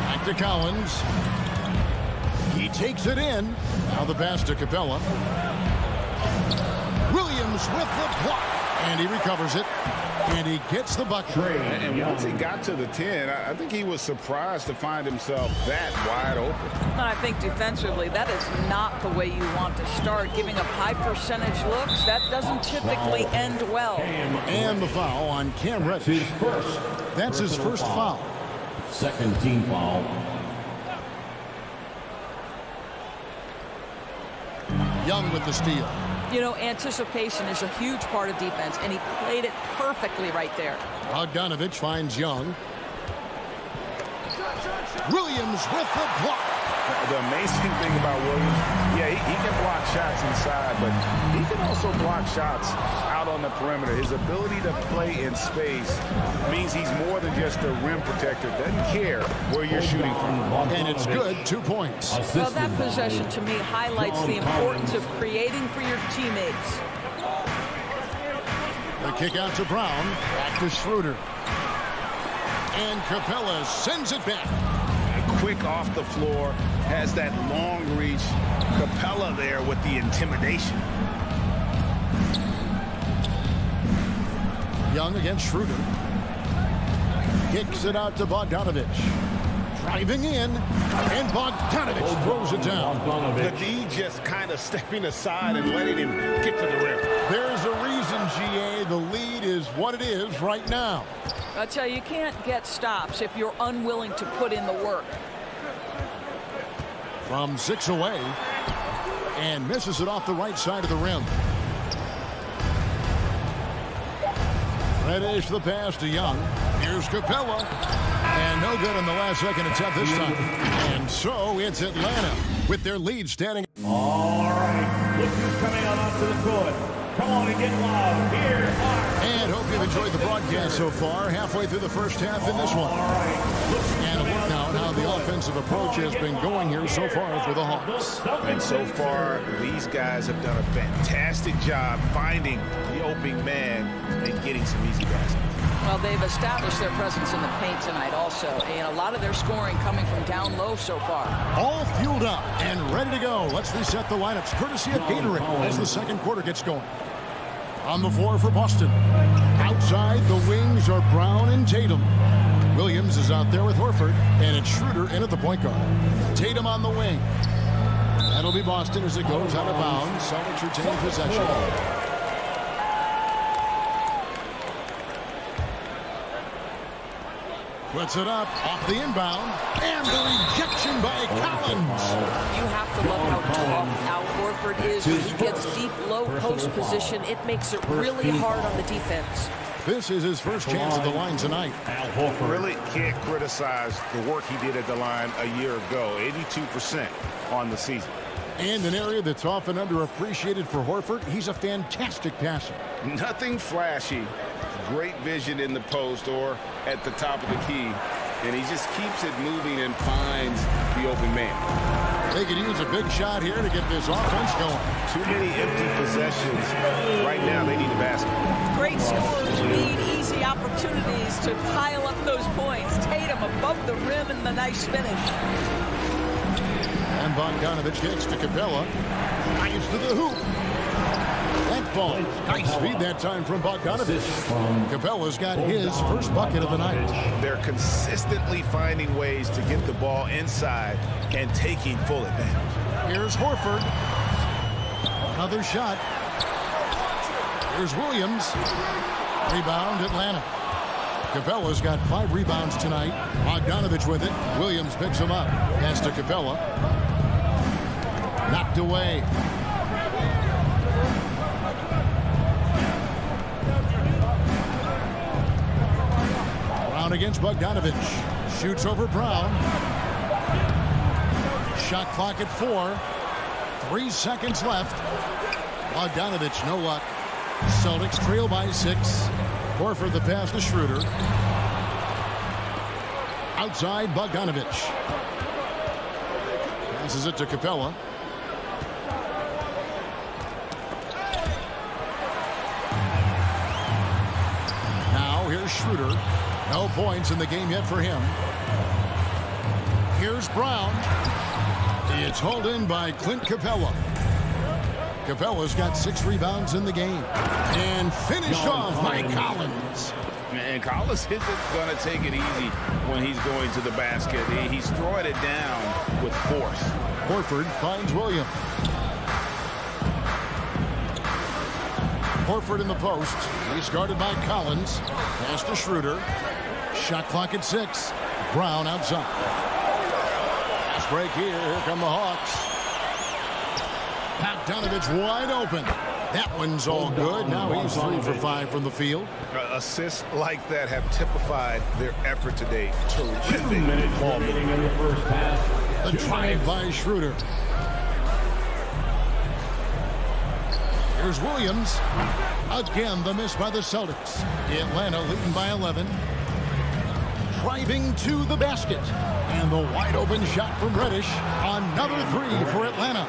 Back to Collins. He takes it in. Now the pass to Capella. Williams with the block. And he recovers it. And he gets the bucket. And once he got to the 10, I think he was surprised to find himself that wide open. I think defensively, that is not the way you want to start. Giving up high percentage looks, that doesn't typically end well. And the foul on Cam Reddish. That's his first foul. Second team foul. Young with the steal. You know, anticipation is a huge part of defense, and he played it perfectly right there. Bogdanovich finds Young. Williams with the block. The amazing thing about Williams, yeah, he can block shots inside, but he can also block shots out on the perimeter. His ability to play in space means he's more than just a rim protector. Doesn't care where you're shooting from. And it's good, 2 points. Well, that possession to me highlights the importance of creating for your teammates. The kick out to Brown, back to Schroeder. And Capella sends it back. Quick off the floor, has that long reach. Capella there with the intimidation. Young against Schroeder. Kicks it out to Bogdanovich. Driving in, and Bogdanovich throws it down. The D just kind of stepping aside and letting him get to the rim. There's a reason, GA, the lead is what it is right now. I tell you can't get stops if you're unwilling to put in the work. From 6 away, and misses it off the right side of the rim. Reddish the pass to Young. Here's Capella. And no good on the last second attempt this time. And so it's Atlanta with their lead standing. All right, look who's coming on up to the court. Come on and get loud. Here are... And hope you've enjoyed the broadcast so far. Halfway through the first half in this one. And a look now at how the offensive approach has been going here so far for the Hawks. And so far, these guys have done a fantastic job finding the opening man and getting some easy baskets. Well, they've established their presence in the paint tonight also, and a lot of their scoring coming from down low so far. All fueled up and ready to go. Let's reset the lineups courtesy of Gatorade as the second quarter gets going. On the floor for Boston. Outside, the wings are Brown and Tatum. Williams is out there with Horford, and it's Schroeder in at the point guard. Tatum on the wing. That'll be Boston as it goes out of bounds. Celtics retain possession. Puts it up off the inbound, and the rejection by Collins. You have to love how tough Al Horford is when he gets deep, low post position. It makes it really hard on the defense. This is his first chance at the line tonight. Al Horford really can't criticize the work he did at the line a year ago. 82% on the season. And an area that's often underappreciated for Horford, he's a fantastic passer. Nothing flashy. Great vision in the post or at the top of the key. And he just keeps it moving and finds the open man. They could use a big shot here to get this offense going. Too many empty possessions. Right now, they need a basket. Great scorers need easy opportunities to pile up those points. Tatum above the rim and the nice finish. And Bogdanovich kicks to Capella. Nice to the hoop. That ball. Nice feed that time from Bogdanovich. Capella's got his first bucket of the night. They're consistently finding ways to get the ball inside and taking full advantage. Here's Horford. Another shot. Here's Williams. Rebound, Atlanta. Capella's got 5 rebounds tonight. Bogdanovich with it. Williams picks him up. Pass to Capella. Knocked away. Brown against Bogdanovich. Shoots over Brown. Shot clock at 4. 3 seconds left. Bogdanovich, no luck. Celtics trail by 6. Horford the pass to Schroeder. Outside, Bogdanovich. Passes it to Capella. Now here's Schroeder. No points in the game yet for him. Here's Brown. It's hauled in by Clint Capella. Capella's got 6 rebounds in the game. And finished off by Collins. And Collins isn't going to take it easy when he's going to the basket. He's throwing it down with force. Horford finds Williams. Horford in the post. He's guarded by Collins. Pass to Schroeder. Shot clock at 6. Brown outside. Break here. Here come the Hawks. Bogdanovich wide open. That one's all good. Now he's 3 for 5 from the field. Assists like that have typified their effort today. Terrific ball Remaining in the first half. The drive by Schroeder. Here's Williams. Again, the miss by the Celtics. Atlanta leading by 11. Driving to the basket. And the wide open shot from Reddish. Another 3 for Atlanta.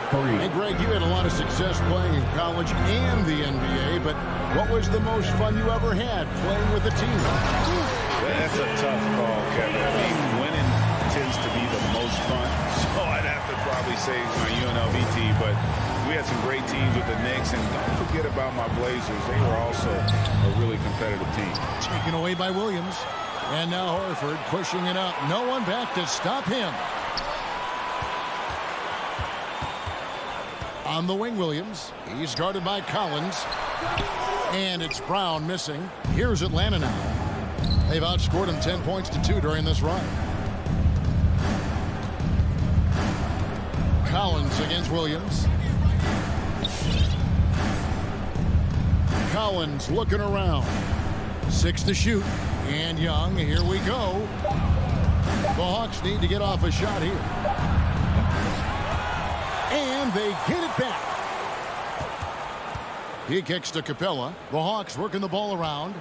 Hey, Greg, you had a lot of success playing in college and the NBA, but what was the most fun you ever had playing with a team? That's a tough call, Kevin. I mean, winning tends to be the most fun, so I'd have to probably say my UNLV team, but we had some great teams with the Knicks, and don't forget about my Blazers. They were also a really competitive team. Taken away by Williams, and now Horford pushing it up. No one back to stop him. On the wing, Williams. He's guarded by Collins. And it's Brown missing. Here's Atlanta now. They've outscored him 10 points to 2 during this run. Collins against Williams. Collins looking around. 6 to shoot. And Young, here we go. The Hawks need to get off a shot here. And they get it back. He kicks to Capella. The Hawks working the ball around.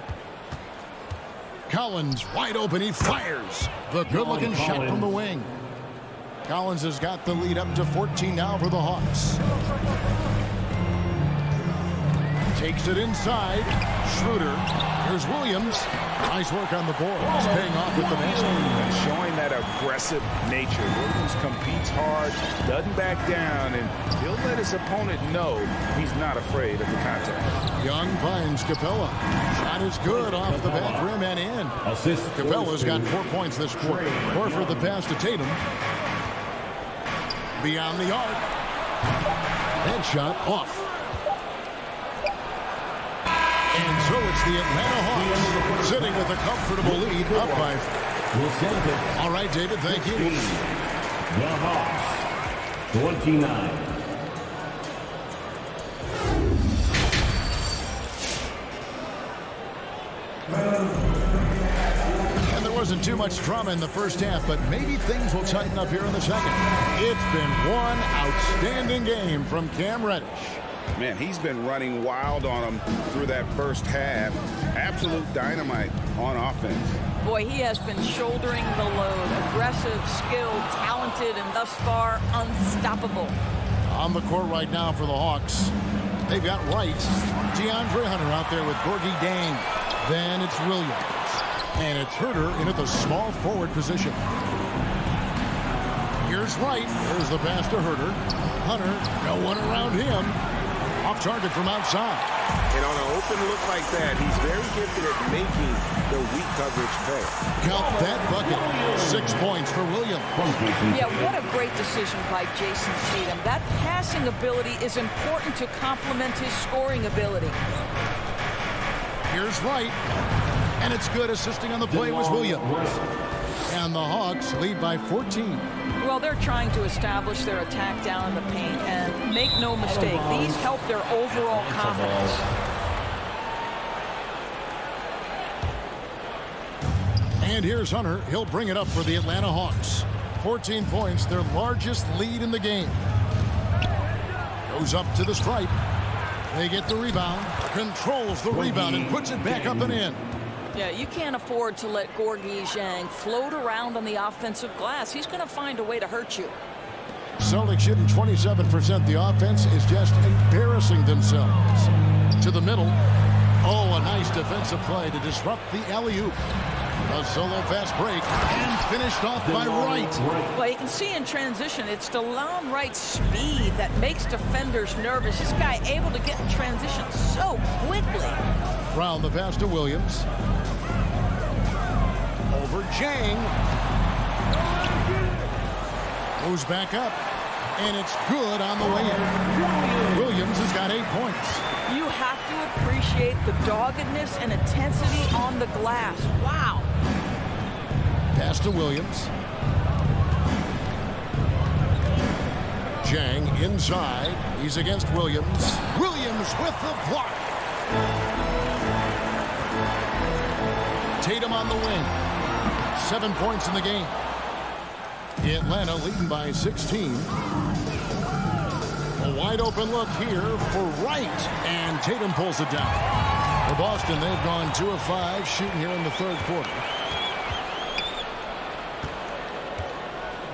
Collins wide open. He fires. The good-looking shot from the wing. Collins has got the lead up to 14 now for the Hawks. Takes it inside. Schroeder. Here's Williams. Nice work on the board. He's paying off with the basket. Showing that aggressive nature. Williams competes hard, doesn't back down, and he'll let his opponent know he's not afraid of the contact. Young finds Capella. Shot is good off the back rim and in. Capella's got 4 points this quarter. Horford the pass to Tatum. Beyond the arc. That shot off. And so it's the Atlanta Hawks sitting with a comfortable lead up by. All right, David, thank you. The Hawks, 29. And there wasn't too much drama in the first half, but maybe things will tighten up here in the second. It's been one outstanding game from Cam Reddish. Man, he's been running wild on him through that first half. Absolute dynamite on offense. Boy, he has been shouldering the load. Aggressive, skilled, talented, and thus far unstoppable. On the court right now for the Hawks. They've got Wright, DeAndre Hunter out there with Gorgie Dang. Then it's Williams. And it's Herter in at the small forward position. Here's Wright. There's the pass to Herter. Hunter, no one around him. Off target from outside. And on an open look like that, he's very gifted at making the weak coverage pay. Count that bucket. 6 points for Williams. Yeah, what a great decision by Jason Tatum. That passing ability is important to complement his scoring ability. Here's Wright. And it's good. Assisting on the play was Williams. And the Hawks lead by 14. Well, they're trying to establish their attack down in the paint, and make no mistake, these help their overall confidence. And here's Hunter. He'll bring it up for the Atlanta Hawks. 14 points, their largest lead in the game. Goes up to the stripe. They get the rebound, controls the rebound, and puts it back up and in. Yeah, you can't afford to let Gorgie Dang float around on the offensive glass. He's going to find a way to hurt you. Celtics shooting 27%. The offense is just embarrassing themselves. To the middle. Oh, a nice defensive play to disrupt the alley-oop. A solo fast break and finished off by Wright. Well, you can see in transition, it's DeLon Wright's speed that makes defenders nervous. This guy able to get in transition so quickly. Brown the pass to Williams. Over Jang. Goes back up. And it's good on the way in. Williams has got 8 points. You have to appreciate the doggedness and intensity on the glass. Wow. Pass to Williams. Jang inside. He's against Williams. Williams with the block. Tatum on the wing. 7 points in the game. Atlanta leading by 16. A wide open look here for Wright. And Tatum pulls it down. For Boston, they've gone 2 of 5 shooting here in the third quarter.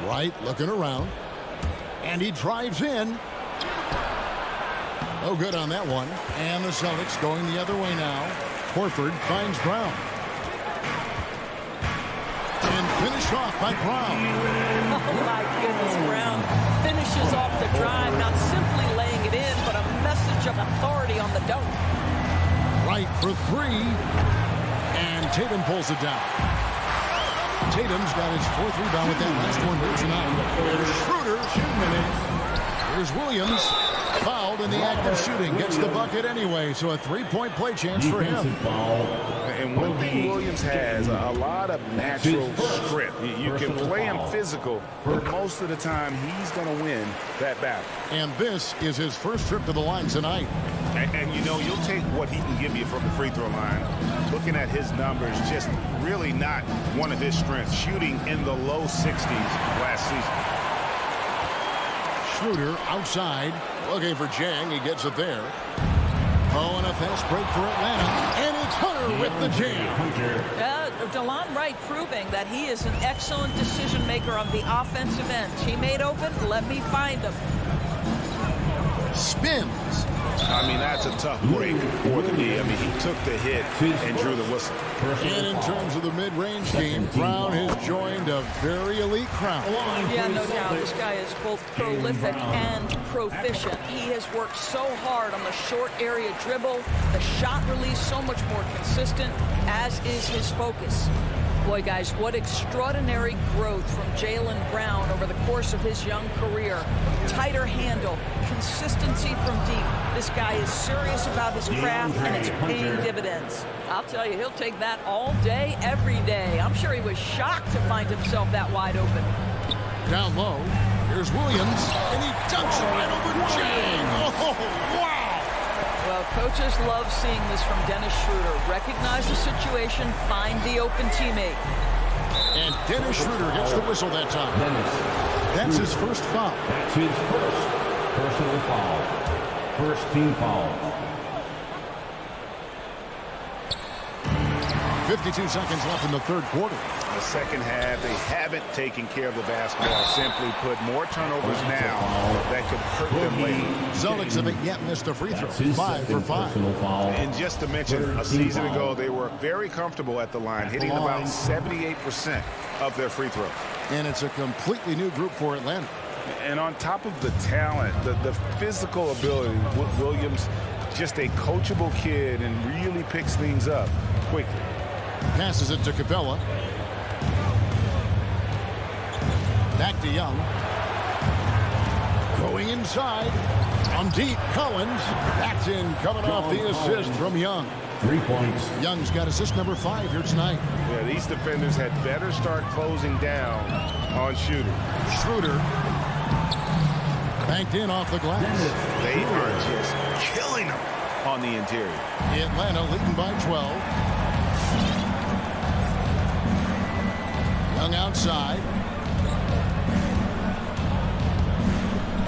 Wright looking around. And he drives in. No good on that one. And the Celtics going the other way now. Horford finds Brown. And finished off by Brown. Oh, my goodness, Brown finishes off the drive, not simply laying it in, but a message of authority on the dunk. Right for 3. And Tatum pulls it down. Tatum's got his 4th rebound with that last one here tonight. Here's Schroeder. Here's Williams. Fouled in the act of shooting. Gets the bucket anyway, so a 3-point play chance for him. And one thing Williams has, a lot of natural script. You can play him physical, but most of the time he's going to win that battle. And this is his first trip to the line tonight. And you know, you'll take what he can give you from the free throw line. Looking at his numbers, just really not one of his strengths. Shooting in the low 60s last season. Schroeder outside, looking for Jang. He gets it there. Oh, and a fast break for Atlanta. And it's Hunter with the jam. DeLon Wright proving that he is an excellent decision maker on the offensive end. He made open, let me find him. Spins. I mean, that's a tough break for the D. I mean, he took the hit and drew the whistle. And in terms of the mid-range game, Brown has joined a very elite crowd. Yeah, no doubt. This guy is both prolific and proficient. He has worked so hard on the short area dribble, the shot release so much more consistent, as is his focus. Boy, guys, what extraordinary growth from Jaylen Brown over the course of his young career. Tighter handle, consistency from deep. This guy is serious about his craft, and it's paying dividends. I'll tell you, he'll take that all day, every day. I'm sure he was shocked to find himself that wide open. Down low, here's Williams, and he dunks it right over Jang. Oh, wow! Well, coaches love seeing this from Dennis Schroeder. Recognize the situation, find the open teammate. And Dennis Schroeder gets the whistle that time. That's his first foul. That's his first personal foul. First team foul. 52 seconds left in the third quarter. The second half, they haven't taken care of the basketball. Simply put, more turnovers now that could hurt them later. Celtics haven't yet missed a free throw. 5 for 5. And just to mention, a season ago, they were very comfortable at the line, hitting about 78% of their free throws. And it's a completely new group for Atlanta. And on top of the talent, the physical ability, Williams, just a coachable kid and really picks things up quickly. Passes it to Capella. Back to Young. Going inside. From deep, Collins. That's in, coming off the assist from Young. 3 points. Young's got assist number 5 here tonight. Yeah, these defenders had better start closing down on Schroeder. Schroeder. Banked in off the glass. They are just killing them on the interior. Atlanta leading by 12. Young outside.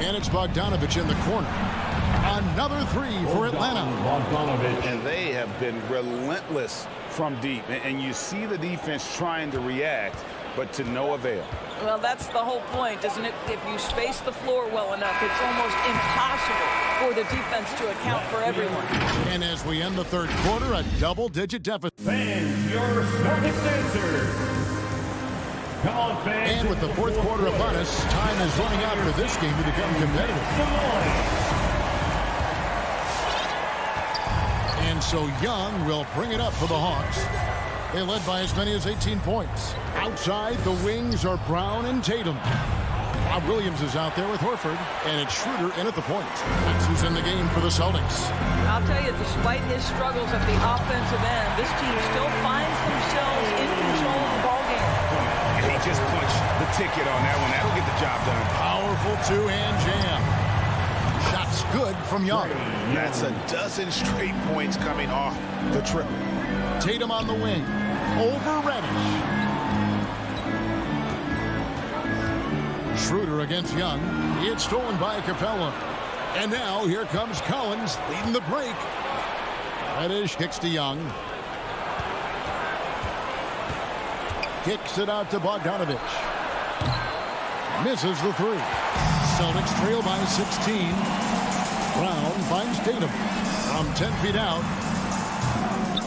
And it's Bogdanovich in the corner. Another 3 for Atlanta. And they have been relentless from deep. And you see the defense trying to react, but to no avail. Well, that's the whole point, isn't it? If you space the floor well enough, it's almost impossible for the defense to account for everyone. And as we end the third quarter, a double-digit deficit. Fans, your Celtics answer. Come on, fans. And with the fourth quarter upon us, time is running out for this game to become competitive. And so Young will bring it up for the Hawks. They led by as many as 18 points. Outside, the wings are Brown and Tatum. Bob Williams is out there with Horford, and it's Schroeder in at the point. That's who's in the game for the Celtics. I'll tell you, despite his struggles at the offensive end, this team still finds themselves in control of the ballgame. He just punch the ticket on that one. That'll get the job done. Powerful two-hand jam. Shots good from Young. That's a dozen straight points coming off the triple. Tatum on the wing. Over Reddish. Schroeder against Young. It's stolen by Capella. And now here comes Collins leading the break. Reddish kicks to Young. Kicks it out to Bogdanovich. Misses the three. Celtics trail by 16. Brown finds Tatum from 10 feet out.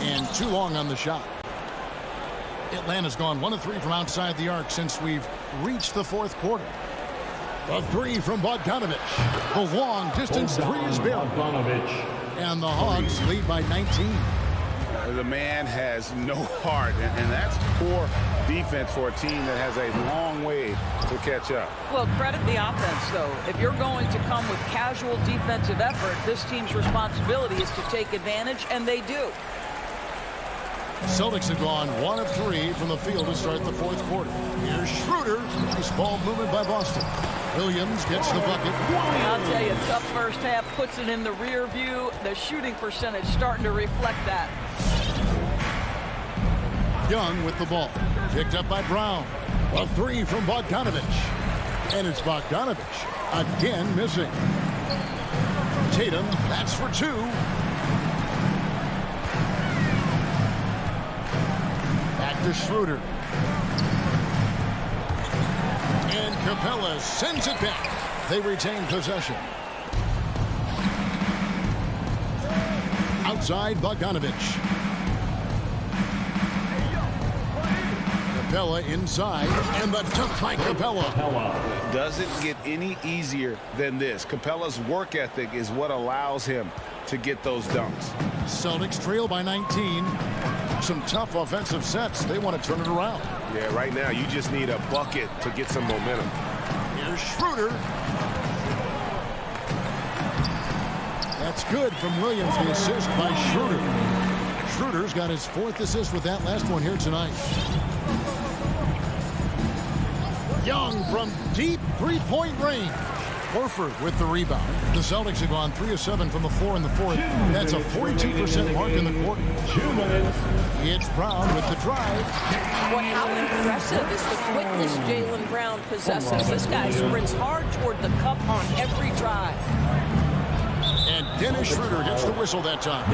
And too long on the shot. Atlanta's gone 1 of 3 from outside the arc since we've reached the fourth quarter. A three from Bogdanovich. The long distance three is buried. And the Hawks lead by 19. The man has no heart, and that's poor defense for a team that has a long way to catch up. Well, credit the offense, though. If you're going to come with casual defensive effort, this team's responsibility is to take advantage, and they do. Celtics have gone 1 of 3 from the field to start the fourth quarter. Here's Schroeder. Nice ball movement by Boston. Williams gets the bucket. I'll tell you, tough first half, puts it in the rear view. The shooting percentage starting to reflect that. Young with the ball. Picked up by Brown. A three from Bogdanovich. And it's Bogdanovich again missing. Tatum, that's for 2. Back to Schroeder. And Capella sends it back. They retain possession. Outside Bogdanovich. Capella inside, and the dunk by Capella. It doesn't get any easier than this. Capella's work ethic is what allows him to get those dunks. Celtics trail by 19. Some tough offensive sets. They want to turn it around. Yeah, right now you just need a bucket to get some momentum. Here's Schroeder. That's good from Williams, the assist by Schroeder. Schroeder's got his 4th assist with that last one here tonight. Young from deep three-point range. Horford with the rebound. The Celtics have gone 3 of 7 from the floor in the fourth. That's a 42% mark in the quarter. It's Brown with the drive. Boy, how impressive is the quickness Jaylen Brown possesses. This guy sprints hard toward the cup on every drive. And Dennis Schroeder gets the whistle that time.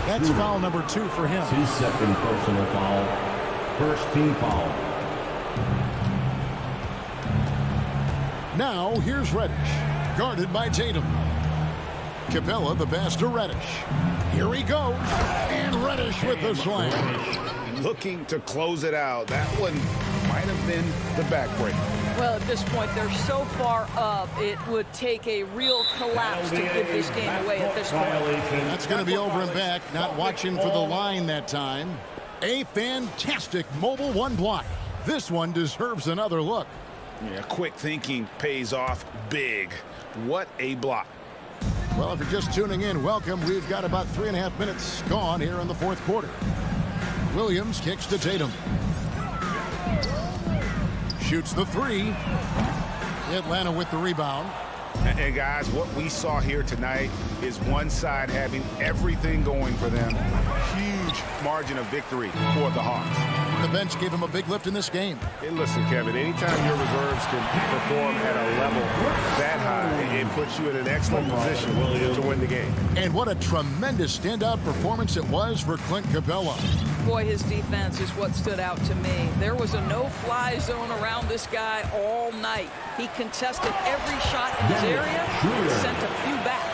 That's foul number 2 for him. His second personal foul. First team foul. Now, here's Reddish, guarded by Tatum. Capella, the pass to Reddish. Here he goes, and Reddish with the slam. Looking to close it out. That one might have been the backbreaker. Well, at this point, they're so far up, it would take a real collapse to give this game away at this point. That's going to be over and back, not watching for the line that time. A fantastic mobile one block. This one deserves another look. Yeah, quick thinking pays off big. What a block. Well, if you're just tuning in, welcome. We've got about 3.5 minutes gone here in the fourth quarter. Williams kicks to Tatum. Shoots the three. Atlanta with the rebound. And guys, what we saw here tonight is one side having everything going for them. Huge margin of victory for the Hawks. The bench gave him a big lift in this game. Hey, listen, Kevin, anytime your reserves can perform at a level that high, it puts you in an excellent position to win the game. And what a tremendous standout performance it was for Clint Capella. Boy, his defense is what stood out to me. There was a no-fly zone around this guy all night. He contested every shot in his area and sent a few back.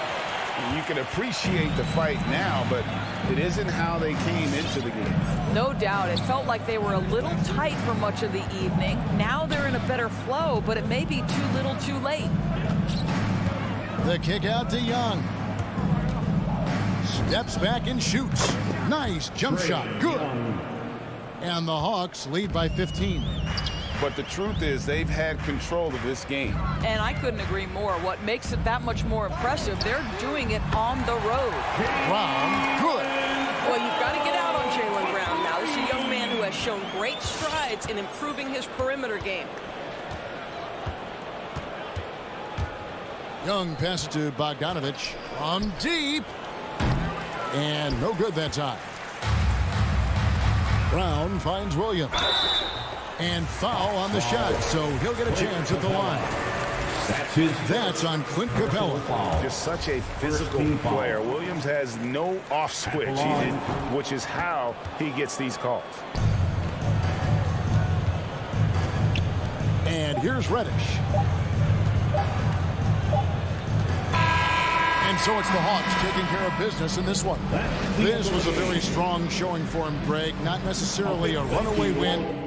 You can appreciate the fight now, but it isn't how they came into the game. No doubt. It felt like they were a little tight for much of the evening. Now they're in a better flow, but it may be too little too late. The kick out to Young. Steps back and shoots. Nice jump shot. Good. And the Hawks lead by 15. But the truth is they've had control of this game. And I couldn't agree more. What makes it that much more impressive, they're doing it on the road. Brown, good. Well, you've got to get out on Jaylen Brown now. This is a young man who has shown great strides It's in improving his perimeter game. Young passes to Bogdanovich from deep. And no good that time. Brown finds Williams. And foul on the shot, so he'll get a chance at the line. That's on Clint Capella. Just such a physical player. Williams has no off switch, which is how he gets these calls. And here's Reddish. And so it's the Hawks taking care of business in this one. This was a very strong showing for him, Greg. Not necessarily a runaway win,